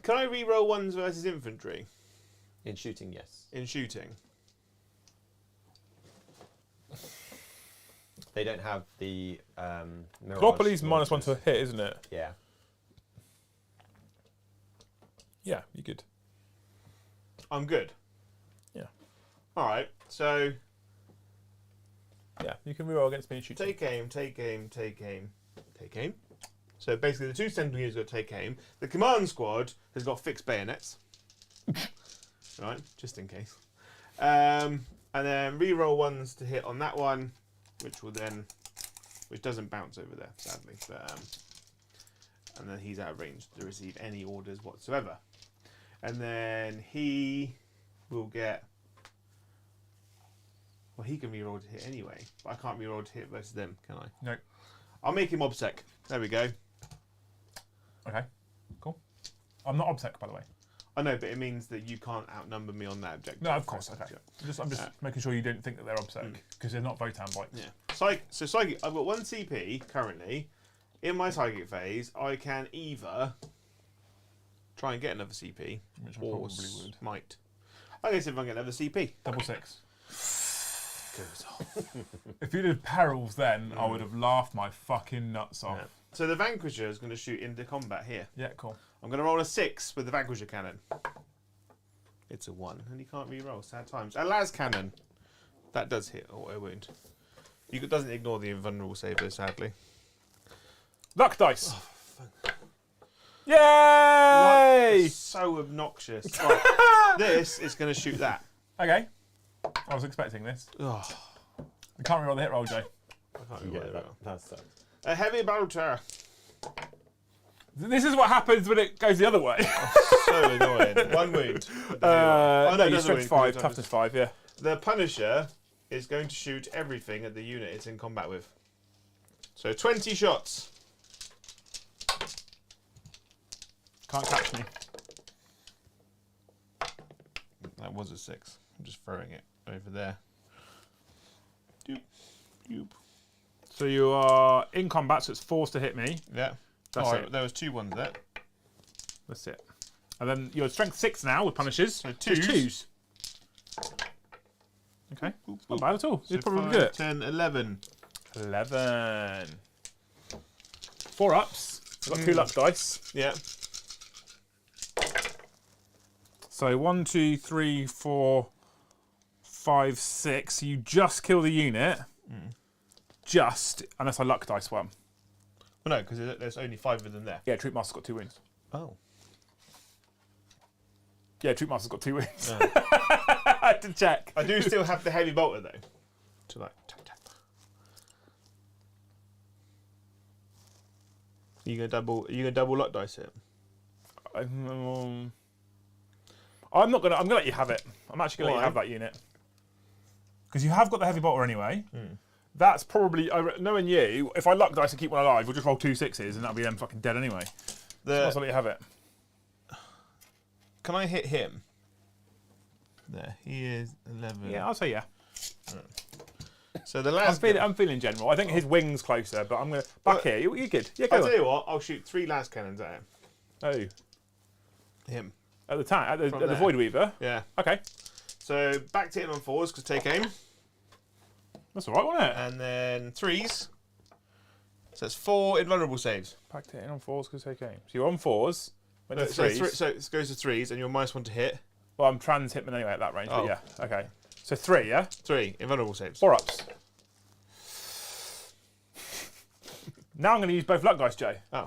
Can I re-roll ones versus infantry? In shooting, yes. In shooting? They don't have the mirage. Glorious -1 to a hit, isn't it? Yeah. Yeah, you're good. I'm good. Yeah. All right. So. Yeah, you can reroll against me and shoot. Take aim, take aim, take aim, take aim. So basically, the 2 sentinel units got to take aim. The command squad has got fixed bayonets. Right, just in case. And then re-roll ones to hit on that one, which doesn't bounce over there, sadly. But, and then he's out of range to receive any orders whatsoever. And then he will get. Well, he can reroll to hit anyway, but I can't reroll to hit versus them, can I? No. I'll make him obsec. There we go. Okay, cool. I'm not obsec, by the way. I know, but it means that you can't outnumber me on that objective. No, of course. Okay. I'm just making sure you don't think that they're obsec because they're not Votan bites. Yeah. So psychic. I've got 1 CP currently. In my psychic phase, I can either try and get another CP, which I or probably would. Might. I guess if I can get another CP. Double 6. Goes off. If you did perils, then I would have laughed my fucking nuts off. Yeah. So the Vanquisher is going to shoot into combat here. Yeah, cool. I'm going to roll a 6 with the Vanquisher cannon. It's a 1, and you can't re-roll. Sad times. A las cannon. That does hit auto wound. It doesn't ignore the invulnerable save, though, sadly. Luck dice. Oh, Yay! what? So obnoxious. Right. This is going to shoot that. Okay. I was expecting this. Oh, We can't reroll the hit roll, Joe. I can't remember that sucks. A heavy bolter. This is what happens when it goes the other way. So annoying. 1 wound. No, you another strength wound, 5, toughness 5, yeah. The Punisher is going to shoot everything at the unit it's in combat with. So 20 shots. Can't catch me. That was a 6. I'm just throwing it over there. Doop. Doop. So you are in combat, so it's forced to hit me. Yeah. That's it. There was 2 ones there. That's it. And then you're strength 6 now with punishes. So Just 2s. Okay. Boop, Not boop. bad at all. So It's probably 5, good. 10, 11. 11. 4 ups. I've got 2 luck dice. Yeah. So 1, 2, 3, 4, 5, 6. You just kill the unit. Just, unless I luck dice one. Well, no, because there's only 5 of them there. Yeah, Troop Master's got 2 wounds. Oh. Yeah, Troop Master's got 2 wounds. I had to check. I do still have the heavy bolter though. To like tap tap. Are you gonna double luck dice it? I'm not gonna. I'm gonna let you have it. I'm actually gonna let you Why? have that unit. Because you have got the heavy bolter anyway. That's probably, knowing you, if I luck dice and keep one alive, we'll just roll 2 6s and that'll be them fucking dead anyway. So I'll let you have it. Can I hit him? There, he is 11. Yeah, I'll say yeah. So the last. I'm feeling general. I think his wing's closer, but I'm going to... Back here, you're good. Yeah, go I'll on. tell you what, I'll shoot 3 las cannons at him. Oh. Him. At the tank, at the Void Weaver? Yeah. Okay. So back to him on 4s, because take aim. That's alright, wasn't it? And then 3s. So it's 4 invulnerable saves. Packed it in on 4s because take aim. So you're on 4s, went to So 3s. so it goes to 3s, and you're -1 to hit. Well, I'm trans hitman anyway at that range, Oh. but yeah. Okay. So 3, yeah? 3 invulnerable saves. 4 ups. Now I'm going to use both luck dice, Joe. Oh.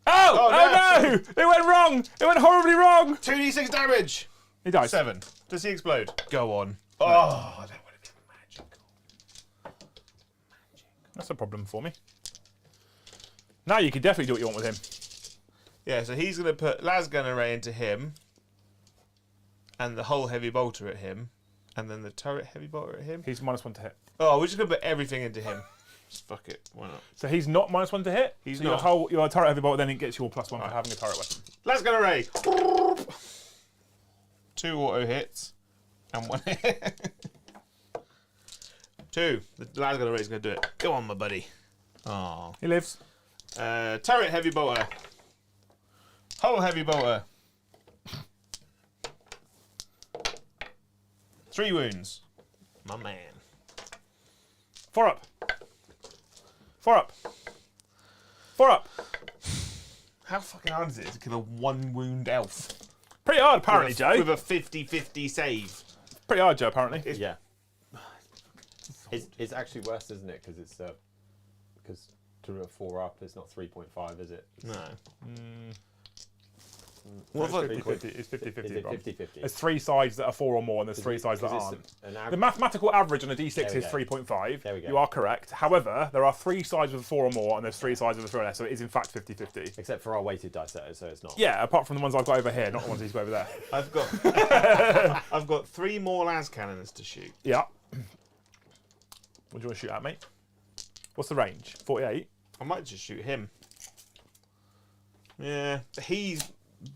Oh! Oh, No! It went wrong! It went horribly wrong! 2d6 damage! He dies. 7. Does he explode? Go on. Oh, that would have been magical. That's a problem for me. Now you can definitely do what you want with him. Yeah, so he's going to put las gun array into him, and the whole heavy bolter at him, and then the turret heavy bolter at him. He's -1 to hit. Oh, we're just going to put everything into him. Just fuck it. Why not? So he's not -1 to hit? He's so not. Your turret heavy bolt, then it gets your +1 for having a turret weapon. Las gun array. 2 auto hits, and 1 hit. 2. The las gun array is going to do it. Go on, my buddy. Oh. He lives. Turret heavy bolter. Whole heavy bolter. 3 wounds. My man. 4 up. 4 up. 4 up. How fucking hard is it to kill a 1 wound elf? Pretty hard, apparently, Joe. With a 50-50 save. Pretty hard, Joe, apparently. Yeah. It's actually worse, isn't it? Because it's because to do a 4 up, it's not 3.5, is it? No. What What it's if 50-50. It's 50-50. Is it Rob. 50-50? There's 3 sides that are 4 or more, and there's 3 sides that aren't. The mathematical average on a D6 There we is go. 3.5. There we go. You are correct. However, there are 3 sides with 4 or more, and there's 3 sides with 3 or less, so it is in fact 50-50. Except for our weighted dice setters, so it's not. Yeah, apart from the ones I've got over here, not the ones he's got over there. I've got 3 more las cannons to shoot. Yeah. What do you want to shoot at, mate? What's the range? 48? I might just shoot him. Yeah, he's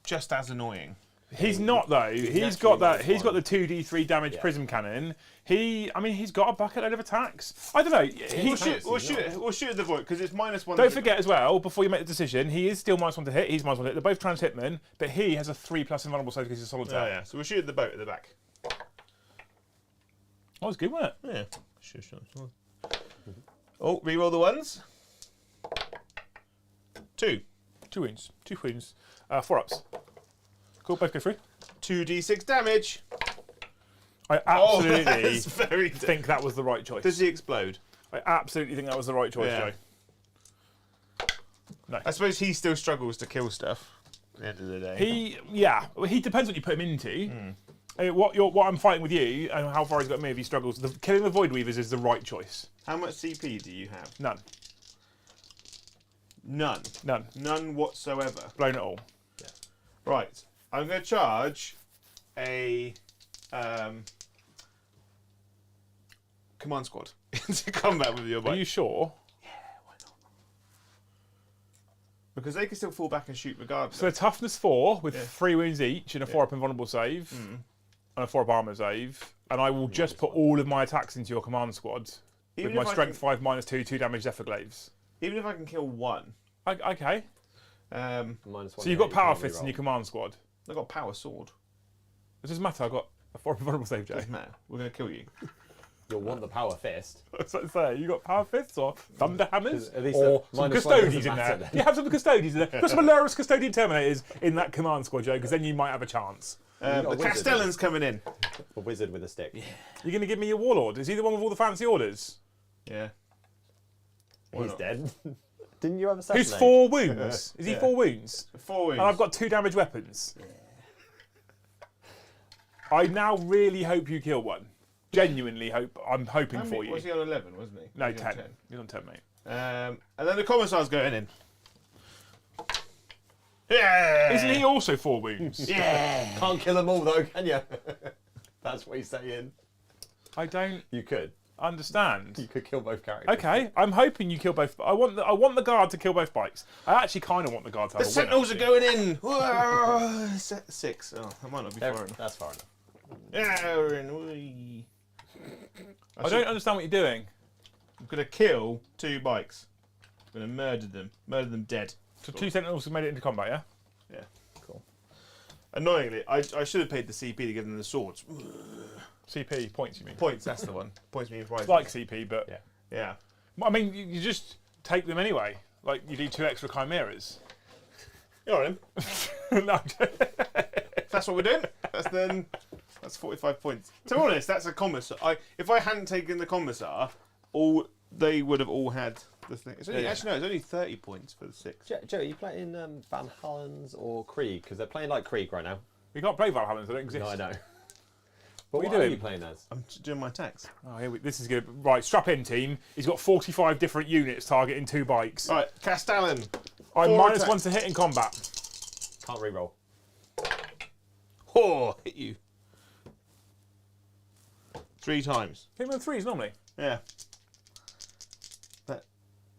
just as annoying. He's not though. He's got that. He's got the 2d3 damage prism cannon. He's got a bucket load of attacks. I don't know. We'll shoot at the void because it's -1. Don't forget as well, before you make the decision, he is still -1 to hit. He's -1 to hit. They're both trans hitmen, but he has a 3+ invulnerable save because he's a solitaire. Oh yeah, so we'll shoot at the boat at the back. That was good, wasn't it? Yeah. Sure. Oh, reroll the ones. 2. 2 wounds. 2 wounds. 4 ups. Cool, both go through. 2d6 damage. I absolutely that's very think that was the right choice. Does he explode? I absolutely think that was the right choice, Yeah. Joe. No. I suppose he still struggles to kill stuff at the end of the day. He depends what you put him into. What I'm fighting with you and how far he's got to move, he struggles. Killing the Void Weavers is the right choice. How much CP do you have? None. None. None whatsoever. Blown it all. Yeah. Right. I'm going to charge a command squad into combat with your bike. Are you sure? Yeah, why not? Because they can still fall back and shoot regardless. So a toughness 4 with 3 wounds each and a 4 up invulnerable save and a 4 up armor save, and I will just put all of my attacks into your command squad with my strength 5 -2, 2 damage Zephyrglaives. Even if I can kill 1. Okay. -1 So you've got power you fists in reroll. your command squad. I've got power sword. It doesn't matter. I've got a 4 invulnerable save, Joe. Doesn't matter. We're going to kill you. You'll want the power fist. That's what I say. You got power fists or thunder hammers At least or the some -1 custodians doesn't in there. matter then. You have some custodians in there. Put some Alurus custodian terminators in that command squad, Joe, because then you might have a chance. The got a wizard. Castellan's coming in. A wizard with a stick. You're going to give me your warlord? Is he the one with all the fancy orders? Yeah. He's not? dead. Didn't you have a Who's assassinate? 4 wounds? Is he Yeah. 4 wounds? 4 wounds. And I've got 2 damage weapons. I now really hope you kill one. Genuinely hope. I'm hoping for you. Was he on 11, wasn't he? No, Was he on 10. He's on 10, mate. And then the commissar's going in. Yeah. Isn't he also 4 wounds? Yeah. Can't kill them all though, can you? That's what he's saying. I don't You could. understand. You could kill both characters. Okay, I'm hoping you kill both. I want the guard to kill both bikes. I actually kind of want the guard to have The a sentinels are win, going in. Whoa, 6. Oh, that might not be far enough. That's far enough. Yeah, we're in. Whee. I don't understand what you're doing. I'm gonna kill 2 bikes. I'm gonna murder them dead. So 2 sentinels have made it into combat, yeah? Yeah, cool. Annoyingly, I should have paid the CP to give them the swords. CP points, you mean? Points, that's the one. Points mean prizes. It's like CP, but Yeah. I mean, you just take them anyway. Like you do 2 extra chimeras. You're in. No. If that's what we're doing, that's 45 points. To be honest, that's a commissar. If I hadn't taken the commissar, they would have all had the thing. It's only, Actually, no, it's only 30 points for the 6. Joe, are you playing Van Hallen's or Krieg? Because they're playing like Krieg right now. We can't play Valhalla, they don't exist. No, I know. But What are you what are doing? you playing as? I'm doing my attacks. Oh, this is good. Right, strap in, team. He's got 45 different units targeting 2 bikes. All right, Castellan. I'm 4 -1 to hit in combat. Can't reroll. Oh, hit you. 3 times. Hit him with 3s normally. Yeah.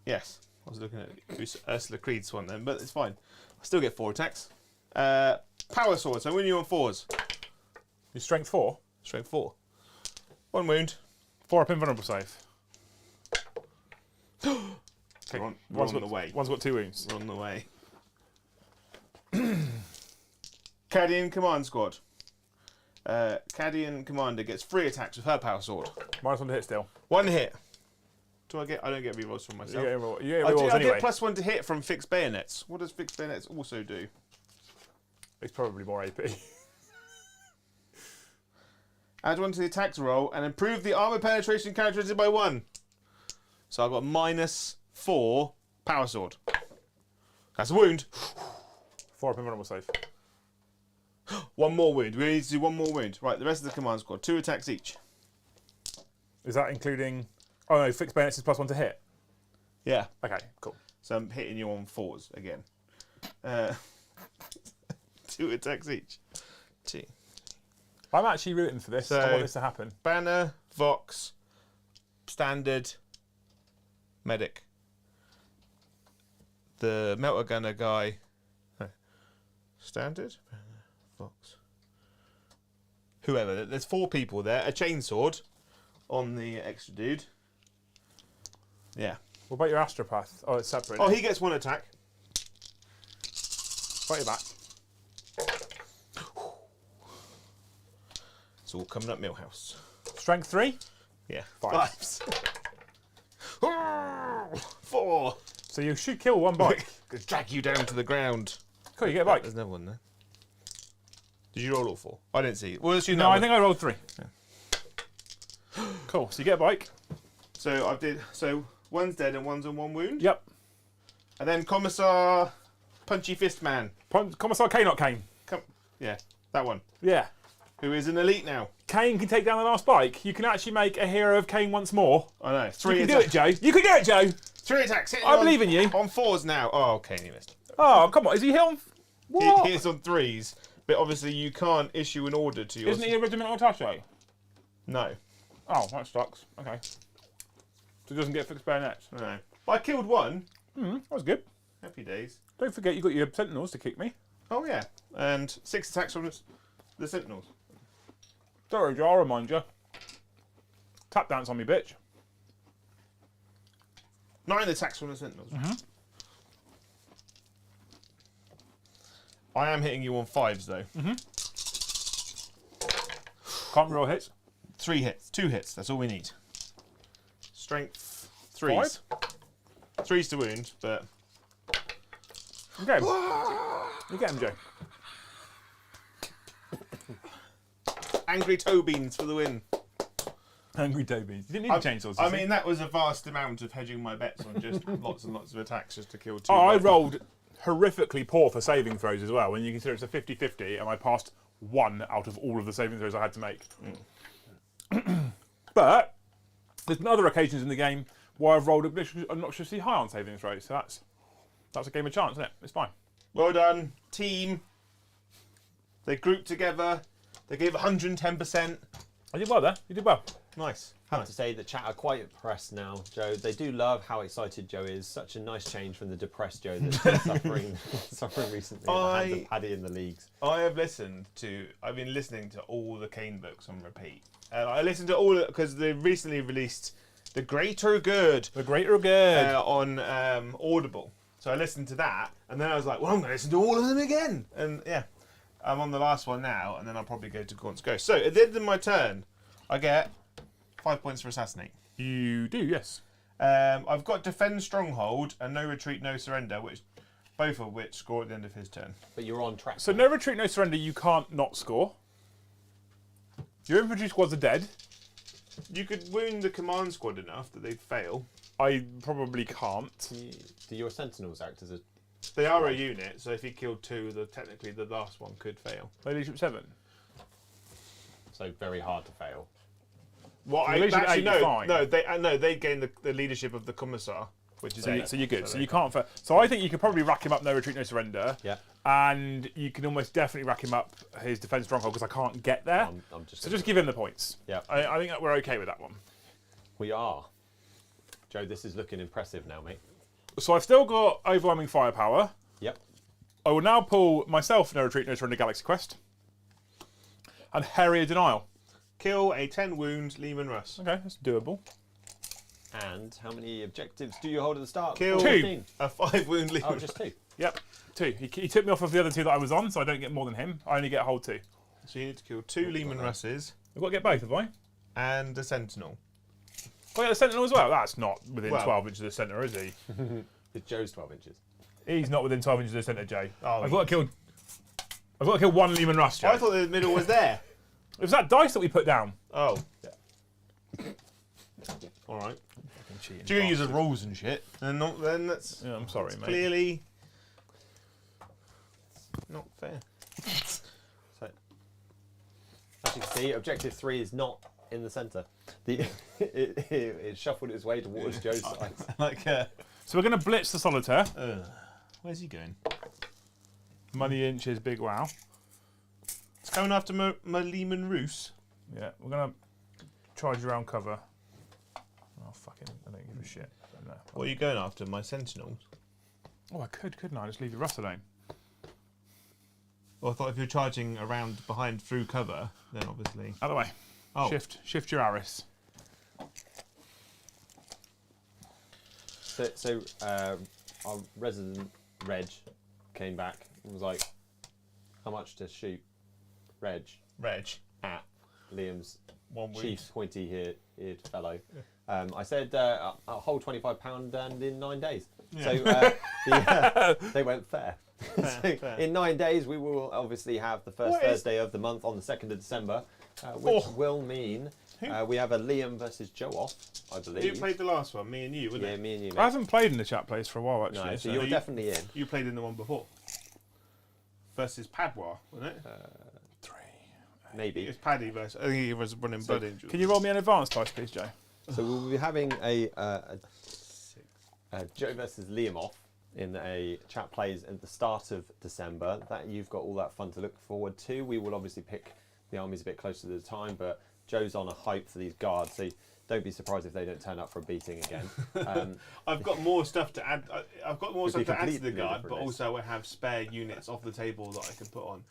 Yes. I was looking at Ursula Creed's one then, but it's fine. I still get 4 attacks. Power sword, so I win you on 4s. Your strength 4. Strength 4. 1 wound. 4 up invulnerable save. We're on the way. One's got 2 wounds. We're on the way. Cadian Command Squad. Cadian Commander gets 3 attacks with her power sword. -1 to hit still. 1 hit. I don't get rerolls from myself. You get rerolls I anyway. get +1 to hit from fixed bayonets. What does fixed bayonets also do? It's probably more AP. Add 1 to the attacks roll and improve the armor penetration characteristic by 1. So I've got -4 power sword. That's a wound. 4 up invulnerable save. 1 more wound. We need to do 1 more wound. Right, the rest of the command squad. 2 attacks each. Is that including... Oh no, fixed bayonets is +1 to hit. Yeah. Okay, cool. So I'm hitting you on 4s again. 2 attacks each. 2. I'm actually rooting for this. So- I want this to happen. Banner, Vox, Standard, Medic. The Melter Gunner guy. No. Standard, Banner, Vox. Whoever. There's 4 people there. A chainsword on the extra dude. Yeah. What about your astropath? Oh, it's separate. Oh, he gets 1 attack. Got your back. It's all coming up Millhouse. Strength 3. Yeah. 5s. 4. So you should kill 1 bike. Gonna drag you down to the ground. Cool, you get a bike. There's another one there. Did you roll all 4? I didn't see it. Well, let's No, I think I rolled 3. Cool, so you get a bike. So 1's dead and 1's on 1 wound. Yep. And then Commissar Punchy Fist Man. Commissar K, not Kane. Yeah, that one. Yeah. Who is an elite now. Kane can take down the last bike. You can actually make a hero of Kane once more. I know. You 3 can do it, attacks. Joe. You can do it, Joe. 3 attacks. I believe in you. On 4s now. Oh, okay, he missed. Oh, come on. Is he hit on... What? He is on 3s, but obviously you can't issue an order to your... Isn't he a regimental attaché? No. Oh, that sucks. Okay. So he doesn't get fixed bayonets. No. But I killed 1. That was good. Happy days. Don't forget you got your sentinels to kick me. Oh, yeah. And 6 attacks from the Sentinels. Don't worry, Joe, I'll remind you. Tap dance on me, bitch. 9 attacks from the Sentinels. I am hitting you on 5s, though. Can't roll hits. 3 hits. 2 hits. That's all we need. Strength 3s. 3s to wound, but... You get him. You get him, Joe. Angry toe beans for the win. Angry toe beans. You didn't need the chainsaws. I mean, that was a vast amount of hedging my bets on just lots and lots of attacks just to kill 2. Oh, I rolled horrifically poor for saving throws as well, when you consider it's a 50-50, and I passed 1 out of all of the saving throws I had to make. But there's been other occasions in the game where I've rolled obnoxiously high on saving throws, so that's a game of chance, isn't it? It's fine. Well done, team. They grouped together. They gave 110%. I did well there. You did well. Nice. Have to say the chat are quite impressed now, Joe. They do love how excited Joe is. Such a nice change from the depressed Joe that's been suffering recently at the hands of Paddy in the leagues. I've been listening to all the Kane books on repeat. And I listened to all because they recently released The Greater Good. The Greater Good. On Audible. So I listened to that, and then I was like, well, I'm going to listen to all of them again. And yeah, I'm on the last one now, and then I'll probably go to Gaunt's Ghost. So at the end of my turn, I get 5 points for Assassinate. You do, yes. I've got Defend Stronghold and No Retreat, No Surrender, both of which score at the end of his turn. But you're on track. So No Retreat, No Surrender, you can't not score. Your infantry squads are dead. You could wound the command squad enough that they'd fail. I probably can't. Do your sentinels act as a... They are a unit, so if he killed two, technically the last one could fail. Leadership 7. So very hard to fail. Well, they gain the leadership of the commissar, which is 8. So you're good. So you can't. So I think you could probably rack him up No Retreat, No Surrender. Yeah. And you can almost definitely rack him up his Defence Stronghold because I can't get there. So just give him the points. Yeah. I think that we're okay with that one. We are. Joe, this is looking impressive now, mate. So I've still got overwhelming firepower. Yep. I will now pull myself No Retreat, No Surrender Galaxy Quest. And Harrier Denial. Kill a 10 wound Lehman Russ. Okay, that's doable. And how many objectives do you hold at the start? Kill 2. A 5 wound Lehman. Oh, just 2. Yep, 2. He took me off of the other 2 that I was on, so I don't get more than him. I only get a whole 2. So you need to kill 2 Lehman Russes. I've got to get both, have I? And a Sentinel. Oh, yeah, the Sentinel as well. That's not within 12 inches of the centre, is he? It's Joe's 12 inches. He's not within 12 inches of the centre, Jay. Oh, I've got to kill 1 Lehman Russ, Jay. I thought the middle was there. It was that dice that we put down. Oh. Yeah. All right. Do you use the rules and shit? And then that's. Yeah, I'm sorry, mate. Clearly. Not fair. So, as you can see, objective 3 is not in the centre. It shuffled its way towards Joe's side. So we're going to blitz the Solitaire. Where's he going? Money inches, big wow. It's coming after my Lehman Roos. Yeah, we're going to charge around cover. Oh, fucking, I don't give a shit. No. What are you going after? My Sentinels? Oh, I couldn't I? Just leave your Russ alone. Well, I thought if you're charging around behind through cover, then obviously... Out of the way. Oh. Shift your Aris. So our resident Reg came back and was like, how much to shoot Reg at Liam's chief pointy-eared fellow? I said, a whole £25 and in 9 days. Yeah. So they went fair. Fair. In 9 days, we will obviously have the first Thursday of the month on the 2nd of December, which will mean we have a Liam versus Joe off, I believe. You played the last one, me and you, wasn't it? Yeah, me and you. Mate. I haven't played in the chat place for a while, actually. No, so you're definitely in. You played in the one before. Versus Padua, wasn't it? 3. Maybe. It's Paddy versus... I think he was running Blood Angels. Can you roll me an advanced dice, please, Joe? So we'll be having a Joe versus Liam off in a chat plays at the start of December. That you've got all that fun to look forward to. We will obviously pick the armies a bit closer to the time, but Joe's on a hype for these guards, so don't be surprised if they don't turn up for a beating again. I've got more stuff to add. I've got more stuff to add to the completely guard, but also I have spare units off the table that I can put on.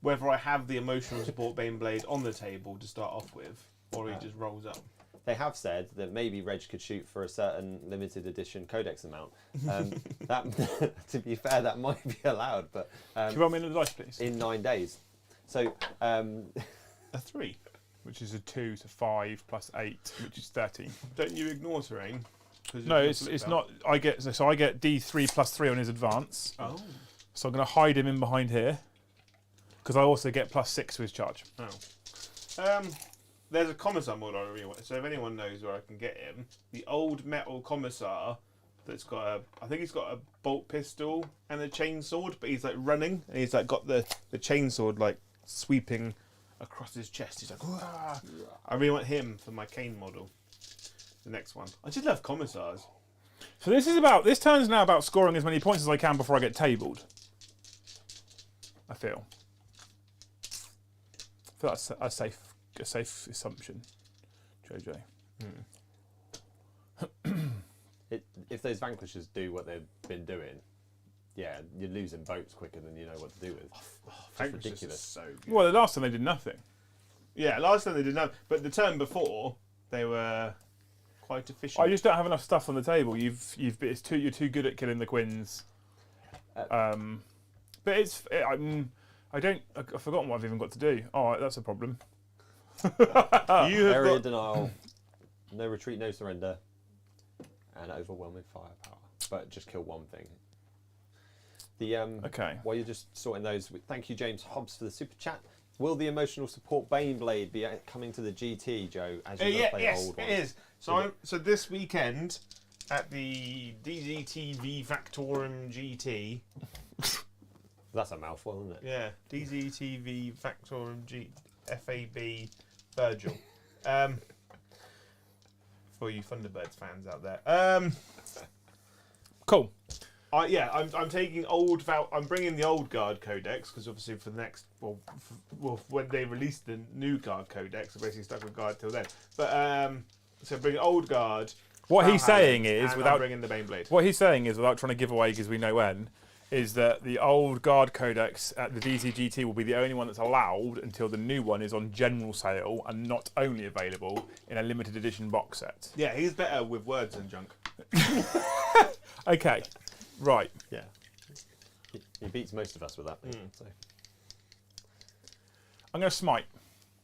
Whether I have the emotional support Baneblade on the table to start off with, or he just rolls up. They have said that maybe Reg could shoot for a certain limited edition codex amount. That, to be fair, that might be allowed, but Can you roll me another dice, please? in 9 days. So A 3. Which is a 2 to 5 plus 8, which is 13. Don't you ignore terrain? No, it's not. I get D3 plus 3 on his advance. Oh. So I'm going to hide him in behind here because I also get plus 6 to his charge. Oh. There's a commissar mod I really want. So if anyone knows where I can get him, the old metal commissar that's got I think he's got a bolt pistol and a chainsword, but he's like running and he's like got the chainsword like sweeping across his chest. He's like, "Wah!" I really want him for my Kane model. The next one. I just love commissars. So this turn's now about scoring as many points as I can before I get tabled. I feel that's a safe assumption. JJ. If those vanquishers do what they've been doing, yeah, you're losing boats quicker than you know what to do with. It's ridiculous. So good. Well, the last time they did nothing. Yeah, last time they did nothing, but the turn before they were quite efficient. I just don't have enough stuff on the table. You're too good at killing the Quins. But I've forgotten what I've even got to do. All right, that's a problem. Area denial, no retreat, no surrender, and overwhelming firepower. But just kill one thing. Okay. While you're just sorting those, thank you, James Hobbs, for the super chat. Will the emotional support Baneblade be coming to the GT, Joe? As you play old ones? It is. So this weekend at the DZTV Factorum GT. That's a mouthful, isn't it? Yeah, DZTV Factorum FAB Virgil. For you Thunderbirds fans out there. Cool. I'm taking I'm bringing the old Guard Codex because obviously for the next when they release the new Guard Codex, I'm basically stuck with Guard till then. But so bring old Guard. What he's saying is without bringing the Baneblade. What he's saying is without trying to give away because we know when. Is that the old Guard Codex at the DCGT will be the only one that's allowed until the new one is on general sale and not only available in a limited edition box set. Yeah, he's better with words than junk. Okay, right. Yeah. He beats most of us with that. So. I'm going to smite.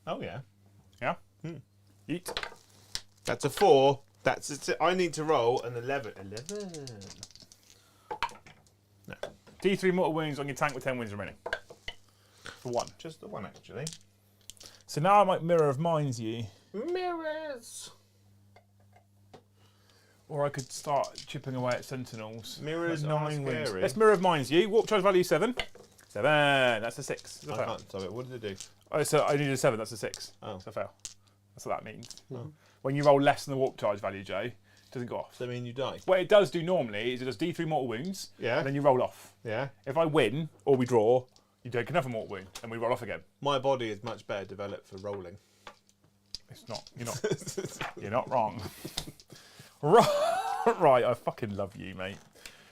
Oh yeah. Yeah? Eat. That's a 4. That's it. I need to roll an 11. 11. No. D3 mortal wounds on your tank with 10 wounds remaining. For 1. Just the 1 actually. So now I might Mirror of Minds you. Mirrors. Or I could start chipping away at Sentinels. Mirrors at are 9 wounds. scary. Let's Mirror of Minds you. Warp charge value 7. 7. That's a 6. I can't stop it. What did it do? Oh, so I needed a 7. That's a 6. Oh. So fail. That's what that means. Oh. When you roll less than the warp charge value, Joe, it doesn't go off. Does that mean you die? What it does do normally is it does D3 mortal wounds, Yeah. and then you roll off. Yeah. If I win or we draw, you take another mortal wound, and we roll off again. My body is much better developed for rolling. It's not. You're not wrong. Right. I fucking love you, mate.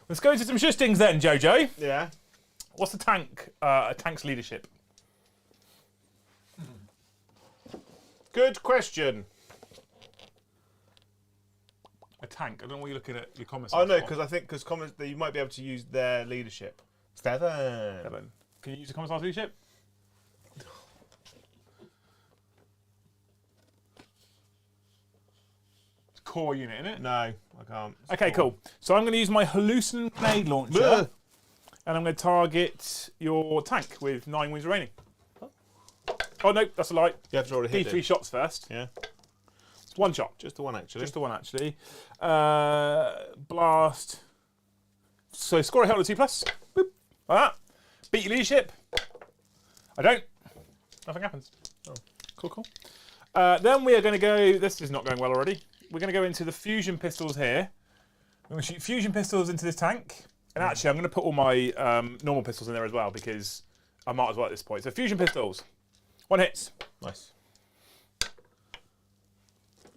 Let's go into some shustings then, Jojo. Yeah. What's the tank? A tank's leadership. Good question. A tank. I don't know what you're looking at your comments. Oh no, because I think comments that you might be able to use their leadership. 7. 7. Can you use the commissar's leadership? It's a core unit, isn't it? No, I can't. It's Okay, 4. cool. So I'm going to use my hallucinant grenade launcher, Bleh. and I'm going to target your tank with 9 wounds remaining. Oh no, that's a lie. You have to roll a hit. D3 shots first. Yeah. It's 1 shot. Just the 1 actually. Just the 1 actually. Blast. So score a hit on a 2+. Boop. Like that. Beat your leadership. I don't. Nothing happens. Oh. Cool. Then we are going to go. This is not going well already. We're going to go into the fusion pistols here. I'm going to shoot fusion pistols into this tank. And actually, I'm going to put all my normal pistols in there as well because I might as well at this point. So fusion pistols. 1 hits. Nice.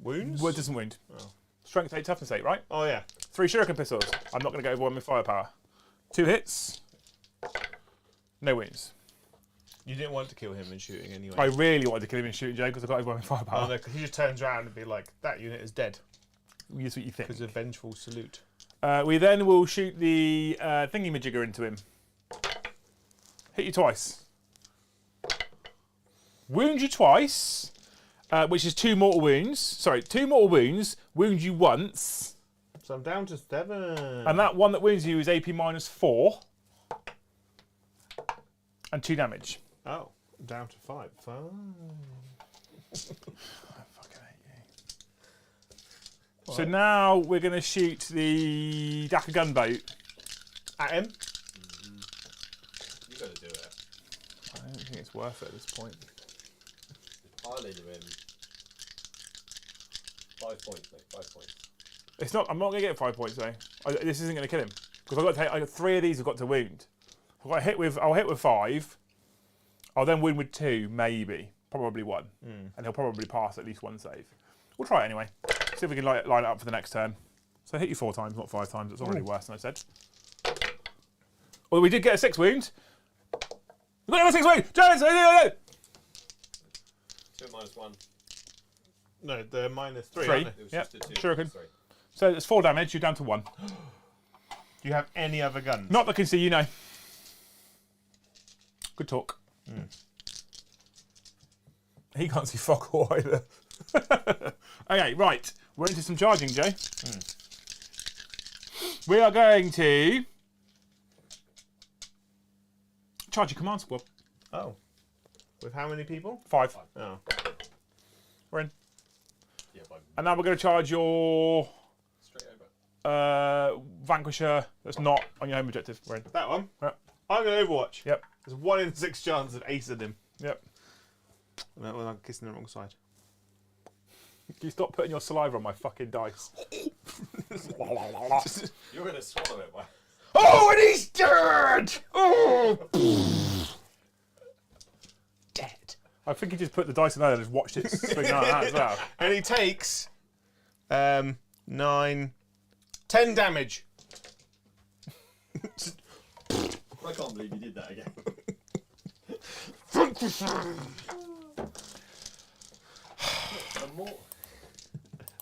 Wounds? Well, it doesn't wound. Oh. Strength 8, toughness 8, right? Oh yeah. 3 shuriken pistols. I'm not going to go overwhelming firepower. 2 hits. No wounds. You didn't want to kill him in shooting anyway. I really wanted to kill him in shooting, Joe, because I got overwhelming firepower. Oh no, 'cause he just turns around and be like, that unit is dead. That's what you think. Because of vengeful salute. We then will shoot the thingy-majigger into him. Hit you twice. Wound you twice, which is 2 mortal wounds. Sorry, 2 mortal wounds. Wound you once. So I'm down to 7. And that one that wounds you is AP -4. And 2 damage. Oh, I'm down to 5. I fucking hate you. What? So now we're going to shoot the Dakar gunboat. At him? You got to do it. I don't think it's worth it at this point. Piling him in. 5 points, mate. 5 points. It's not. I'm not going to get 5 points though. This isn't going to kill him because I've got to take. I got 3 of these. I've got to wound. I'll hit with 5. I'll then wound with 2, maybe, probably 1, and he'll probably pass at least 1 save. We'll try it anyway. See if we can line it up for the next turn. So I hit you 4 times, not 5 times. It's already worse than I said. Well, we did get a 6 wound. We got a 6 wound! Jones! 2 -1. No, the -3. 3. Aren't they? It was Yep. just a 2. Shuriken. Sorry. So it's 4 damage. You're down to 1. Do you have any other guns? Not that I can see, you know. Good talk. He can't see fuck all either. Okay, right. We're into some charging, Joe. We are going to charge your command squad. Oh. With how many people? 5. Oh. We're in. Yeah, by And now we're going to charge your straight over. Vanquisher that's not on your home objective. We're in. That one? Yep. I'm going to Overwatch. Yep. There's 1 in 6 chance of acing him. Yep. No, when I'm kissing the wrong side. Can you stop putting your saliva on my fucking dice? You're going to swallow it, boy. Oh, and he's dead! Oh! Dead. I think he just put the dice in there and just watched it swing out that as well. And he takes 9, 10 damage. I can't believe you did that again.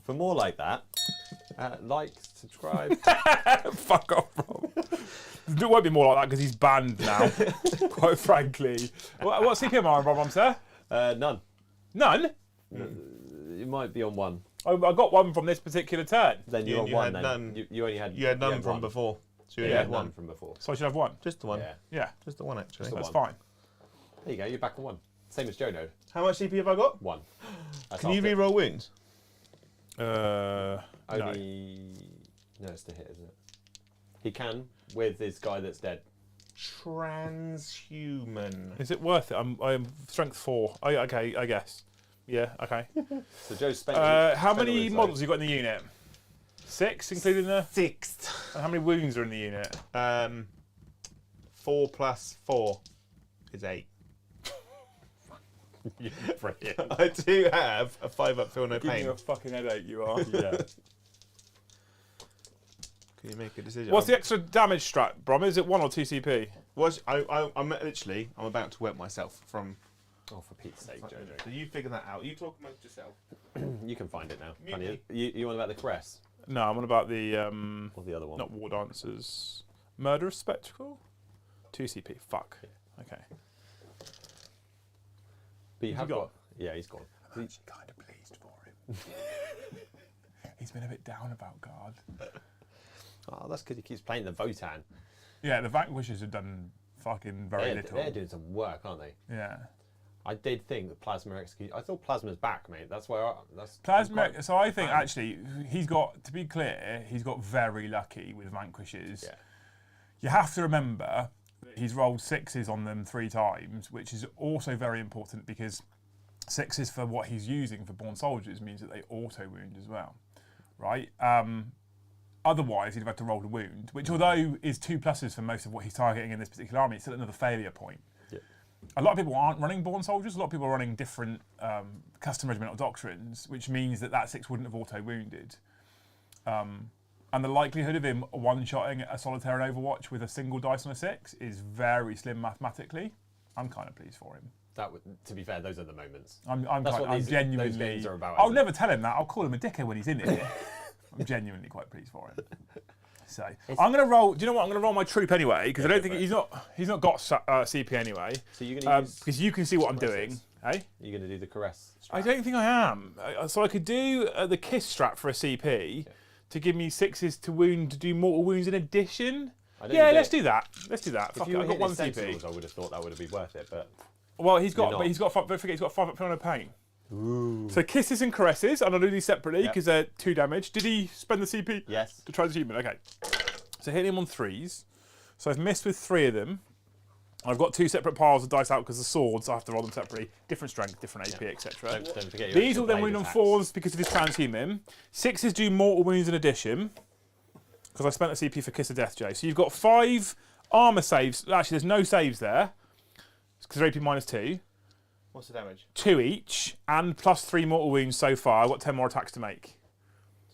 For more like that, like, subscribe. Fuck off, Rob. It won't be more like that because he's banned now, quite frankly. What CPM are on, Rob, sir? None. None? You might be on 1. I got 1 from this particular turn. Then you You- got you 1 had then. none. You only had. You had none had from 1. before. So you You only had had none 1. from before. So I should have 1. Just the 1. Yeah. Yeah, Just the 1, actually. Just the that's one. fine. There you go. You're back on 1. Same as Joe Node. How much CP have I got? 1. That's Can you after- re-roll wounds? No. Only. No, it's to hit, isn't it? He can with this guy that's dead. Transhuman. Is it worth it? I'm strength 4. Okay, I guess. Yeah, okay. So Joe's spent. How many models you got in the unit? 6, including the... 6. And how many wounds are in the unit? 4 plus 4 is 8. Brilliant. I do have a 5-up feel no Give pain. me a fucking headache, you are. Yeah. Can you make a decision? What's the extra damage strat, Brom? Is it 1 or 2 CP? I'm literally, I'm about to wet myself from. Oh, for Pete's sake, Joe. So you figure that out. You talk amongst yourself. You can find it now. Me- Can't you? You want about the caress No, I'm on about the... or the other one? Not War Dancers. Murderous Spectacle? 2 CP. Fuck. Okay. But you have he got? got. Yeah, he's gone. I'm actually kind of pleased for him. He's been a bit down about guard. Oh, that's because he keeps playing the Votan. Yeah, the Vanquishers have done fucking very little. They're doing some work, aren't they? Yeah. I did think that Plasma execute. I thought Plasma's back, mate. That's why. That's Plasma. So I think fan. actually he's got, to be clear, he's got very lucky with Vanquishers. Yeah. You have to remember that he's rolled 6s on them 3 times, which is also very important because 6s for what he's using for Born Soldiers means that they auto wound as well, right? Otherwise, he'd have had to roll a wound, which although is 2 pluses for most of what he's targeting in this particular army, it's still another failure point. Yeah. A lot of people aren't running Born Soldiers. A lot of people are running different custom regimental doctrines, which means that 6 wouldn't have auto-wounded. And the likelihood of him one-shotting a solitaire in Overwatch with a single dice on a 6 is very slim mathematically. I'm kind of pleased for him. That would, to be fair, those are the moments. I'm Those genuinely... games are about. I'll isn't it? never tell him that. I'll call him a dickhead when he's in it. I'm genuinely quite pleased for him. So I'm going to roll. Do you know what? I'm going to roll my troop anyway because I don't think he's not got CP anyway. So you're going to use because you can see what I'm caresses. doing, eh? You're going to do the caress. I don't think I am. So I could do the kiss strat for a CP to give me 6s to wound to do mortal wounds in addition. Yeah, let's do that. Let's do that. If Fuck you it, I've got 1 CP. Sentinels, I would have thought that would have been worth it, but Well, he's got. You're But not. he's got. Don't forget, he's got 5 up on a pain. ooh. So kisses and caresses, and I'll do these separately Yep. because they're 2 damage. Did he spend the CP? Yes. To transhuman, okay. So hitting him on 3s. So I've missed with 3 of them. I've got 2 separate piles of dice out because the swords, I have to roll them separately. Different strength, different AP, etc. Don't forget your These extra will then blade wound on attacks. 4s because of his transhuman. 6s do mortal wounds in addition. Because I spent a CP for Kiss of Death, Jay. So you've got 5 armour saves. Actually, there's no saves there. Because they're AP -2. What's the damage? 2 each, and plus 3 mortal wounds so far. I've got 10 more attacks to make.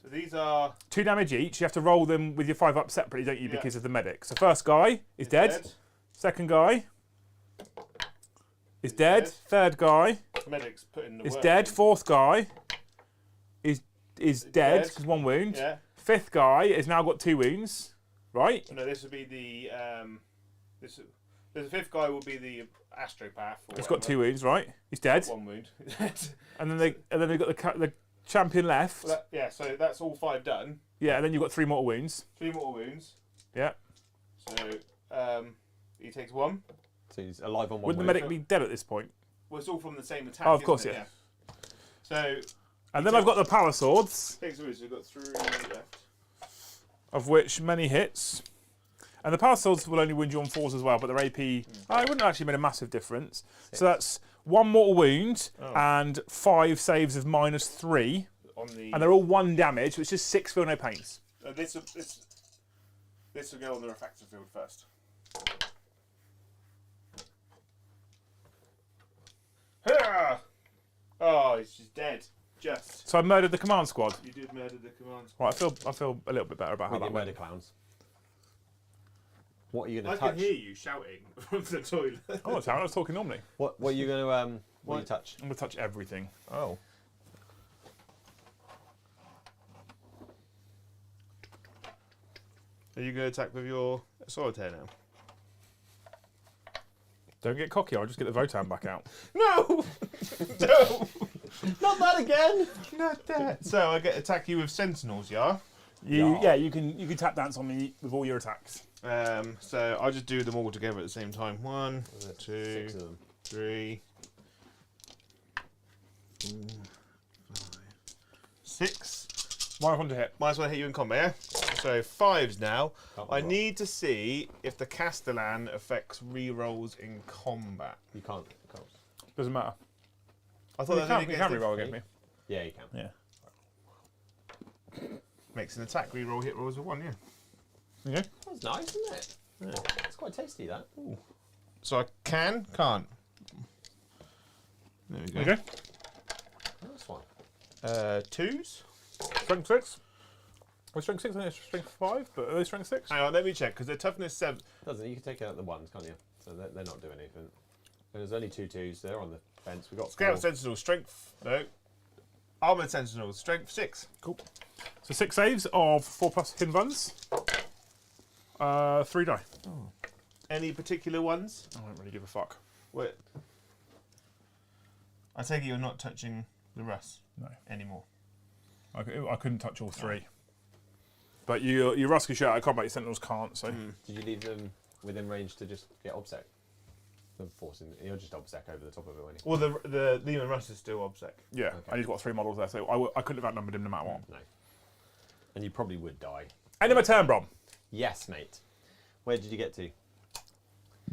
So these are 2 damage each. You have to roll them with your 5 up separately, don't you, because of the medic. So first guy is dead. Second guy is dead. Third guy Medic's put in the is work. dead. Fourth guy is dead because 1 wound. Yeah. Fifth guy has now got 2 wounds, right? No, this would be the the fifth guy will be the astropath. He's got 2 wounds, right? He's dead. 1 wound. And then they've got the champion left. Well, yeah, so that's all 5 done. Yeah, and then you've got 3 mortal wounds. 3 mortal wounds. Yeah. So he takes 1. So he's alive on 1 Wouldn't the wound. medic be dead at this point? Well, it's all from the same attack. Oh, of course, isn't it? yeah. So. And then I've got the power swords, Takes wounds. We've got 3 left. of which many hits. And the power swords will only wound you on 4s as well, but their AP, it wouldn't actually make a massive difference. 6. So that's 1 mortal wound and 5 saves of -3. And they're all 1 damage, which is 6 feel no pains. This will go on the refractor field first. Oh, he's just dead. Just. So I murdered the command squad. You did murder the command squad. Right, I feel a little bit better about how that went. Murder clowns. What are you going I to touch? can hear you shouting from the toilet. Oh, that's how I was talking normally. What are you going to what you touch? I'm going to touch everything. Oh. Are you going to attack with your solitaire now? Don't get cocky, I'll just get the Votan back out. No! No! Not that again! Not that. So I get to attack you with sentinels, yeah? Yeah, you can tap dance on me with all your attacks. So I'll just do them all together at the same time. 1, 2, 6 of them. 3, 4, 5, 6. -1 to hit. -1 hit you in combat, yeah? So 5s now. Can't I roll. need to see if the Castellan affects rerolls in combat. You can't. Doesn't matter. I thought You that can, only you against can reroll against me. Yeah, you can. Yeah. makes an attack reroll hit rolls of 1, yeah. Yeah. That's nice, isn't it? Yeah. It's quite tasty, that. Ooh. So I can't. There we go. Okay. Nice one. 2s. Strength 6. Well, strength 6 and it's strength 5, but are they strength 6? Hang on, let me check, because they're toughness 7. Doesn't it? You can take out the 1s, can't you? So they're not doing anything. And there's only 2 2s. They're on the fence. We've got Scout 4. Sentinel, strength. No. Armoured Sentinels, strength 6. Cool. So 6 saves of 4+ hidden ones. 3 die. Any particular ones? I don't really give a fuck. Wait. I take it you're not touching the rust No. anymore. I couldn't touch all 3. But your Rusk can shoot out of combat, your Sentinels can't, so... Did you leave them within range to just get obsec? The forcing, you're just obsec over the top of it, weren't you? Well, the Lehman Rust is still obsec. Yeah, Okay. and he's got 3 models there, so I couldn't have outnumbered him no matter what. No. And you probably would die. End of my turn, Brom. Yes, mate. Where did you get to?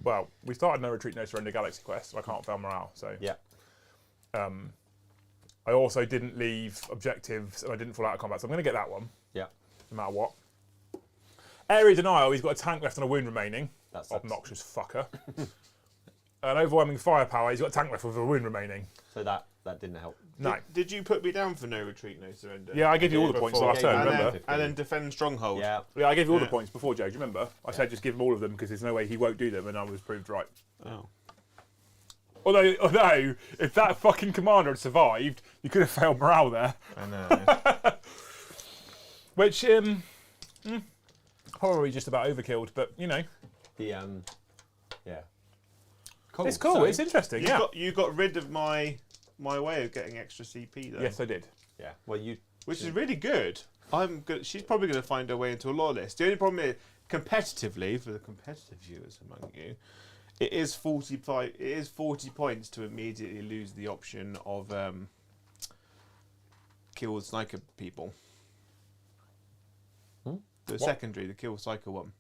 Well, we started No Retreat, No Surrender Galaxy Quest, so I can't fail morale, so... Yeah. I also didn't leave objectives, and I didn't fall out of combat, so I'm going to get that one, Yeah. no matter what. Area Denial, he's got a tank left and a wound remaining. That sucks. Obnoxious fucker. An Overwhelming Firepower, he's got a tank left with a wound remaining. So that didn't help. No. Did you put me down for no retreat, no surrender? Yeah, I gave you all the points Before. last turn, Yeah, remember? And then defend stronghold. Yeah. Yeah, I gave you all the Yeah. points before, Joe, do you remember? I said just give him all of them because there's no way he won't do them, and I was proved right. Oh. Although, if that fucking commander had survived, you could have failed morale there. I know. Which, probably just about overkilled, but, you know. The yeah. Cool. It's cool, So- it's interesting, yeah. You got rid of my way of getting extra CP though. Yes, I did. Yeah. Well, you. Which is really good. She's probably going to find her way into a law list. The only problem is, competitively, for the competitive viewers among you, it is 40 points to immediately lose the option of kill sniper people. The secondary, the kill psycho one.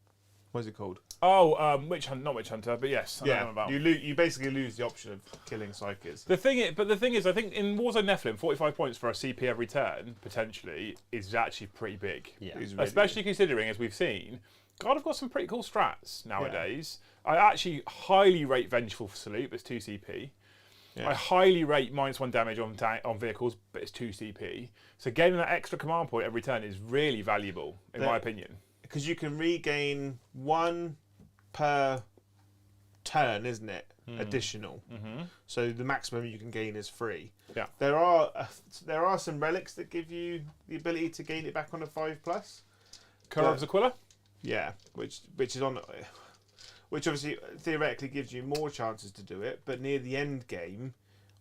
What's it called? Oh, not Witch Hunter, but yes, I know what I'm about. You basically lose the option of killing psychers. The thing is, I think in Warzone Nephilim, 45 points for a CP every turn, potentially, is actually pretty big. Yeah. It's really Especially considering, as we've seen, God, I've got some pretty cool strats nowadays. I actually highly rate Vengeful for Salute, it's 2 CP. Yeah. I highly rate -1 damage on vehicles, but it's 2 CP. So gaining that extra command point every turn is really valuable, in my opinion. Because you can regain 1 per turn, isn't it? Additional. So the maximum you can gain is 3. Yeah. There are some relics that give you the ability to gain it back on a 5+. Color of Aquila? Yeah, which obviously theoretically gives you more chances to do it, but near the end game,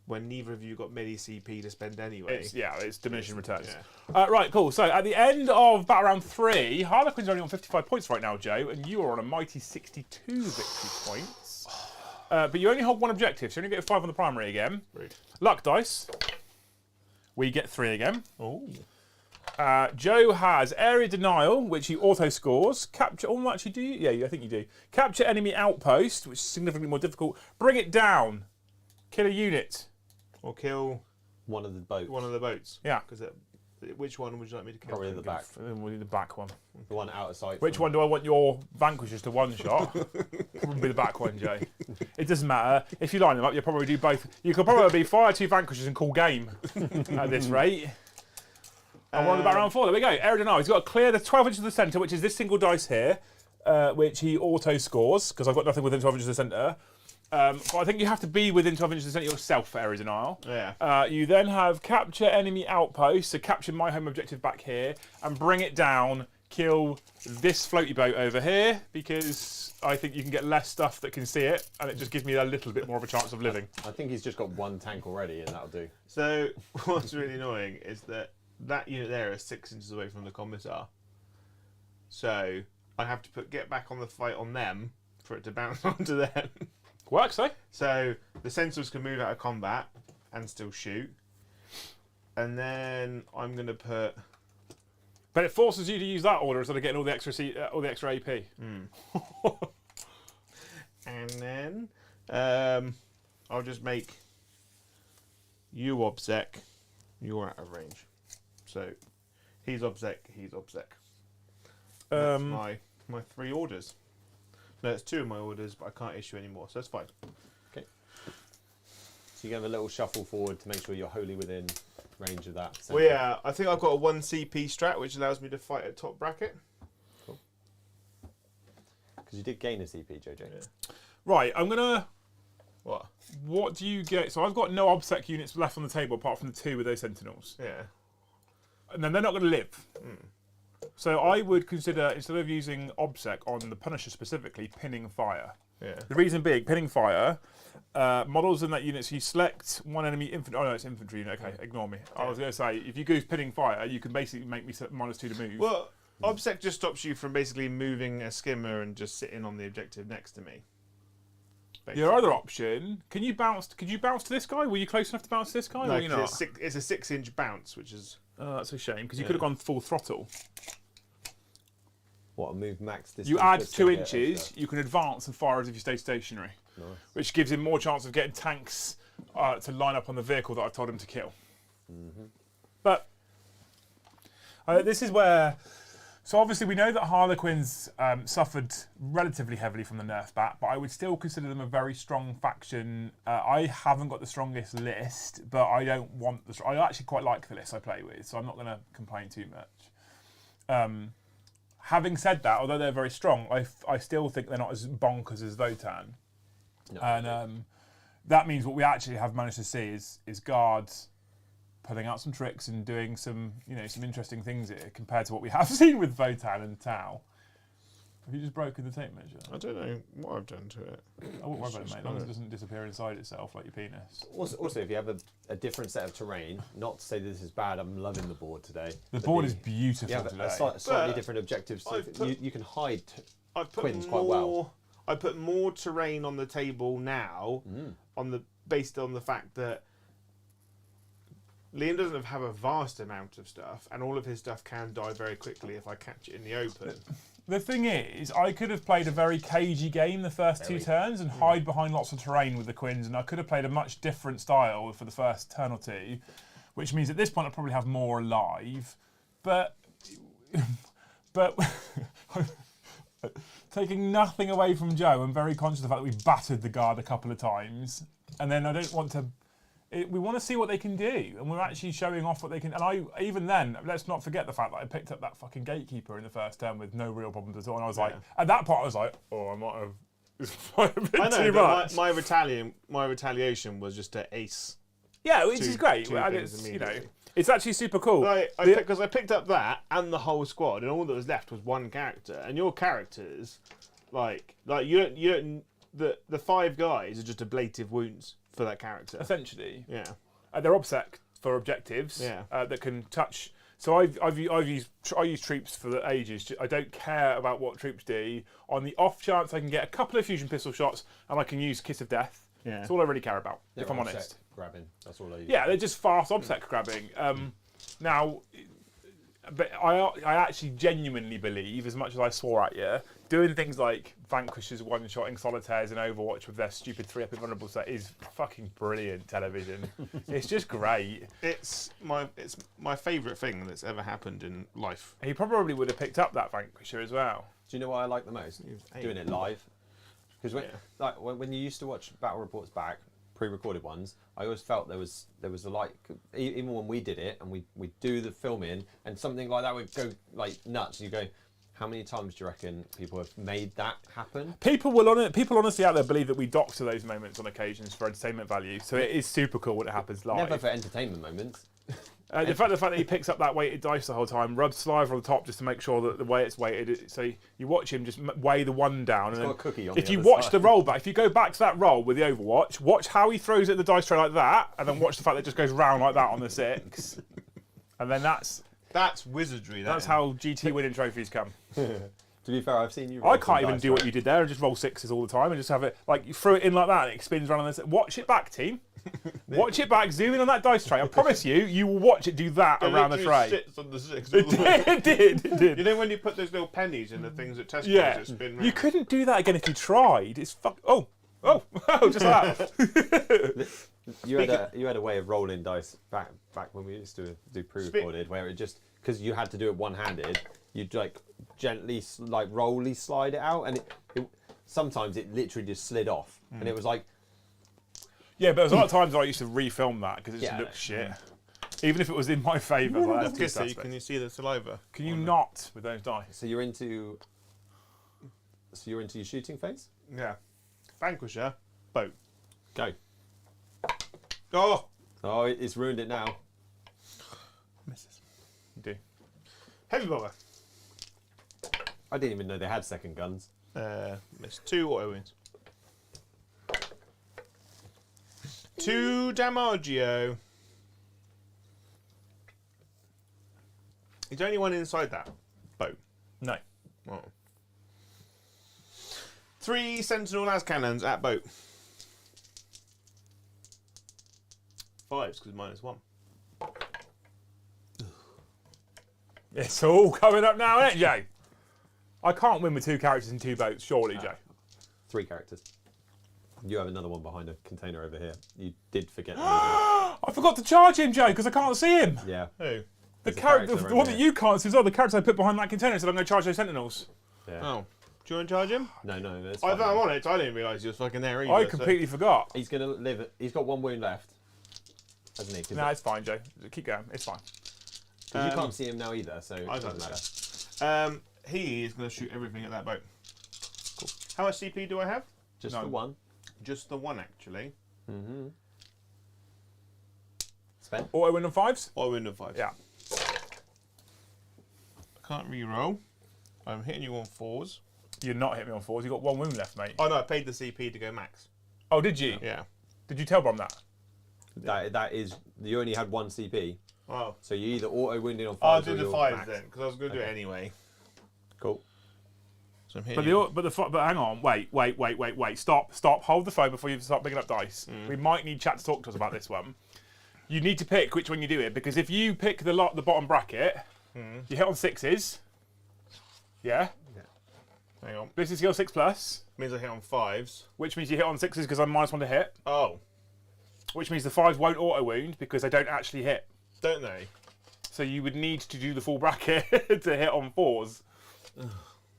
when neither of you got many CP to spend anyway. It's diminishing returns. Yeah. Right, cool. So at the end of battle round 3, Harlequin's only on 55 points right now, Joe, and you are on a mighty 62 victory points. But you only hold 1 objective, so you only get 5 on the primary again. Rude. Luck dice. We get 3 again. Oh. Joe has area denial, which he auto scores. Capture. Oh, actually, do you? Yeah, I think you do. Capture enemy outpost, which is significantly more difficult. Bring it down. Kill a unit. Or kill One of the boats. one of the boats. Yeah. Because which one would you like me to kill? Probably the back. We'll do the back one. The one out of sight. Which one do I want your vanquishers to one shot? Probably the back one, Joe. It doesn't matter. If you line them up, you'll probably do both. You could probably fire 2 vanquishers and call game at this rate. And we're on the back round 4. There we go. Area denial. He's got to clear the 12 inches of the centre, which is this single dice here, which he auto scores because I've got nothing within 12 inches of the centre. But I think you have to be within 12 inches of the centre yourself for area denial. Yeah. You then have capture enemy outpost, so capture my home objective back here and bring it down, kill this floaty boat over here because I think you can get less stuff that can see it and it just gives me a little bit more of a chance of living. I think he's just got 1 tank already and that'll do. So what's really annoying is that unit there is 6 inches away from the commissar. So I have to get back on the fight on them for it to bounce onto them. Works, eh? So the sensors can move out of combat and still shoot. And then I'm going to put... But it forces you to use that order instead of getting all the extra AP. And then I'll just make you obsec. You're out of range. So he's obsec, he's obsec. That's my 3 orders. No, it's 2 of my orders, but I can't issue any more, so that's fine. Okay. So you have a little shuffle forward to make sure you're wholly within range of that. Well, yeah, I think I've got a 1 CP strat, which allows me to fight at top bracket. Cool. Because you did gain a CP, JJ. Yeah. Right, I'm going to... What? What do you get? So I've got no obsec units left on the table apart from the 2 with those sentinels. Yeah. And then they're not going to live. So I would consider, instead of using obsec on the Punisher specifically, pinning fire. Yeah. The reason being, pinning fire, models in that unit, so you select one enemy infantry. Oh no, it's infantry unit. Okay, ignore me. I was going to say, if you go pinning fire, you can basically make me set -2 to move. Well, obsec just stops you from basically moving a skimmer and just sitting on the objective next to me. Basically. Your other option, could you bounce to this guy? Were you close enough to bounce to this guy? No, or were you not? it's a 6-inch bounce, which is... Oh, that's a shame, because you could have gone full throttle. What, a move max distance? You add puts 2 in a bit inches, extra. you can advance and fire as if you stay stationary. Nice. Which gives him more chance of getting tanks to line up on the vehicle that I've told him to kill. But this is where... So obviously we know that Harlequins suffered relatively heavily from the nerf bat, but I would still consider them a very strong faction. I haven't got the strongest list, but I don't want the... I actually quite like the list I play with, so I'm not going to complain too much. Having said that, although they're very strong, I still think they're not as bonkers as Votan. No. And that means what we actually have managed to see is guards pulling out some tricks and doing some interesting things here compared to what we have seen with Votan and Tau. Have you just broken the tape measure? I don't know what I've done to it. I won't worry about it, mate, as long as it doesn't disappear inside itself like your penis. Also, if you have a different set of terrain, not to say this is bad, I'm loving the board today. The board is beautiful You have today. a slightly But different objectives. So I've put- you can hide I've put Quins more, quite well. I put more terrain on the table now, based on the fact that Liam doesn't have a vast amount of stuff, and all of his stuff can die very quickly if I catch it in the open. The thing is, I could have played a very cagey game the first 2 turns and hide behind lots of terrain with the Quins, and I could have played a much different style for the first turn or 2, which means at this point I probably have more alive. But taking nothing away from Joe, I'm very conscious of the fact that we battered the guard a couple of times. and then I don't want to. We want to see what they can do, and we're actually showing off what they can. And even then, let's not forget the fact that I picked up that fucking gatekeeper in the first turn with no real problems at all. And I was like, at that point, I was like, oh, I might have. It's a bit too much. My retaliation was just an ace. Yeah, which is great. And it's, it's actually super cool. Because I picked up that and the whole squad, and all that was left was one character. And your characters, like you don't. The 5 guys are just ablative wounds for that character. Essentially, yeah. They're obsec for objectives. Yeah. That can touch. So I use troops for the ages. I don't care about what troops do. On the off chance I can get a couple of fusion pistol shots and I can use Kiss of Death. Yeah. That's all I really care about, if I'm honest. Grabbing. That's all I use. Yeah, they're just fast obsec grabbing. Now, but I actually genuinely believe, as much as I swore at you, doing things like Vanquishers one-shotting solitaires in Overwatch with their stupid 3-up invulnerable set is fucking brilliant television. It's just great. It's my favourite thing that's ever happened in life. He probably would have picked up that Vanquisher as well. Do you know what I like the most? Doing it live. Because when you used to watch battle reports back, pre-recorded ones, I always felt there was a even when we did it and we do the filming and something like that would go like nuts. And you go, how many times do you reckon people have made that happen? People honestly out there believe that we doctor those moments on occasions for entertainment value. So it is super cool when it happens live. Never for entertainment moments. The fact that he picks up that weighted dice the whole time, rubs saliva on the top just to make sure that the way it's weighted. So you watch him just weigh the one down. It's got a cookie on if the you other watch side. the roll back, if you go back to that roll with the Overwatch, watch how he throws it at the dice tray like that, and then watch the fact that it just goes round like that on the 6. And then that's wizardry. That's how GT winning trophies come. To be fair, I've seen you. I can't even do what you did there and just roll 6s all the time and just have it like you throw it in like that and it spins around on this. Watch it back, team. Watch it back. Zoom in on that dice tray. I promise you will watch it do that around the tray. Sits on the 6. It did. You know when you put those little pennies in the things at Tesco that spin round? You couldn't do that again if you tried. It's oh, just like that. You had a way of rolling dice back when we used to do pre-recorded where it just because you had to do it one-handed. You'd like gently rolly slide it out, and it sometimes it literally just slid off, and it was like. Yeah, but there's a lot of times I used to refilm that because it just looked shit. Even if it was in my favour. Like, can you see the saliva? Can you not with those dice? So you're into your shooting phase? Yeah. Vanquisher, boat. Go. Oh, it's ruined it now. Misses. You do. Heavy bomber. I didn't even know they had second guns. Miss 2 auto wins. 2 Damaggio. Is there anyone inside that boat? No. Oh. 3 Sentinel las cannons at boat. 5s because -1. It's all coming up now, isn't it, Joe? I can't win with 2 characters in 2 boats, surely, Joe. 3 characters. You have another one behind a container over here. You did forget. I forgot to charge him, Joe, because I can't see him. Yeah. Who? The character, the one that you can't see is the character I put behind that container said I'm going to charge those sentinels. Yeah. Oh. Do you want to charge him? No, that's I'm fine. on it. I didn't realise he was fucking there either. I completely forgot. He's going to live. He's got 1 wound left, hasn't he? No, it's fine, Joe. Keep going. It's fine. You can't see him now either, so it doesn't matter. He is going to shoot everything at that boat. Cool. How much CP do I have? Just the 1. Just the 1, actually. Mm-hmm. Spend. Auto win on 5s? Auto win on 5s. Yeah. I can't re-roll. I'm hitting you on 4s. You're not hitting me on 4s. You've got 1 wound left, mate. Oh, no, I paid the CP to go max. Oh, did you? Yeah. Did you tell Brom that? That is, you only had 1 CP. Oh. So you either auto wounded on 5s. I'll do or the you're 5s max. then, because I was going to do it anyway. Cool. So I'm hitting but hang on, wait, stop, hold the phone before you start picking up dice. We might need chat to talk to us about this one. You need to pick which one you do it, because if you pick the bottom bracket, you hit on 6s. Yeah? Hang on. This is skill 6+, Means I hit on 5s. which means you hit on 6s because I'm -1 to hit, Oh. which means the 5s won't auto wound because they don't actually hit. Don't they? So you would need to do the full bracket to hit on 4s.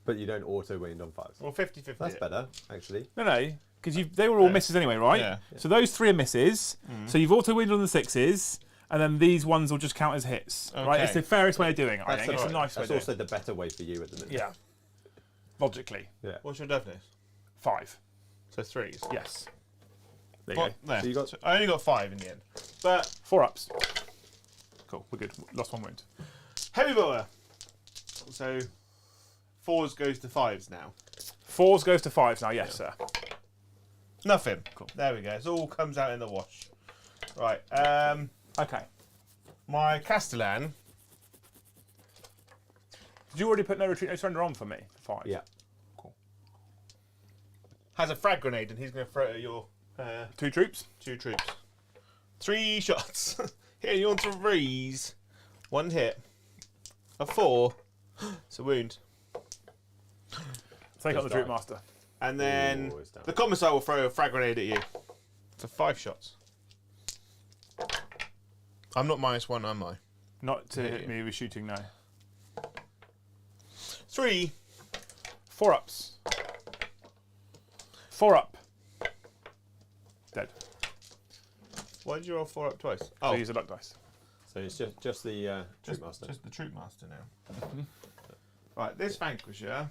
But you don't auto wound on 5s. Well, 50-50. That's better, actually. No. because they were all misses anyway, right? Yeah. So those 3 are misses. So you've auto-wounded on the 6s, and then these ones will just count as hits. Right? Okay. It's the fairest way of doing it, I think. It's a right. nice way That's of doing also the better way for you at the minute. it. Yeah. Logically. Yeah. What's your deafness? 5. So 3s. Yes. There you What? go. There. So you got- So I only got 5 in the end. But 4 ups. Cool, we're good. Lost 1 wound. heavy blower. So 4s goes to 5s now. 4s goes to 5s now, yes, sir. Nothing. Cool. There we go. It all comes out in the wash. Right. Okay. My Castellan. Did you already put no retreat, no surrender on for me? 5. Yeah. Cool. Has a frag grenade and he's going to throw it at your 2 troops. 2 troops. 3 shots. Hitting you on 3s. 1 hit. A 4. It's a wound. Take out the Just troop die. master. And then Ooh, it's down. the commissar will throw a frag grenade at you. For 5 shots. I'm not -1, am I? Not to Yeah, hit yeah. me with shooting, no. 3. 4 ups. 4 up. Dead. Why did you roll 4 up twice? So Oh, use a luck dice. So it's just the troop master. just the troop master now. Right, this vanquisher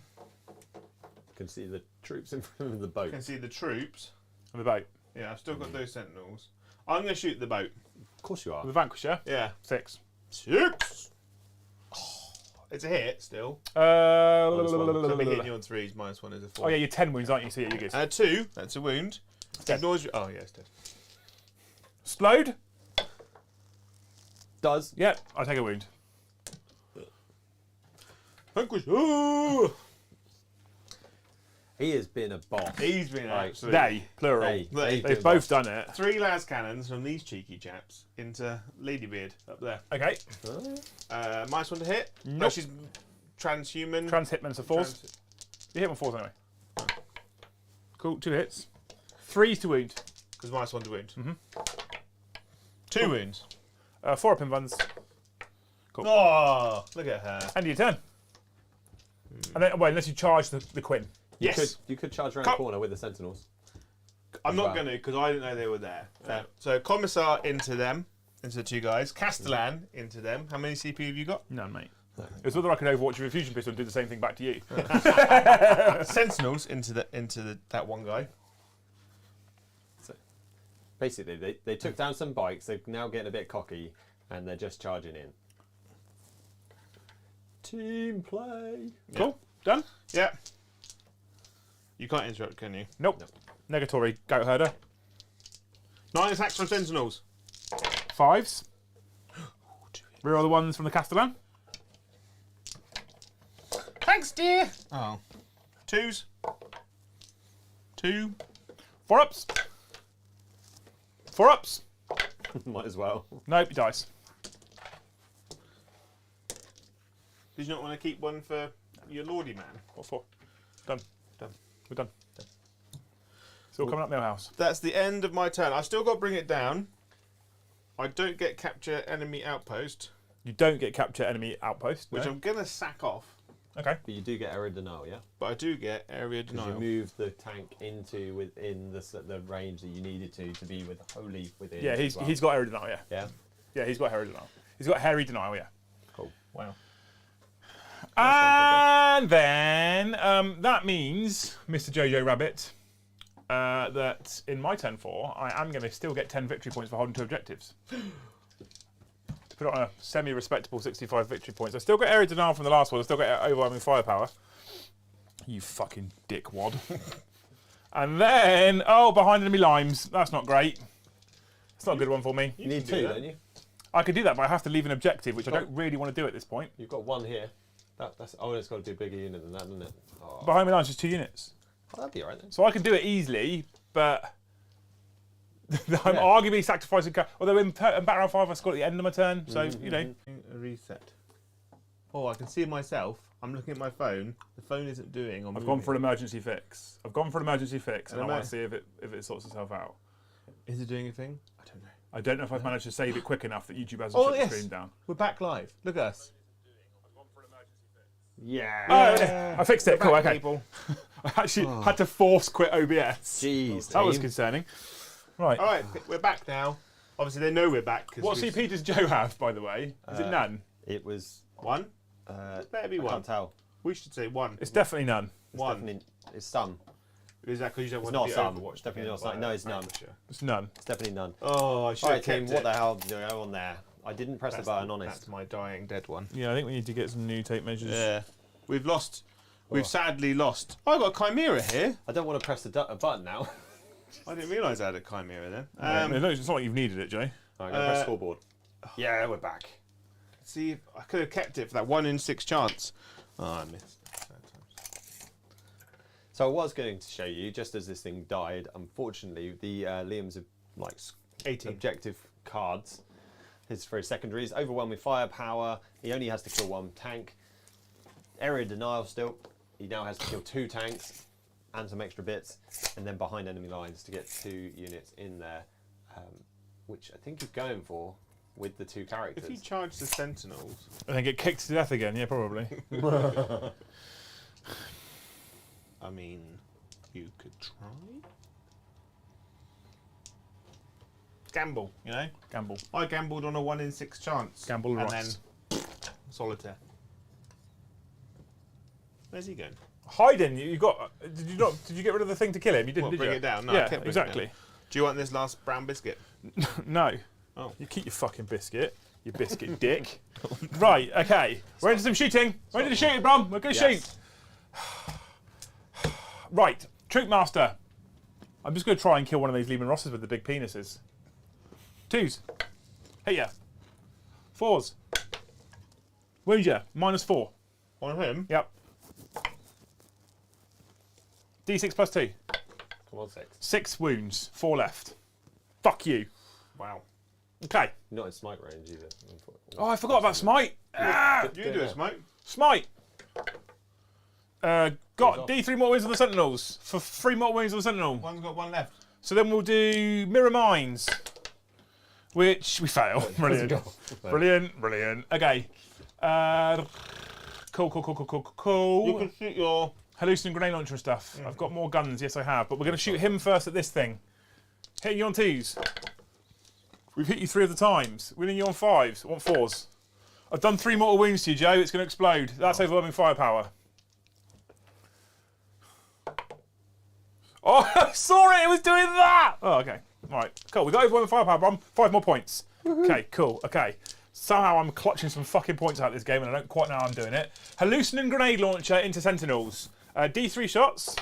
You can see the troops in front of the boat. can see the troops. On the boat. Yeah, I've still got those sentinels. I'm going to shoot the boat. Of course you are. The Vanquisher. Yeah. 6. 6. Oh, it's a hit still. So I'll be hitting you on 3s. -1 is a 4. Oh yeah, you're 10 wounds, aren't you? So yeah, you're good. 2. That's a wound. Dead. Ignores you. Oh, yeah, it's dead. Explode? Does. Yep, I'll take a wound. Vanquish. Ooh! He has been a boss. He's been Right. absolute. They, plural. They. They've both done it. 3 las cannons from these cheeky chaps into Ladybeard up there. Okay. -1 to hit. No, Nope. she's transhuman. Trans hitmen are 4s. You hit 1 4s anyway. Cool, 2 hits. 3s to wound. Because -1 to wound. 2 wounds. 4 up in ones. Cool. Oh, look at her. End of your turn. And then, well, unless you charge the Quinn. Yes. You could charge around Come- the corner with the sentinels. I'm not Wow. going to because I didn't know they were there. So Commissar into them, into the 2 guys. Castellan into them. How many CP have you got? None, mate. It's whether I can overwatch your fusion pistol and do the same thing back to you. Sentinels into that 1 guy. Basically, they took down some bikes. They're now getting a bit cocky, and they're just charging in. Team play. Cool. Done? Yeah. You can't interrupt, can you? Nope. Negatory goat herder. 9 attacks from Sentinels. 5s. Reroll the ones from the Castellan. Thanks, dear. Oh. 2s. 2. 4 ups. 4 ups. Might as well. Nope, you dice. Did you not want to keep 1 for your lordy man? What for? Done. Done. We're done. It's all coming up Millhouse. That's the end of my turn. I've still got to bring it down. I don't get capture enemy outpost, You don't get capture enemy outpost. which no? I'm going to sack off. Okay. But you do get area denial, yeah? But I do get area Because you denial. move the tank into within the range that you needed to be wholly within. Yeah, as well. he's got hairy denial, yeah. Yeah. Yeah, he's got hairy denial. He's got hairy denial, yeah. Cool. Wow. And then that means, Mr. Jojo Rabbit, that in my turn 4, I am going to still get 10 victory points for holding 2 objectives. To put it on a semi-respectable 65 victory points. I still got area denial from the last one. I still got overwhelming firepower. You fucking dickwad. And then, behind enemy limes. That's not great. It's not a good one for me. You need 2, don't you? I could do that, but I have to leave an objective, which I don't really want to do at this point. You've got 1 here. It's got to be a bigger unit than that, doesn't it? Oh, Behind me limes is 2 units. that'd be alright then. So I can do it easily, but I'm arguably sacrificing. Although in Battle Round 5, I scored at the end of my turn, so you know. A reset. Oh, I can see myself. I'm looking at my phone. The phone isn't doing. I've gone for an emergency fix. And I And want to see if it sorts itself out. Is it doing anything? I don't know. I don't know if I've managed to save it quick enough that YouTube hasn't Oh, shut yes. the stream down. We're back live. Look at us. Yeah. Oh, I fixed it. Cool. Back, Okay. people. I actually had to force quit OBS. Jeez, That was team. concerning. Right. All right, we're back now. Obviously, they know we're back. What CP does Joe have, by the way? Is it none? It was. One? Better be I one. can't tell. We should say one. It's definitely none. one. It's some. Is that because you don't It's want not to be some. Overwatched? It's definitely again not some. by No, it's a none. amateur? It's none. It's definitely none. Oh, I should All have right, team. kept What it. the hell do I go on there? I didn't press the button. Honest. That's my dying dead one. Yeah, I think we need to get some new tape measures. Yeah. We've lost. We've sadly lost. Oh, I got a Chimera here. I don't want to press the button now. I didn't realise I had a Chimera then. It's not like you've needed it, Joe. Alright, go press scoreboard. Yeah, we're back. See, I could have kept it for that 1 in 6 chance. Oh, I missed. So I was going to show you, just as this thing died, unfortunately, the Liam's like 18. objective cards. His for his secondaries, overwhelming firepower. He only has to kill 1 tank. Area denial still. He now has to kill 2 tanks and some extra bits, and then behind enemy lines to get 2 units in there, which I think he's going for with the 2 characters. If you charge the Sentinels, I think it kicked to death again. Yeah, probably. I mean, you could try. Gamble, you know. Gamble. I gambled on a 1 in 6 chance. Gamble and Ross. then solitaire. Where's he going? Hiding. You got. Did you not? Did you get rid of the thing to kill him? You didn't. What, did bring you? it down? No, I yeah, kept bringing it exactly. down. Do you want this last brown biscuit? No. Oh. You keep your fucking biscuit. You biscuit dick. Right. Okay. We're into some shooting. We're into the shooting, Brom. We're gonna Yes. shoot. Right. Troop master. I'm just gonna try and kill one of these Lehman Rosses with the big penises. 2s. Hit ya. 4s. Wound ya. -4. On him? Yep. D6 plus 2. Come on, 6. 6 wounds. 4 left. Fuck you. Wow. Okay. Not in smite range either. Oh, I forgot about smite. Ah! You do it, Smoke. Smite. Got D3 more wounds on the Sentinels for 3 more wounds on the Sentinel. One's got 1 left. So then we'll do Mirror Mines, which we fail. Brilliant. Brilliant. Brilliant. Okay. Cool. You can shoot your... Hallucinant grenade launcher and stuff. I've got more guns. Yes, I have. But we're going to shoot him first at this thing. Hitting you on 2s. We've hit you 3 of the times. Winning you on 5s. I want 4s. I've done 3 mortal wounds to you, Joe. It's going to explode. That's overwhelming firepower. Oh, I saw it. It was doing that. Oh, okay. All right. Cool. We got overwhelming firepower, Brom. 5 more points. Okay, cool. Okay. Somehow I'm clutching some fucking points out of this game and I don't quite know how I'm doing it. Hallucinant grenade launcher into Sentinels. D3 shots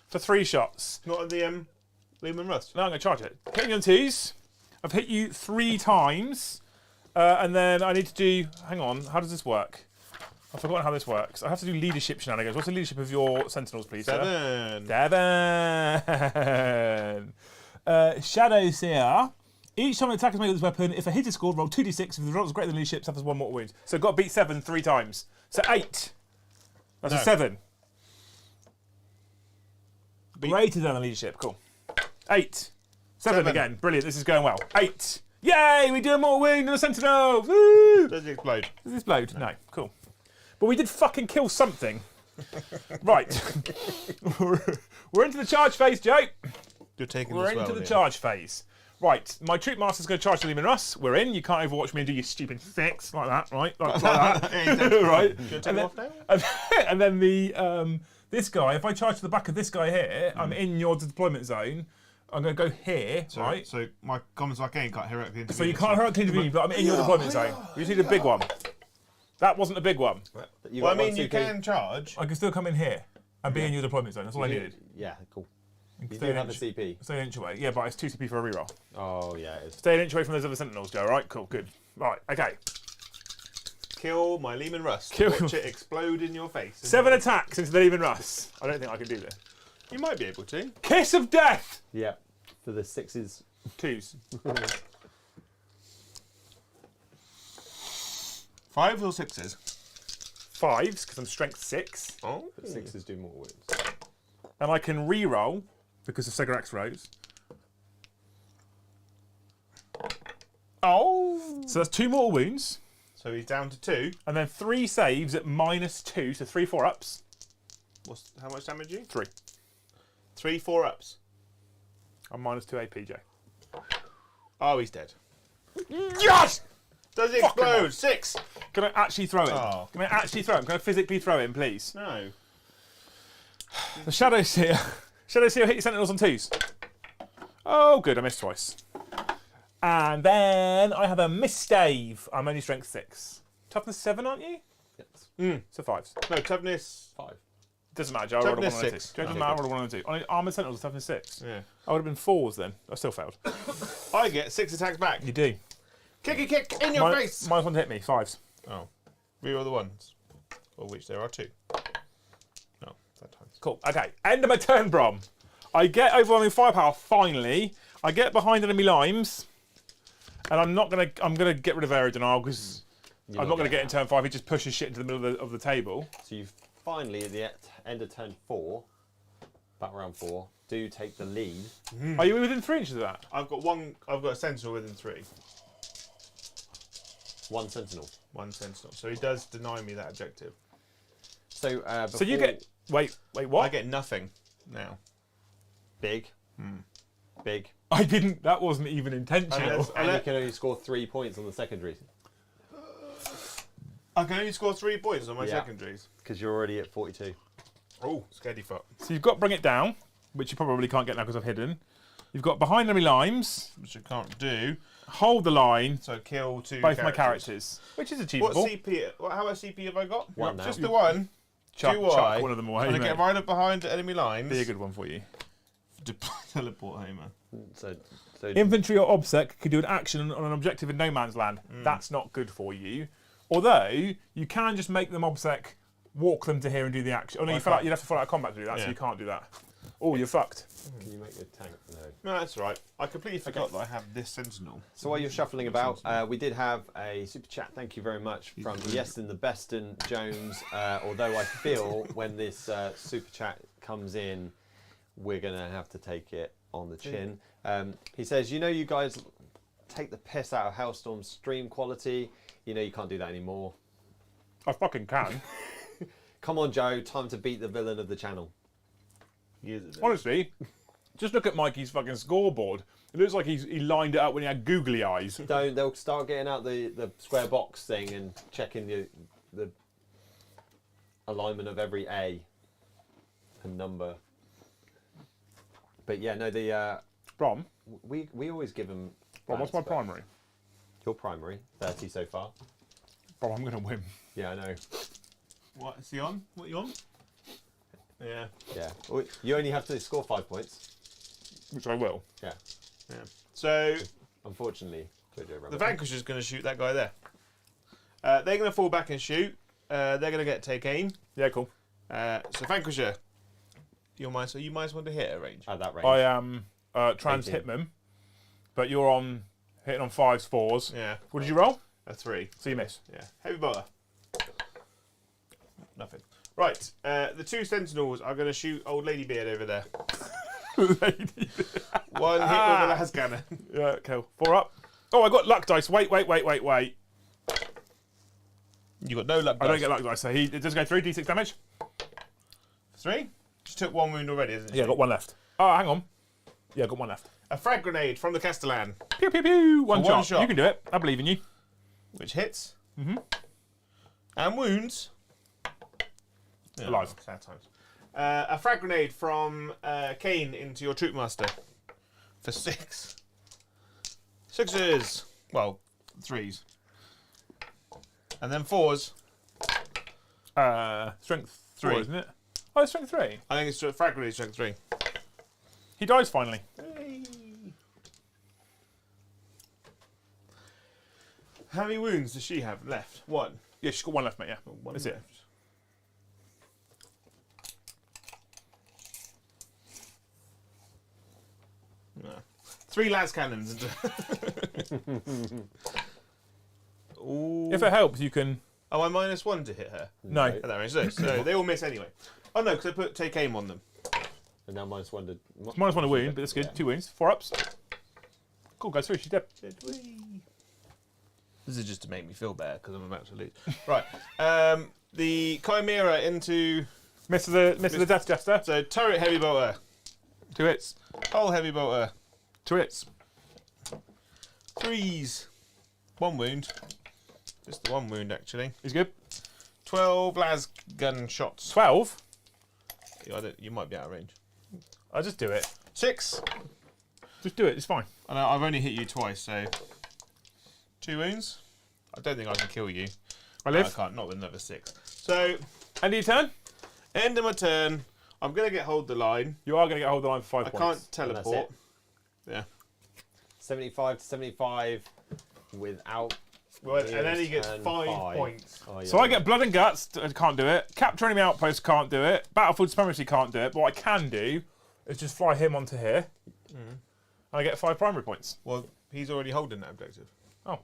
for 3 shots. Not at the Lehman Rust. No, I'm going to charge it. Hitting you on 2s. I've hit you 3 times. And then I need to do... Hang on. How does this work? I've forgotten how this works. I have to do leadership shenanigans. What's the leadership of your Sentinels, please, 7. sir? 7. Shadow Seer. Each time an attack is made with this weapon, if a hit is scored, roll 2d6. If the result is greater than leadership, suffers 1 mortal wound. So I've got to beat 7 3 times. So 8. That's No. a 7. Greater than the leadership. Cool. 8. 7 again. Brilliant. This is going well. 8. Yay! We do a mortal wound on a Sentinel. Woo! Does it explode? Does this explode? No. Cool. But we did fucking kill something. Right. We're into the charge phase, Joe. You're taking We're this well, into the Liam. charge phase. Right, my troop master's going to charge the Lehman Russ. We're in. You can't overwatch me and do your stupid six like that, right? Like that. Right. Should I take him off now? And then the this guy. If I charge to the back of this guy here, I'm in your deployment zone. I'm going to go here, right? So my comments I can't heroically intervene. So you can't hurt intervene, but I'm in your deployment zone. You just need a big one. That wasn't a big one. Well, I mean, you can charge. I can still come in here and be in your deployment zone. That's all I needed. Yeah, cool. You Stay do an have a inch. CP. Stay an inch away. Yeah, but it's 2 CP for a reroll. Oh, yeah, it is. Stay an inch away from those other sentinels, Joe. Right, cool, good. Right, okay. Kill my Lehman Rust. Kill- Watch it explode in your face. 7 attacks into the Lehman Russ. I don't think I can do this. You might be able to. Kiss of death! Yeah, for the 6s. 2s. 5s or 6s? 5s, because I'm strength 6. Oh. But 6s do more wounds. And I can reroll because of Segorax Rose. Oh. So that's 2 mortal wounds. So he's down to 2. And then 3 saves at -2, so 3 4-ups. How much damage you? 3. 3 4-ups. I'm -2 AP, Joe. Oh, he's dead. Yes! Does it Fucking explode? hell. 6. Can I actually throw it? Oh. Can I actually throw him? Can I physically throw him, please? No. The Shadow Seer. Shadow Seer hit your sentinels on 2s. Oh, good. I missed twice. And then I have a Misstave. I'm only strength 6. Toughness 7, aren't you? Yes. So 5s. No, toughness. 5. Doesn't matter, Joe. I rolled a 1 Toughness and a 2. 6. Joe, doesn't matter. I rolled a 1 and a 2. On Armoured Sentinels, toughness 6. Yeah. I would have been 4s then. I still failed. I get 6 attacks back. You do. Kick in your face. -1 to hit me. 5s. Oh. Reroll the ones. Of which there are 2. No, that times. Cool. Okay. End of my turn, Brom. I get overwhelming firepower finally. I get behind enemy limes. And I'm gonna get rid of Aero Denial because I'm not gonna get in turn 5. He just pushes shit into the middle of the table. So you finally, at the end of turn 4, back round 4, do take the lead. Are you within 3 inches of that? I've got a sentinel within 3. 1 sentinel. 1 sentinel. So he does deny me that objective. So So you get wait, what? I get nothing now. big. Big. I didn't. That wasn't even intentional. And you can only score 3 points on the secondaries. I can only score 3 points on my Yeah. secondaries. Because you're already at 42. Oh, scaredy fuck. So you've got to bring it down, which you probably can't get now because I've hidden. You've got behind enemy limes. Which I can't do. Hold the line. So kill 2 Both my characters, which is What achievable. CP? How much CP have I got? One now. Just the one. Chuck 2Y. one of them away, And I mate. get right up behind enemy lines. Be a good one for you. Teleport Homer. So Infantry or OBSEC could do an action on an objective in no man's land. That's not good for you. Although, you can just make them OBSEC, walk them to here and do the action. Oh no, you'd have to follow out combat to do that, so Yeah. you can't do that. Oh, you're fucked. can you make a tank? No. No, that's right. I completely forgot that I have this sentinel. So while you're shuffling about, we did have a super chat. Thank you very much from Yeston the Beston Jones. Although I feel when this super chat comes in, we're gonna have to take it on the chin. He says, you guys take the piss out of Hellstorm's stream quality. You can't do that anymore. I fucking can. Come on, Joe. Time to beat the villain of the channel. Honestly, just look at Mikey's fucking scoreboard. It looks like he lined it up when he had googly eyes. They'll start getting out the square box thing and checking the alignment of every A and number. But yeah, no, Brom, we always give them. Brom, what's my primary? Your primary, 30 so far. Brom, I'm going to win. Yeah, I know. What is he on? What are you on? Yeah. Yeah. Well, you only have to score 5 points. Which I will. Yeah. Yeah. So Unfortunately, the Vanquisher's going to shoot that guy there. They're going to fall back and shoot. They're going to take aim. Yeah, cool. So Vanquisher, you might want to hit at range. at that range. I am trans 18. hitman, but you're on hitting on 5s, 4s. Yeah. What did you roll? A 3. So you miss. Yeah. Heavy bolter. Nothing. Right. The 2 sentinels are going to shoot old Lady Beard over there. Lady. One hit with a las cannon. Yeah, cool. 4 up. Oh, I got luck dice. Wait. You got no luck. I don't get luck dice, so it does go through. D6 damage. 3. She took 1 wound already, isn't she? Yeah, got 1 left. Oh, hang on. Yeah, got 1 left. A frag grenade from the Castellan, Pew, pew, pew. One For one shot. shot. You can do it. I believe in you. which hits. And wounds. Yeah, Alive. Sad times. A frag grenade from Kane into your troopmaster for 6. 6s. Well, 3s. And then 4s. Strength 3. 4, isn't it? Oh, it's strength 3. I think it's frag grenade strength 3. He dies finally. How many wounds does she have left? 1. Yeah, she's got 1 left, mate. Yeah, One that's left. it. No. 3 las cannons. Ooh. If it helps, you can. Oh, I -1 to hit her. No. At that range. So they all miss anyway. Oh no, because I take aim on them. And now -1 to... It's -1 a wound, but that's good. Yeah. 2 wounds. 4 ups. Cool, goes through. She's dead. This is just to make me feel better because I'm about to lose. Right. The Chimera into Mr. the Death Jester. So turret heavy bolter, 2 hits. hull heavy bolter, 2 hits. 3s, 1 wound. Just the 1 wound actually. He's good. 12 las gun shots. 12. You might be out of range. I'll just do it. 6. Just do it. It's fine. I know I've only hit you twice, so 2 wounds. I don't think I can kill you. I live. I can't. Not with another 6. So End of your turn. end of my turn. I'm gonna get hold the line. You are going to get hold of the line for 5 I points. can't teleport. And Yeah. 75 to 75 without. Well, and then he gets Turn 5 points. Oh, yeah. So I get Blood and Guts, can't do it. Capture enemy outpost, can't do it. Battlefield Supremacy, can't do it. But what I can do is just fly him onto here. And I get 5 primary points. Well, he's already holding that objective. Oh,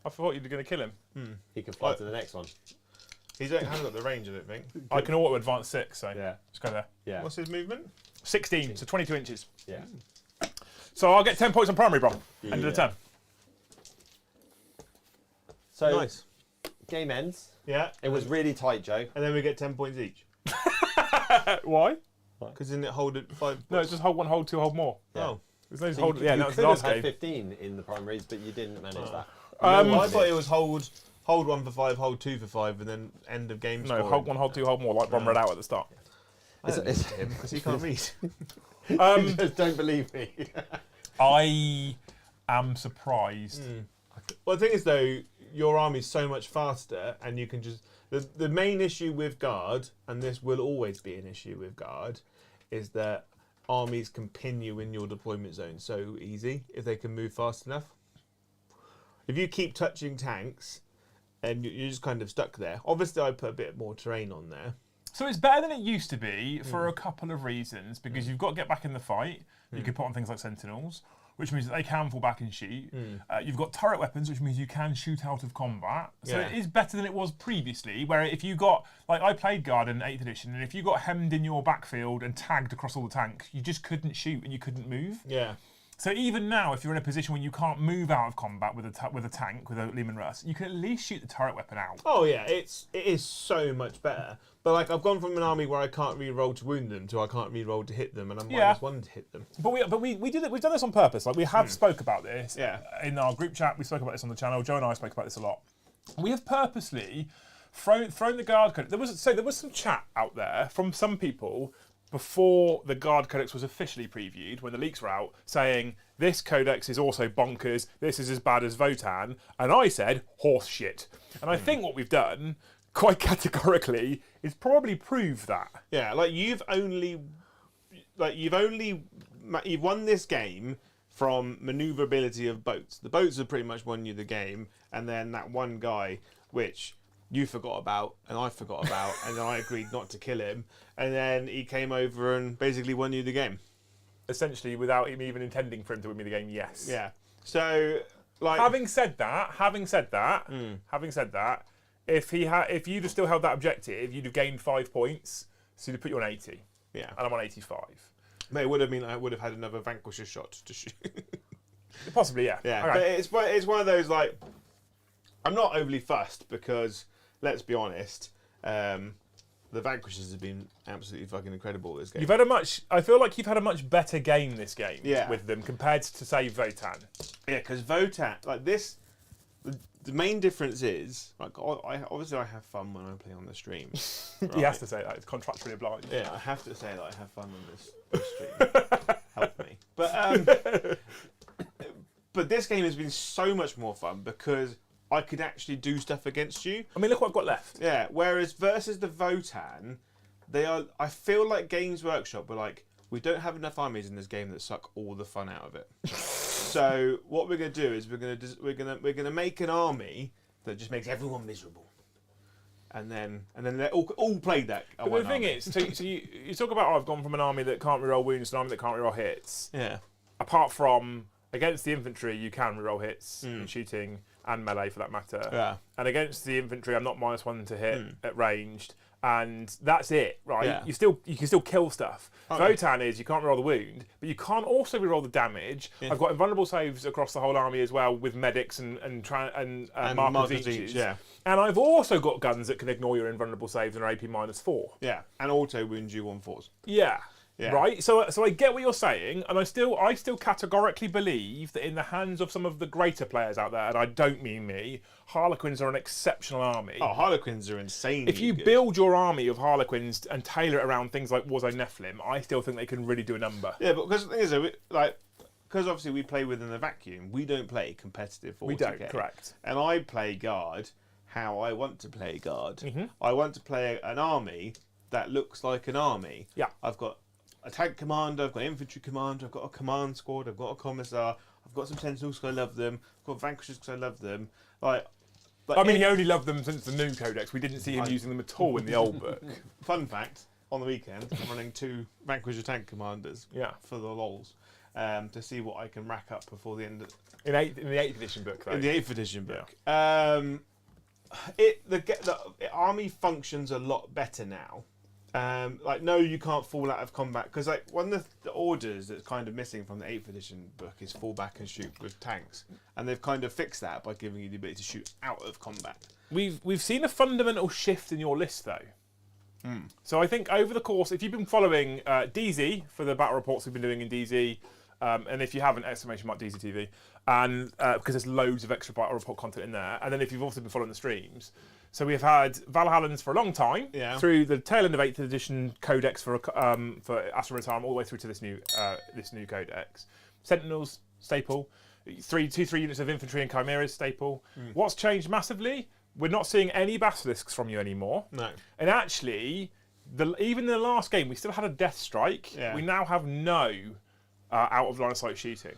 I thought you were going to kill him. He can fly to the next one. He hasn't got the range, I don't think. I can auto advance 6, so Yeah. just go there. Yeah. What's his movement? 16, so 22 inches. Yeah. So I'll get 10 points on primary, bro. End of the Yeah. turn. So Nice. game ends. Yeah. It was really tight, Joe. And then we get 10 points each. Why? Because didn't it hold it 5 No, it's just hold 1, hold 2, hold more. Oh. There's no So hold. you, Yeah, you that was the could last have had game. 15 in the primaries, but you didn't manage that. No, I thought it was hold 1 for 5, hold 2 for 5, and then end of game No, scoring. hold 1, hold 2, hold more, like Brom read out at the start. I don't listen to him because he can't read. Just don't believe me. I am surprised. Well, the thing is, though, your army's so much faster, and you can just... The main issue with Guard, and this will always be an issue with Guard, is that armies can pin you in your deployment zone so easy if they can move fast enough. If you keep touching tanks, and you're just kind of stuck there. Obviously, I put a bit more terrain on there. So it's better than it used to be for a couple of reasons, because you've got to get back in the fight. You can put on things like Sentinels, which means that they can fall back and shoot. You've got turret weapons, which means you can shoot out of combat. So Yeah. it is better than it was previously, where if you got, like I played Guard in 8th edition, and if you got hemmed in your backfield and tagged across all the tanks, you just couldn't shoot and you couldn't move. Yeah. So even now, if you're in a position where you can't move out of combat with a tank, with a Lehman Russ, you can at least shoot the turret weapon out. Oh yeah, it is so much better. But like I've gone from an army where I can't re-roll to wound them to I can't re-roll to hit them, and I'm -1 to hit them. But we did it. We've done this on purpose. Like we have spoke about this. Yeah. In our group chat, we spoke about this on the channel. Joe and I spoke about this a lot. We have purposely thrown the Guard Codex. There was some chat out there from some people before the Guard Codex was officially previewed, when the leaks were out, saying this Codex is also bonkers. This is as bad as Votan, and I said horse shit. And I think what we've done, quite categorically, is probably prove that. Yeah, like you've won this game from maneuverability of boats. The boats have pretty much won you the game, and then that one guy, which you forgot about and I forgot about, and then I agreed not to kill him, and then he came over and basically won you the game. Essentially, without him even intending for him to win me the game, yes. Yeah. So, like, Having said that, if you'd have still held that objective, you'd have gained 5 points, so you'd put you on 80. yeah, And I'm on 85. but it would have mean I would have had another Vanquisher shot to shoot. Possibly, yeah. Yeah, Okay. but it's one of those, like, I'm not overly fussed because, let's be honest, the Vanquishers have been absolutely fucking incredible this game. I feel like you've had a much better game this game Yeah. with them compared to, say, Votan. Yeah, because Votan, like this, the main difference is, like, obviously I have fun when I play on the stream. He has to say that, it's contractually obliged. Yeah, I have to say that I have fun on this stream. Help me. But this game has been so much more fun because I could actually do stuff against you. I mean, look what I've got left. Yeah, whereas versus the Votan, I feel like Games Workshop were like, we don't have enough armies in this game that suck all the fun out of it. So what we're gonna do is we're gonna make an army that just makes everyone miserable, and then they all play that. But the thing is, so you talk about, I've gone from an army that can't reroll wounds to an army that can't reroll hits. yeah, Apart from against the infantry, you can reroll hits in shooting and melee for that matter. Yeah. And against the infantry, I'm not -1 to hit at ranged, and that's it, right? Yeah. You can still kill stuff. Votan is you can't reroll the wound, but you can't also reroll the damage. Yeah. I've got invulnerable saves across the whole army as well with medics and markers each. Yeah. And I've also got guns that can ignore your invulnerable saves and are AP -4. Yeah. And auto wounds you on 4s. Yeah. Yeah. Right. So I get what you're saying, and I still categorically believe that in the hands of some of the greater players out there, and I don't mean me, Harlequins are an exceptional army. Oh, Harlequins are insane. If you build your army of Harlequins and tailor it around things like Warzone Nephilim, I still think they can really do a number. Yeah, but because the thing is, because obviously we play within the vacuum, we don't play competitive 40k. We don't, correct. And I play guard how I want to play guard. Mm-hmm. I want to play an army that looks like an army. Yeah. I've got a tank commander, I've got an infantry commander, I've got a command squad, I've got a commissar, I've got some sentinels because I love them, I've got vanquishers because I love them. I mean, he only loved them since the new codex. We didn't see him using them at all in the old book. Fun fact, on the weekend, I'm running 2 vanquisher tank commanders for the lols to see what I can rack up before the end of... In the 8th edition book, though. In the 8th edition book. Yeah. The army functions a lot better now. No, you can't fall out of combat because one of the orders that's kind of missing from the 8th edition book is fall back and shoot with tanks, and they've kind of fixed that by giving you the ability to shoot out of combat. We've seen a fundamental shift in your list though. So I think over the course, if you've been following DZ for the battle reports we've been doing in DZ, and if you haven't, !DZ TV, and because there's loads of extra battle report content in there, and then if you've also been following the streams. So we've had Valhallans for a long time, through the tail end of 8th edition codex for Astra Militarum all the way through to this new codex. Sentinels, staple. 3 units of infantry and chimeras, staple. What's changed massively? We're not seeing any basilisks from you anymore. No. And actually, even in the last game, we still had a death strike. Yeah. We now have no out of line of sight shooting.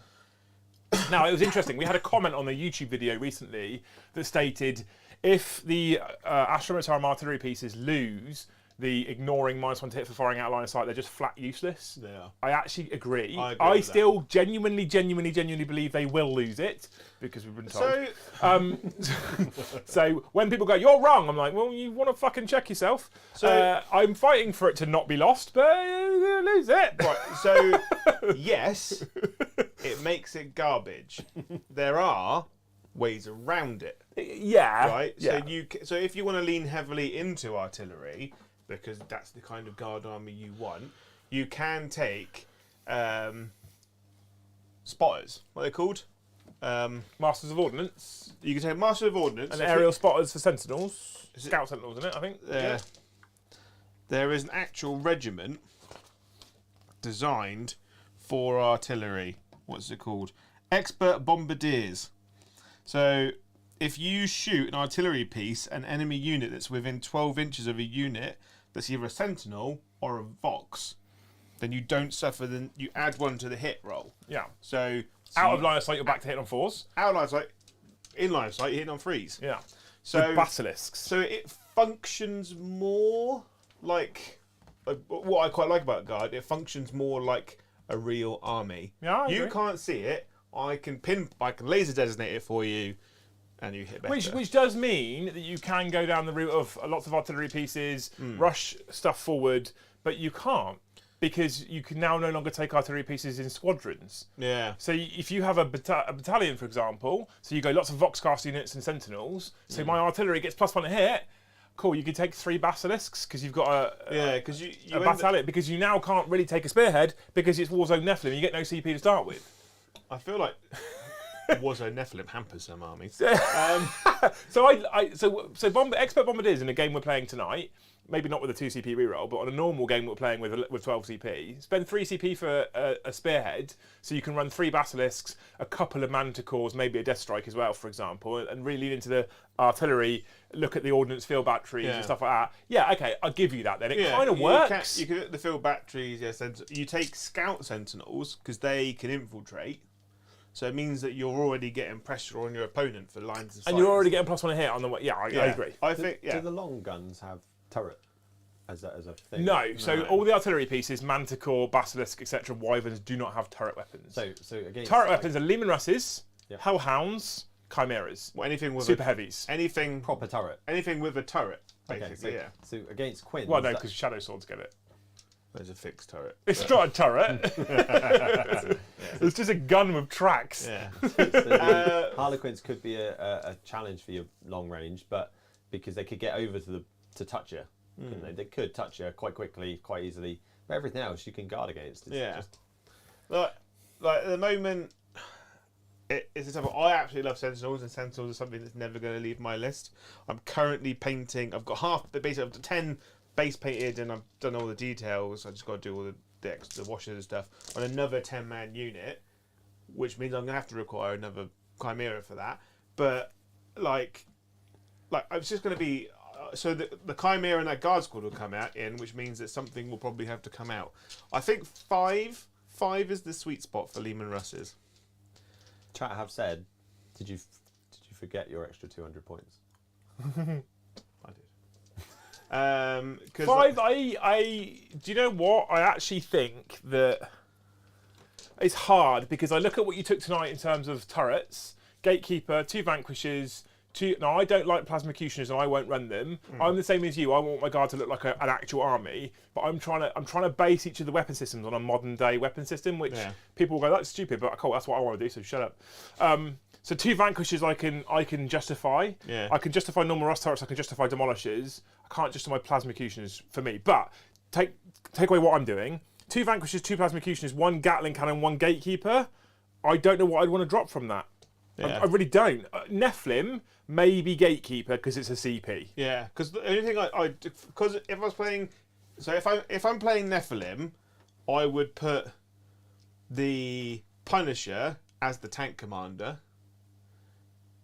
Now, it was interesting. We had a comment on a YouTube video recently that stated, if the Astra Militarum artillery pieces lose the ignoring -1 to hit for firing out of line of sight, they're just flat useless. Yeah. I actually agree. I agree I with still genuinely believe they will lose it because we've been told. So when people go, "You're wrong," I'm like, "Well, you want to fucking check yourself." So I'm fighting for it to not be lost, but they'll lose it. Right. So yes, it makes it garbage. There are ways around it. Yeah. Right. Yeah. So if you want to lean heavily into artillery, because that's the kind of guard army you want, you can take spotters. What are they called? Masters of Ordnance. You can take Masters of Ordnance. And aerial spotters for sentinels. Scout sentinels, isn't it, I think? There is an actual regiment designed for artillery. What's it called? Expert Bombardiers. So if you shoot an artillery piece, an enemy unit that's within 12 inches of a unit that's either a sentinel or a vox, then you don't suffer. Then you add 1 to the hit roll. Yeah. So out of line of sight, you're back to hit on 4s. Out of line of sight, in line of sight, you're hitting on 3s. Yeah. So with basilisks. So it functions more like what I quite like about guard. It functions more like a real army. Yeah, you can't see it. I can laser designate it for you, and you hit better. Which does mean that you can go down the route of lots of artillery pieces, rush stuff forward, but you can't because you can now no longer take artillery pieces in squadrons. Yeah. So if you have a battalion, for example, so you go lots of Voxcast units and sentinels, so my artillery gets +1 to hit, cool, you can take 3 basilisks because you've got a battalion, because you now can't really take a spearhead because it's Warzone Nephilim, you get no CP to start with. I feel like Warzone Nephilim hampers some armies. So Expert Bombardiers in a game we're playing tonight, maybe not with a 2 CP reroll, but on a normal game we're playing with 12 CP, spend 3 CP for a spearhead, so you can run 3 basilisks, a couple of manticores, maybe a death strike as well, for example, and really lean into the artillery, look at the ordnance field batteries and stuff like that. Yeah, okay, I'll give you that then. It kind of works. You can look at the field batteries, yes. You take scout sentinels because they can infiltrate. So it means that you're already getting pressure on your opponent for lines of sight. And you're already getting +1 a hit on the way. Yeah, I agree. I think, Do the long guns have turret as a thing. No, so No. all the artillery pieces, Manticore, Basilisk, etc., Wyverns do not have turret weapons. So against Turret weapons are Leman Russes, Yeah. Hellhounds, Chimeras, Well, anything with Super Heavies. anything proper turret. anything with a turret, Okay, basically. Yeah, so against Quinn. Well, no, because Shadow Swords get it. there's a fixed turret. It's not a turret. It's just a gun with tracks. Yeah. Harlequins could be a challenge for your long range, but because they could get over to touch you, couldn't they? They could touch you quite quickly, quite easily. But everything else you can guard against. It's Yeah. just- Like at the moment, it's a tough. I absolutely love Sentinels, and Sentinels are something that's never going to leave my list. I'm currently painting. I've got half the base of 10 base painted, and I've done all the details. I just got to do all the extra washes and stuff on another 10-man unit, which means I'm going to have to require another Chimera for that. But like it's just going to be. So the Chimera and that Guard Squad will come out which means that something will probably have to come out. I think 5 is the sweet spot for Leman Russes. Chat have said, did you forget your extra 200 points? I did. 'Cause 5, I do you know what? I actually think that it's hard because I look at what you took tonight in terms of turrets, Gatekeeper, 2 Vanquishes, 2. No, I don't like Plasmacutioners and I won't run them. I'm the same as you. I want my guard to look like an actual army, but I'm trying to base each of the weapon systems on a modern day weapon system, which people will go, that's stupid, but cool, that's what I want to do. So shut up. So 2 Vanquishes I can justify. Yeah. I can justify normal Rust turrets. I can justify Demolishers. I can't justify Plasmacutioners for me. But take away what I'm doing. 2 Vanquishes, 2 Plasmacutioners, 1 Gatling Cannon, 1 Gatekeeper. I don't know what I'd want to drop from that. Yeah. I really don't. Nephilim, maybe Gatekeeper because it's a CP. Yeah, because the only thing because if I was playing, so if I'm playing Nephilim, I would put the Punisher as the tank commander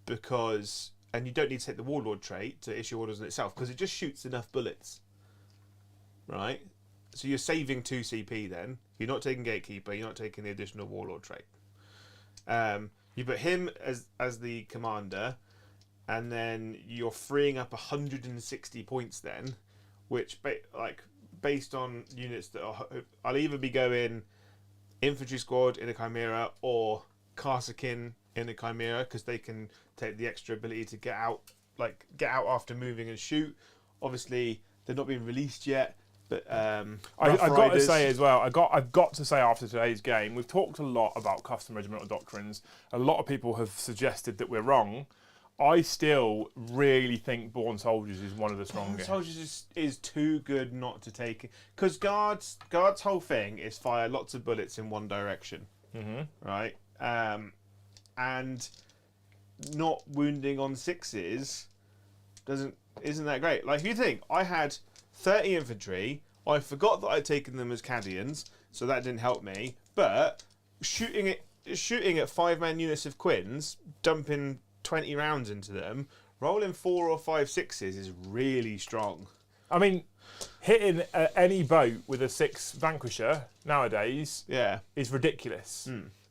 and you don't need to take the Warlord trait to issue orders in itself because it just shoots enough bullets, right? So you're saving 2 CP then. You're not taking Gatekeeper. You're not taking the additional Warlord trait. You put him as the commander, and then you're freeing up 160 points then, which based on units that I'll either be going infantry squad in a Chimera or Harlequin in a Chimera because they can take the extra ability to get out after moving and shoot. Obviously, they're not being released yet. But I've got to say as well, I've got to say after today's game, we've talked a lot about custom regimental doctrines. A lot of people have suggested that we're wrong. I still really think Born Soldiers is one of the strongest. Born Soldiers is too good not to take it. Because Guard's whole thing is fire lots of bullets in one direction. Right? And not wounding on 6s isn't that great. Like, if you think, I had 30 infantry, I forgot that I'd taken them as Cadians, so that didn't help me. But shooting at 5-man units of Quins, dumping 20 rounds into them, rolling 4 or 5 6s is really strong. I mean, hitting any boat with a 6 Vanquisher nowadays is ridiculous.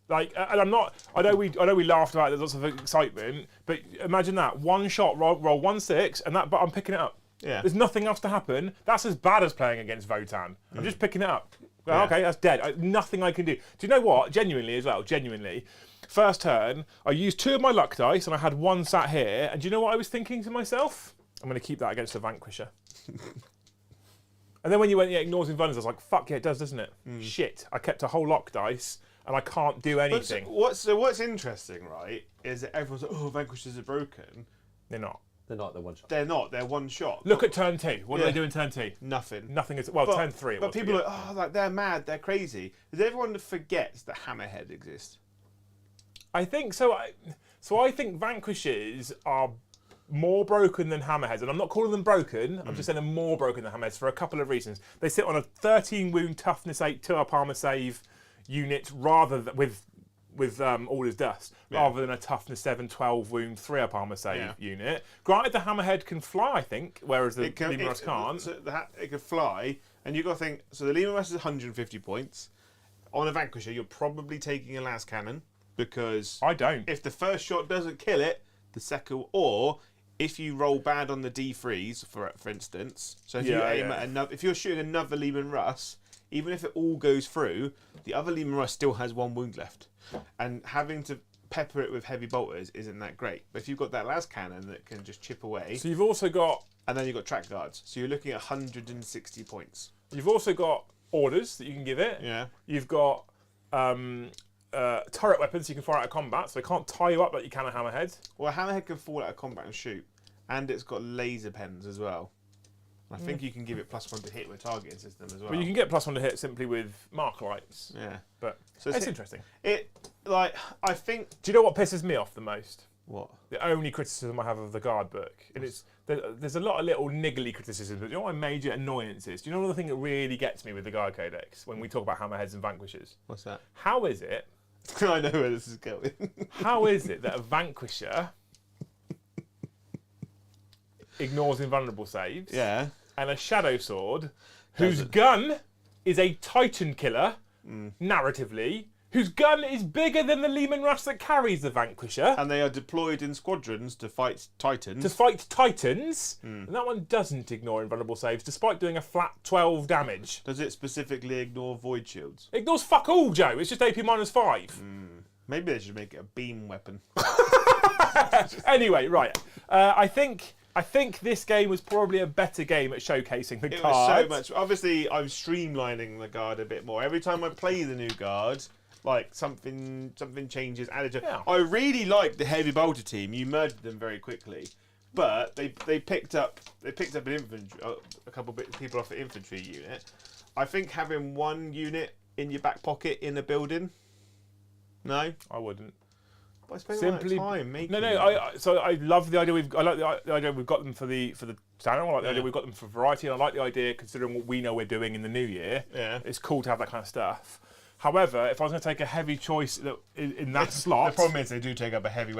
Like, and I'm not. I know we laughed about it. There's lots of excitement, but imagine that 1 shot roll 1 6, and that. But I'm picking it up. Yeah. There's nothing else to happen. That's as bad as playing against Votan. I'm just picking it up. Well, okay, that's dead. Nothing I can do. Do you know what? Genuinely as well. Genuinely. First turn, I used 2 of my luck dice, and I had 1 sat here. And do you know what I was thinking to myself? I'm going to keep that against the Vanquisher. And then when you went, ignores invulners, I was like, fuck yeah, it does, doesn't it? Shit. I kept a whole luck dice, and I can't do anything. So what's interesting, right, is that everyone's like, oh, Vanquishers are broken. They're not. They're not. They're 1 shot. They're not. They're 1 shot. Look at turn 2. What do they do in turn 2? Nothing. Nothing is. Well, turn 3. But people are like, oh, like, they're mad. They're crazy. Because everyone forgets that Hammerhead exists. I think so. I think Vanquishers are more broken than Hammerheads, and I'm not calling them broken. I'm just saying they're more broken than Hammerheads for a couple of reasons. They sit on a 13 wound toughness 8 2-up armor save unit rather than with all his dust, rather than a toughness 7 12 wound 3-up armor save unit. Granted, the Hammerhead can fly, I think, whereas the Leman Russ can't. So it can fly, and you've got to think. So the Leman Russ is 150 points. On a Vanquisher, you're probably taking a last cannon because I don't. If the first shot doesn't kill it, the second, or if you roll bad on the D3s, for instance, so if you aim at another, if you're shooting another Leman Russ, even if it all goes through, the other Leman Russ still has 1 wound left, and having to pepper it with heavy bolters isn't that great. But if you've got that las cannon that can just chip away, So you've also got, and then you've got track guards, so you're looking at 160 points. you've also got orders that you can give it. Yeah. You've got turret weapons you can fire out of combat, so they can't tie you up like you can a hammerhead. Well, a hammerhead can fall out of combat and shoot, and it's got laser pens as well. I think you can give it +1 to hit with targeting system as well. But you can get +1 to hit simply with mark lights. Yeah. But So it's interesting. I think. Do you know what pisses me off the most? What? The only criticism I have of the guard book, and there's a lot of little niggly criticisms, but do you know what my major annoyance is? Do you know the thing that really gets me with the guard codex when we talk about hammerheads and vanquishers? What's that? How is it? I know where this is going. How is it that a vanquisher ignores invulnerable saves? Yeah. And a shadow sword, whose gun is a Titan killer, narratively, whose gun is bigger than the Leman Russ that carries the vanquisher. And they are deployed in squadrons to fight Titans. To fight Titans, and that one doesn't ignore invulnerable saves, despite doing a flat 12 damage. Does it specifically ignore void shields? Ignores fuck all, Joe. It's just AP -5. Maybe they should make it a beam weapon. Anyway, right. I think this game was probably a better game at showcasing the It cards. was so much. Obviously, I'm streamlining the guard a bit more. Every time I play the new guard, like something changes. Added. Yeah. I really like the heavy bolter team. You murdered them very quickly, but they picked up an infantry, a couple of people off the infantry unit. I think having 1 unit in your back pocket in a building. No, I wouldn't. but I spend Simply- a lot of time making. No. them. So I love the idea. I like the idea we've got them for the channel. I like the idea we've got them for variety, and I like the idea considering what we know we're doing in the new year. Yeah. It's cool to have that kind of stuff. However, if I was going to take a heavy choice in that slot, The problem is they do take up a heavy.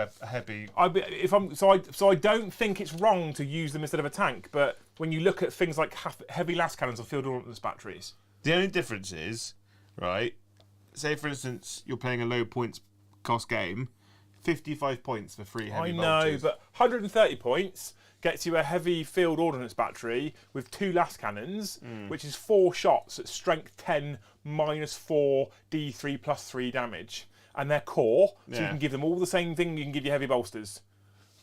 So I don't think it's wrong to use them instead of a tank. But when you look at things like heavy las cannons or field ordnance batteries, The only difference is, right? Say for instance, you're playing a low points cost game, 55 points for 3 heavy I know, bolters. but 130 points gets you a heavy field ordnance battery with 2 las cannons, which is 4 shots at strength 10 -4 D3 +3 damage, and they're core, so you Yeah. can give them all the same thing you can give your heavy bolsters.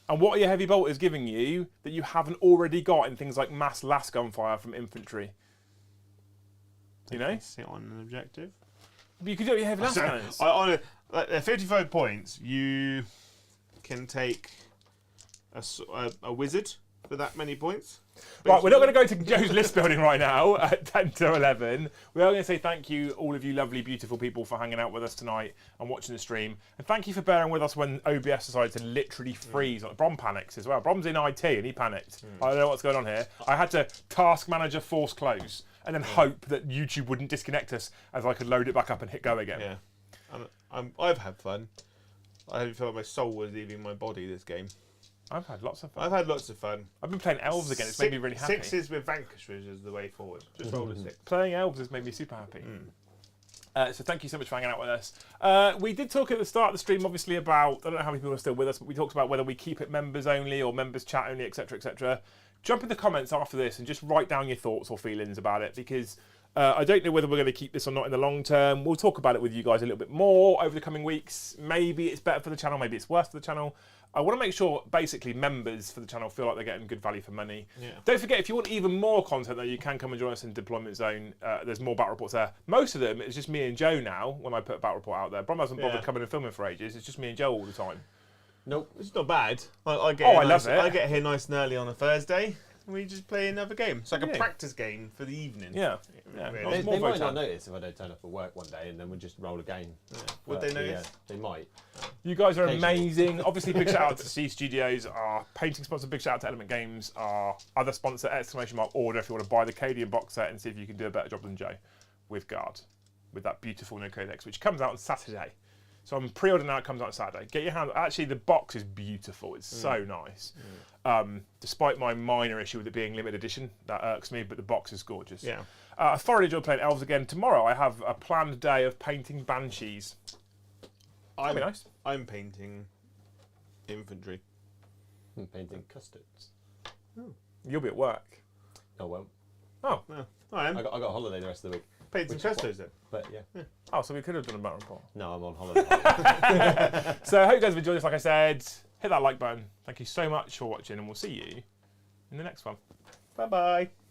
And what are your heavy bolters giving you that you haven't already got in things like mass las gunfire from infantry? You know, Sit on an objective. but you could do it with your heavy las So, cannons. at 55 points, you can take a wizard for that many points. Right, we're not going to go to Joe's list building right now at 10 to 11. We are going to say thank you, all of you lovely, beautiful people, for hanging out with us tonight and watching the stream. And thank you for bearing with us when OBS decided to literally freeze. Like, Brom panics as well. Brom's in IT and he panicked. I don't know what's going on here. I had to task manager force close and then hope that YouTube wouldn't disconnect us as I could load it back up and hit go again. Yeah, I've had fun. I feel like my soul was leaving my body this game. I've had lots of fun. I've had lots of fun. I've been playing Elves again. It's made me really happy. 6s with Vanquishers is the way forward. Just roll a 6. Playing Elves has made me super happy. So thank you so much for hanging out with us. We did talk at the start of the stream, obviously, about, I don't know how many people are still with us, but we talked about whether we keep it members only or members chat only, etc., etc. Jump in the comments after this and just write down your thoughts or feelings about it, because I don't know whether we're going to keep this or not in the long term. We'll talk about it with you guys a little bit more over the coming weeks. Maybe it's better for the channel, maybe it's worse for the channel. I want to make sure, basically, members for the channel feel like they're getting good value for money. Yeah. Don't forget, if you want even more content, though, you can come and join us in Deployment Zone. There's more battle reports there. Most of them, it's just me and Joe now, when I put a battle report out there. Brom hasn't bothered coming and filming for ages. It's just me and Joe all the time. Nope. It's not bad. I get love it. I get here nice and early on a Thursday. And we just play another game. It's like a Yeah. practice game for the evening. Yeah. Really. Lots They, more they might vote not time. notice if I don't turn up at work one day and then we just roll a game. Would they notice? Yeah, they might. You guys are Occasionally. amazing. Obviously, big shout out to C Studios, our painting sponsor. Big shout out to Element Games, our other sponsor, !order, if you want to buy the Cadian box set and see if you can do a better job than Joe with Guard, with that beautiful new codex, which comes out on Saturday. So I'm pre-ordering now, it comes out on Saturday. Get your hand. Actually, the box is beautiful. It's so nice. Despite my minor issue with it being limited edition, that irks me, but the box is gorgeous. Yeah. I thoroughly enjoyed playing Elves again. Tomorrow I have a planned day of painting Banshees. That'd be nice. I'm painting infantry. I'm painting custards. You'll be at work. Oh, well. Oh. No, I am. I got a holiday the rest of the week. Paid some custards then. But yeah. Oh, so we could have done a battle report. No, I'm on holiday. So I hope you guys have enjoyed this. Like I said, hit that like button. Thank you so much for watching, and we'll see you in the next one. Bye bye.